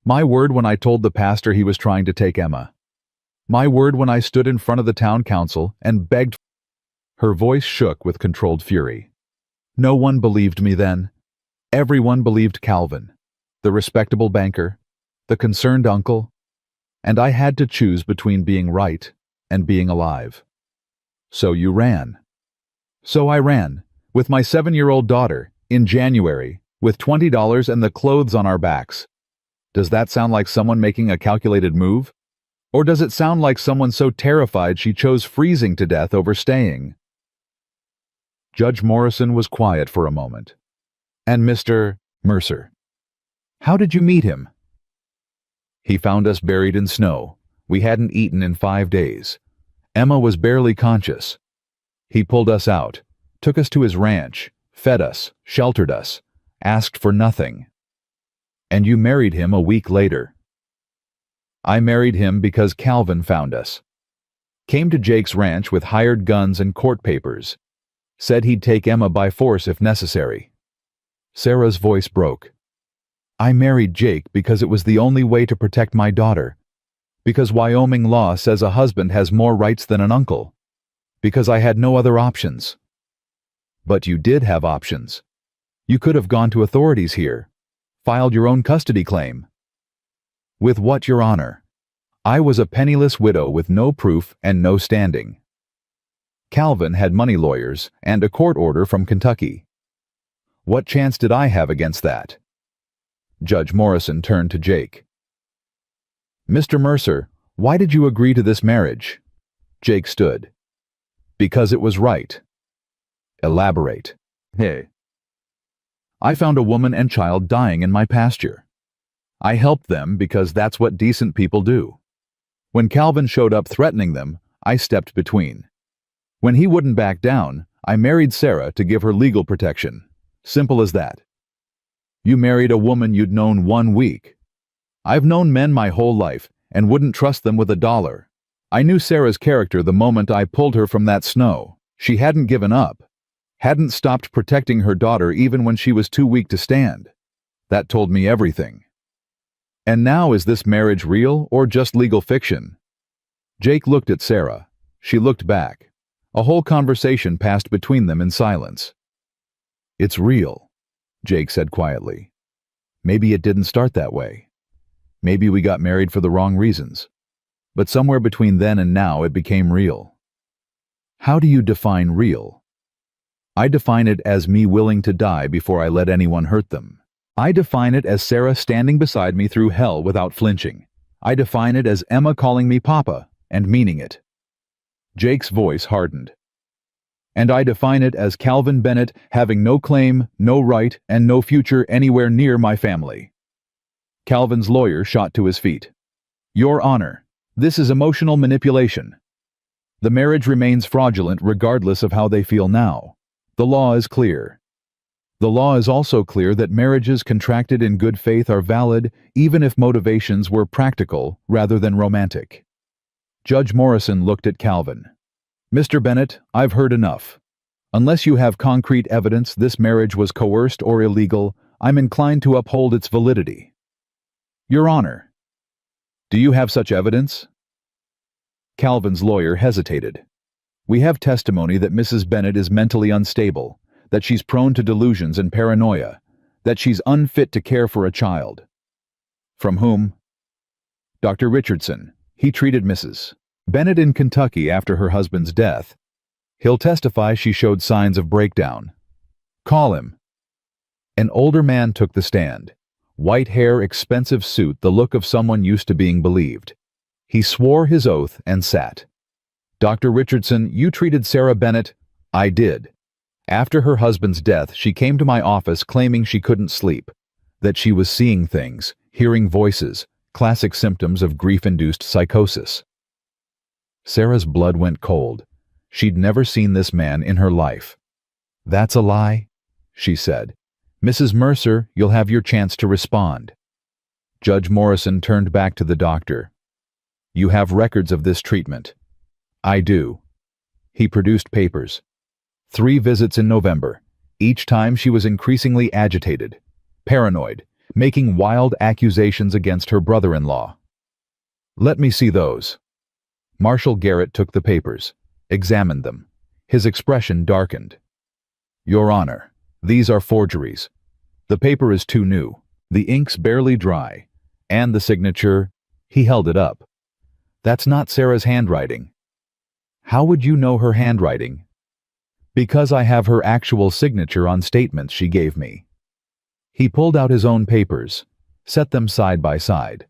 My word when I told the pastor he was trying to take Emma. My word when I stood in front of the town council and begged. Her voice shook with controlled fury. No one believed me then. Everyone believed Calvin, the respectable banker, the concerned uncle, and I had to choose between being right and being alive. So you ran. So I ran, with my 7-year-old daughter, in January, with $20 and the clothes on our backs. Does that sound like someone making a calculated move? Or does it sound like someone so terrified she chose freezing to death over staying? Judge Morrison was quiet for a moment. And Mr. Mercer, how did you meet him? He found us buried in snow. We hadn't eaten in 5 days. Emma was barely conscious. He pulled us out, took us to his ranch, fed us, sheltered us, asked for nothing. And you married him a week later. I married him because Calvin found us. Came to Jake's ranch with hired guns and court papers. Said he'd take Emma by force if necessary. Sarah's voice broke. I married Jake because it was the only way to protect my daughter. Because Wyoming law says a husband has more rights than an uncle. Because I had no other options. But you did have options. You could have gone to authorities here, filed your own custody claim. With what, Your Honor? I was a penniless widow with no proof and no standing. Calvin had money lawyers and a court order from Kentucky. What chance did I have against that? Judge Morrison turned to Jake. Mr. Mercer, why did you agree to this marriage? Jake stood. Because it was right. Elaborate. Hey. I found a woman and child dying in my pasture. I helped them because that's what decent people do. When Calvin showed up threatening them, I stepped between. When he wouldn't back down, I married Sarah to give her legal protection. Simple as that. You married a woman you'd known 1 week. I've known men my whole life and wouldn't trust them with $1. I knew Sarah's character the moment I pulled her from that snow. She hadn't given up. Hadn't stopped protecting her daughter even when she was too weak to stand. That told me everything. And now, is this marriage real or just legal fiction? Jake looked at Sarah. She looked back. A whole conversation passed between them in silence. It's real, Jake said quietly. Maybe it didn't start that way. Maybe we got married for the wrong reasons. But somewhere between then and now it became real. How do you define real? I define it as me willing to die before I let anyone hurt them. I define it as Sarah standing beside me through hell without flinching. I define it as Emma calling me Papa and meaning it. Jake's voice hardened. And I define it as Calvin Bennett having no claim, no right, and no future anywhere near my family. Calvin's lawyer shot to his feet. Your Honor, this is emotional manipulation. The marriage remains fraudulent regardless of how they feel now. The law is clear. The law is also clear that marriages contracted in good faith are valid even if motivations were practical rather than romantic. Judge Morrison looked at Calvin. Mr. Bennett, I've heard enough. Unless you have concrete evidence this marriage was coerced or illegal, I'm inclined to uphold its validity. Your Honor, do you have such evidence? Calvin's lawyer hesitated. We have testimony that Mrs. Bennett is mentally unstable, that she's prone to delusions and paranoia, that she's unfit to care for a child. From whom? Dr. Richardson. He treated Mrs. Bennett in Kentucky after her husband's death. He'll testify she showed signs of breakdown. Call him. An older man took the stand. White hair, expensive suit, the look of someone used to being believed. He swore his oath and sat. Dr. Richardson, you treated Sarah Bennett? I did. After her husband's death, she came to my office claiming she couldn't sleep, that she was seeing things, hearing voices, classic symptoms of grief-induced psychosis. Sarah's blood went cold. She'd never seen this man in her life. That's a lie, she said. Mrs. Mercer, you'll have your chance to respond. Judge Morrison turned back to the doctor. You have records of this treatment. I do. He produced papers. 3 visits in November, Each time she was increasingly agitated, paranoid, making wild accusations against her brother-in-law. "Let me see those." Marshal Garrett took the papers, examined them. His expression darkened. "Your Honor, these are forgeries. The paper is too new, the ink's barely dry, and the signature—" He held it up. "That's not Sarah's handwriting." "How would you know her handwriting?" "Because I have her actual signature on statements she gave me." He pulled out his own papers, set them side by side.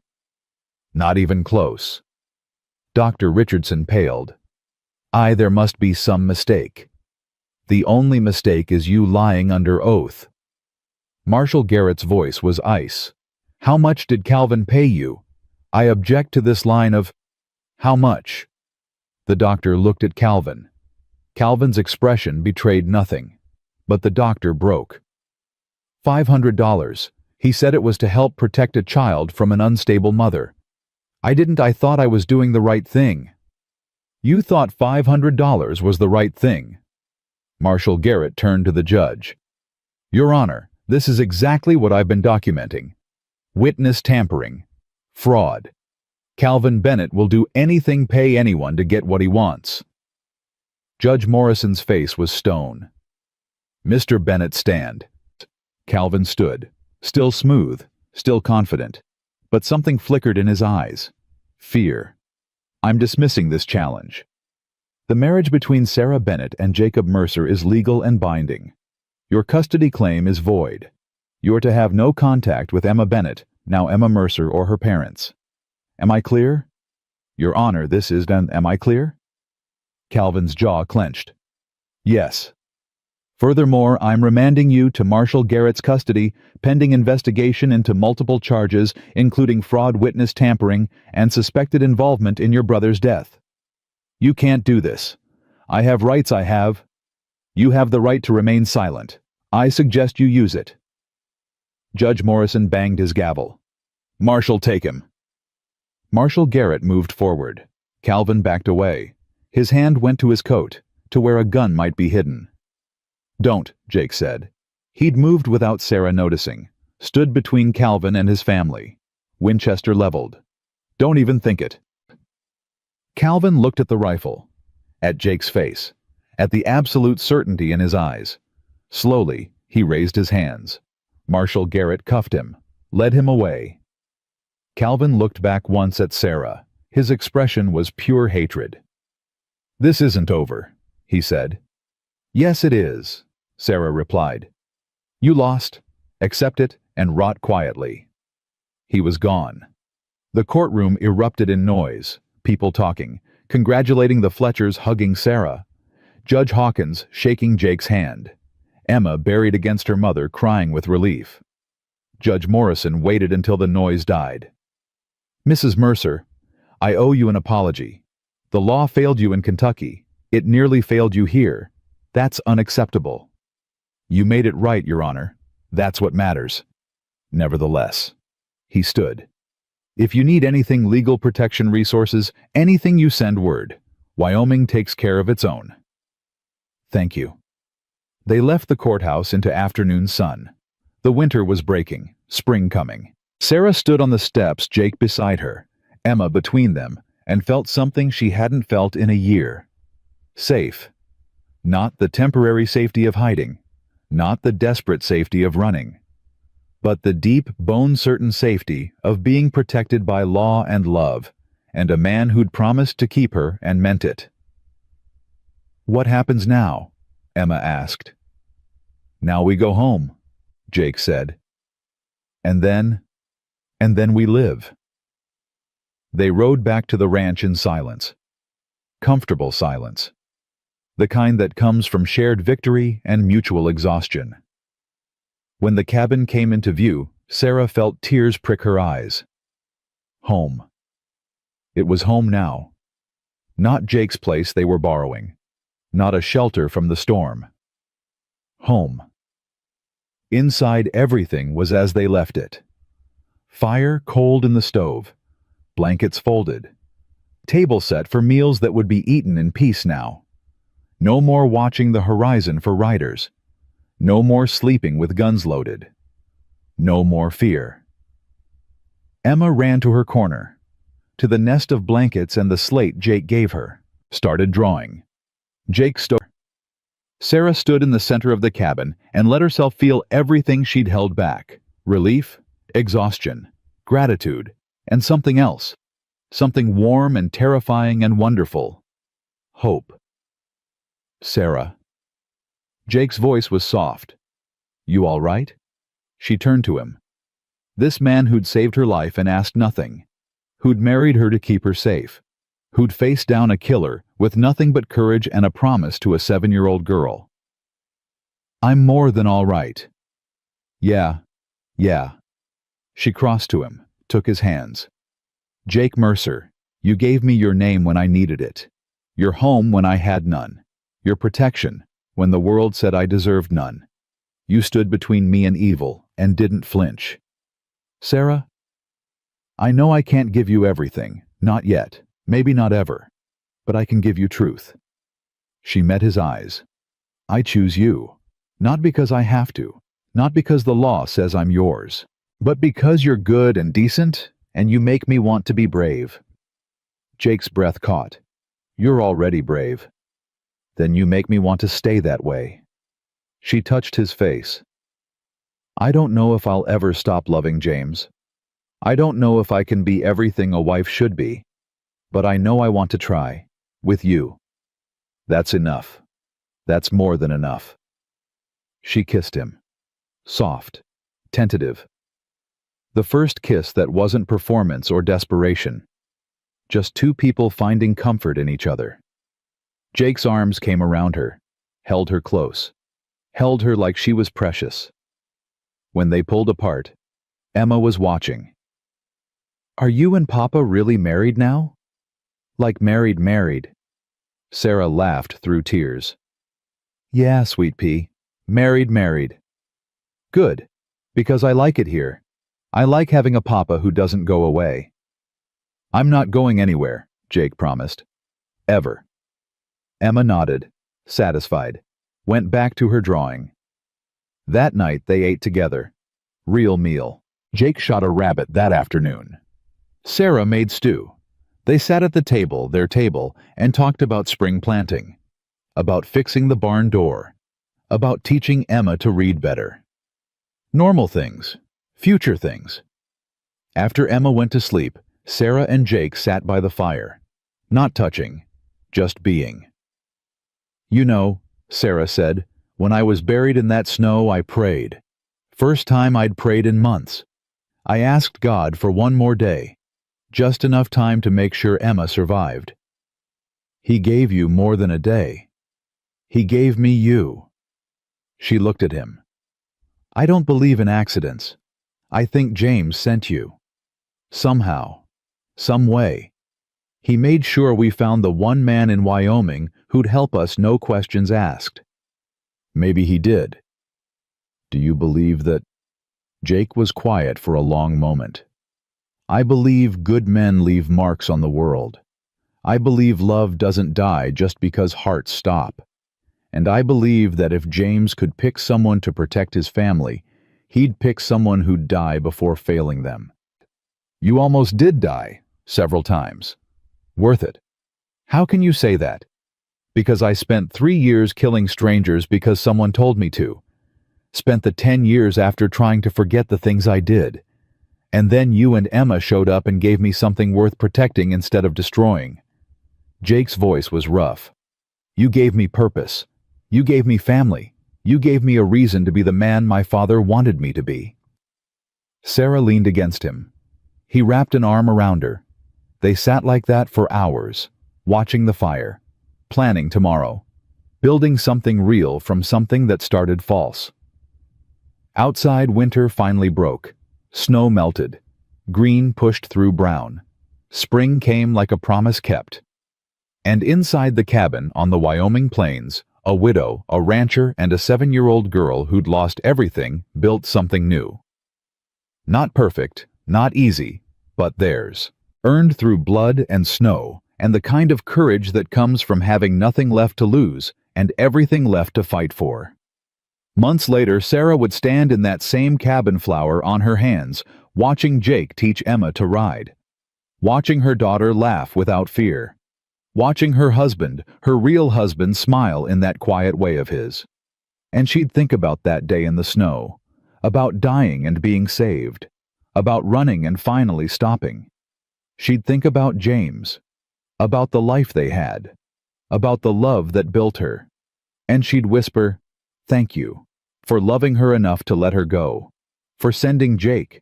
"Not even close." Dr. Richardson paled. There must be some mistake." "The only mistake is you lying under oath." Marshal Garrett's voice was ice. "How much did Calvin pay you? I object to this line of—" "How much?" The doctor looked at Calvin. Calvin's expression betrayed nothing, but the doctor broke. $500. He said it was to help protect a child from an unstable mother. I thought I was doing the right thing." "You thought $500 was the right thing." Marshal Garrett turned to the judge. "Your Honor, this is exactly what I've been documenting. Witness tampering. Fraud. Calvin Bennett will do anything, pay anyone to get what he wants." Judge Morrison's face was stone. "Mr. Bennett, stand." Calvin stood, still smooth, still confident, but something flickered in his eyes. Fear. "I'm dismissing this challenge. The marriage between Sarah Bennett and Jacob Mercer is legal and binding. Your custody claim is void. You are to have no contact with Emma Bennett, now Emma Mercer, or her parents. Am I clear?" "Your Honor, this is done. Am I clear?" Calvin's jaw clenched. "Yes. Furthermore, I'm remanding you to Marshal Garrett's custody pending investigation into multiple charges, including fraud, witness tampering, and suspected involvement in your brother's death." "You can't do this. I have rights. You have the right to remain silent. I suggest you use it." Judge Morrison banged his gavel. "Marshal, take him." Marshal Garrett moved forward. Calvin backed away. His hand went to his coat, to where a gun might be hidden. "Don't," Jake said. He'd moved without Sarah noticing, stood between Calvin and his family. Winchester leveled. "Don't even think it." Calvin looked at the rifle, at Jake's face, at the absolute certainty in his eyes. Slowly, he raised his hands. Marshal Garrett cuffed him, led him away. Calvin looked back once at Sarah. His expression was pure hatred. "This isn't over," he said. "Yes, it is," Sarah replied. "You lost. Accept it and rot quietly." He was gone. The courtroom erupted in noise, people talking, congratulating the Fletchers, hugging Sarah. Judge Hawkins shaking Jake's hand. Emma buried against her mother, crying with relief. Judge Morrison waited until the noise died. "Mrs. Mercer, I owe you an apology. The law failed you in Kentucky. It nearly failed you here. That's unacceptable." "You made it right, Your Honor. That's what matters." Nevertheless, he stood. "If you need anything, legal protection resources, anything, you send word. Wyoming takes care of its own." "Thank you." They left the courthouse into afternoon sun. The winter was breaking, spring coming. Sarah stood on the steps, Jake beside her, Emma between them, and felt something she hadn't felt in a year. Safe. Not the temporary safety of hiding, not the desperate safety of running, but the deep, bone-certain safety of being protected by law and love, and a man who'd promised to keep her and meant it. "What happens now?" Emma asked. "Now we go home," Jake said. And then we live." They rode back to the ranch in silence. Comfortable silence. The kind that comes from shared victory and mutual exhaustion. When the cabin came into view, Sarah felt tears prick her eyes. Home. It was home now. Not Jake's place they were borrowing. Not a shelter from the storm. Home. Inside, everything was as they left it. Fire cold in the stove. Blankets folded. Table set for meals that would be eaten in peace now. No more watching the horizon for riders. No more sleeping with guns loaded. No more fear. Emma ran to her corner, to the nest of blankets and the slate Jake gave her, started drawing. Jake stood. Sarah stood in the center of the cabin and let herself feel everything she'd held back. Relief, exhaustion, gratitude, and something else. Something warm and terrifying and wonderful. Hope. Sarah. Jake's voice was soft. You all right? She turned to him. This man who'd saved her life and asked nothing. Who'd married her to keep her safe. Who'd faced down a killer with nothing but courage and a promise to a 7-year-old girl. I'm more than all right. Yeah. She crossed to him, took his hands. Jake Mercer, you gave me your name when I needed it. Your home when I had none. Your protection when the world said I deserved none. You stood between me and evil and didn't flinch. Sarah, I know I can't give you everything, not yet, maybe not ever, but I can give you truth. She met his eyes. I choose you, not because I have to, not because the law says I'm yours, but because you're good and decent, and you make me want to be brave. Jake's breath caught. You're already brave. Then you make me want to stay that way. She touched his face. I don't know if I'll ever stop loving James. I don't know if I can be everything a wife should be, but I know I want to try, with you. That's enough. That's more than enough. She kissed him. Soft, tentative. The first kiss that wasn't performance or desperation. Just two people finding comfort in each other. Jake's arms came around her, held her close, held her like she was precious. When they pulled apart, Emma was watching. Are you and Papa really married now? Like married? Sarah laughed through tears. Yeah, sweet pea. Married. Good, because I like it here. I like having a papa who doesn't go away. I'm not going anywhere, Jake promised. Ever. Emma nodded, satisfied, went back to her drawing. That night they ate together. Real meal. Jake shot a rabbit that afternoon. Sarah made stew. They sat at the table, their table, and talked about spring planting, about fixing the barn door, about teaching Emma to read better. Normal things, future things. After Emma went to sleep, Sarah and Jake sat by the fire, not touching, just being. You know, Sarah said, when I was buried in that snow, I prayed. First time I'd prayed in months. I asked God for one more day, just enough time to make sure Emma survived. He gave you more than a day. He gave me you. She looked at him. I don't believe in accidents. I think James sent you. Somehow, some way. He made sure we found the one man in Wyoming who'd help us, no questions asked. Maybe he did. Do you believe that? Jake was quiet for a long moment. I believe good men leave marks on the world. I believe love doesn't die just because hearts stop. And I believe that if James could pick someone to protect his family, he'd pick someone who'd die before failing them. You almost did die, several times. Worth it. How can you say that? Because I spent 3 years killing strangers because someone told me to. Spent the 10 years after trying to forget the things I did. And then you and Emma showed up and gave me something worth protecting instead of destroying. Jake's voice was rough. You gave me purpose. You gave me family. You gave me a reason to be the man my father wanted me to be. Sarah leaned against him. He wrapped an arm around her. They sat like that for hours, watching the fire, planning tomorrow, building something real from something that started false. Outside, winter finally broke. Snow melted. Green pushed through brown. Spring came like a promise kept. And inside the cabin on the Wyoming plains, a widow, a rancher, and a 7-year-old girl who'd lost everything built something new. Not perfect, not easy, but theirs. Earned through blood and snow, and the kind of courage that comes from having nothing left to lose and everything left to fight for. Months later, Sarah would stand in that same cabin flower on her hands, watching Jake teach Emma to ride, watching her daughter laugh without fear, watching her husband, her real husband, smile in that quiet way of his. And she'd think about that day in the snow, about dying and being saved, about running and finally stopping. She'd think about James, about the life they had, about the love that built her. And she'd whisper, "Thank you, for loving her enough to let her go, for sending Jake,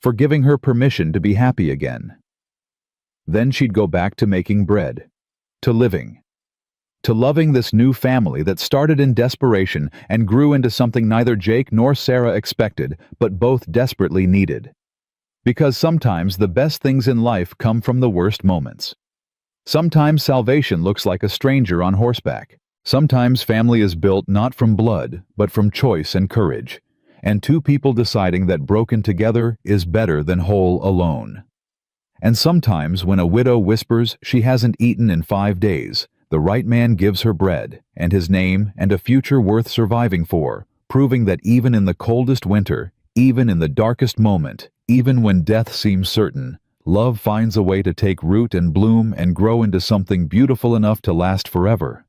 for giving her permission to be happy again." Then she'd go back to making bread, to living, to loving this new family that started in desperation and grew into something neither Jake nor Sarah expected, but both desperately needed. Because sometimes the best things in life come from the worst moments. Sometimes salvation looks like a stranger on horseback. Sometimes family is built not from blood, but from choice and courage, and two people deciding that broken together is better than whole alone. And sometimes when a widow whispers she hasn't eaten in 5 days, the right man gives her bread, and his name, and a future worth surviving for, proving that even in the coldest winter, even in the darkest moment, even when death seems certain, love finds a way to take root and bloom and grow into something beautiful enough to last forever.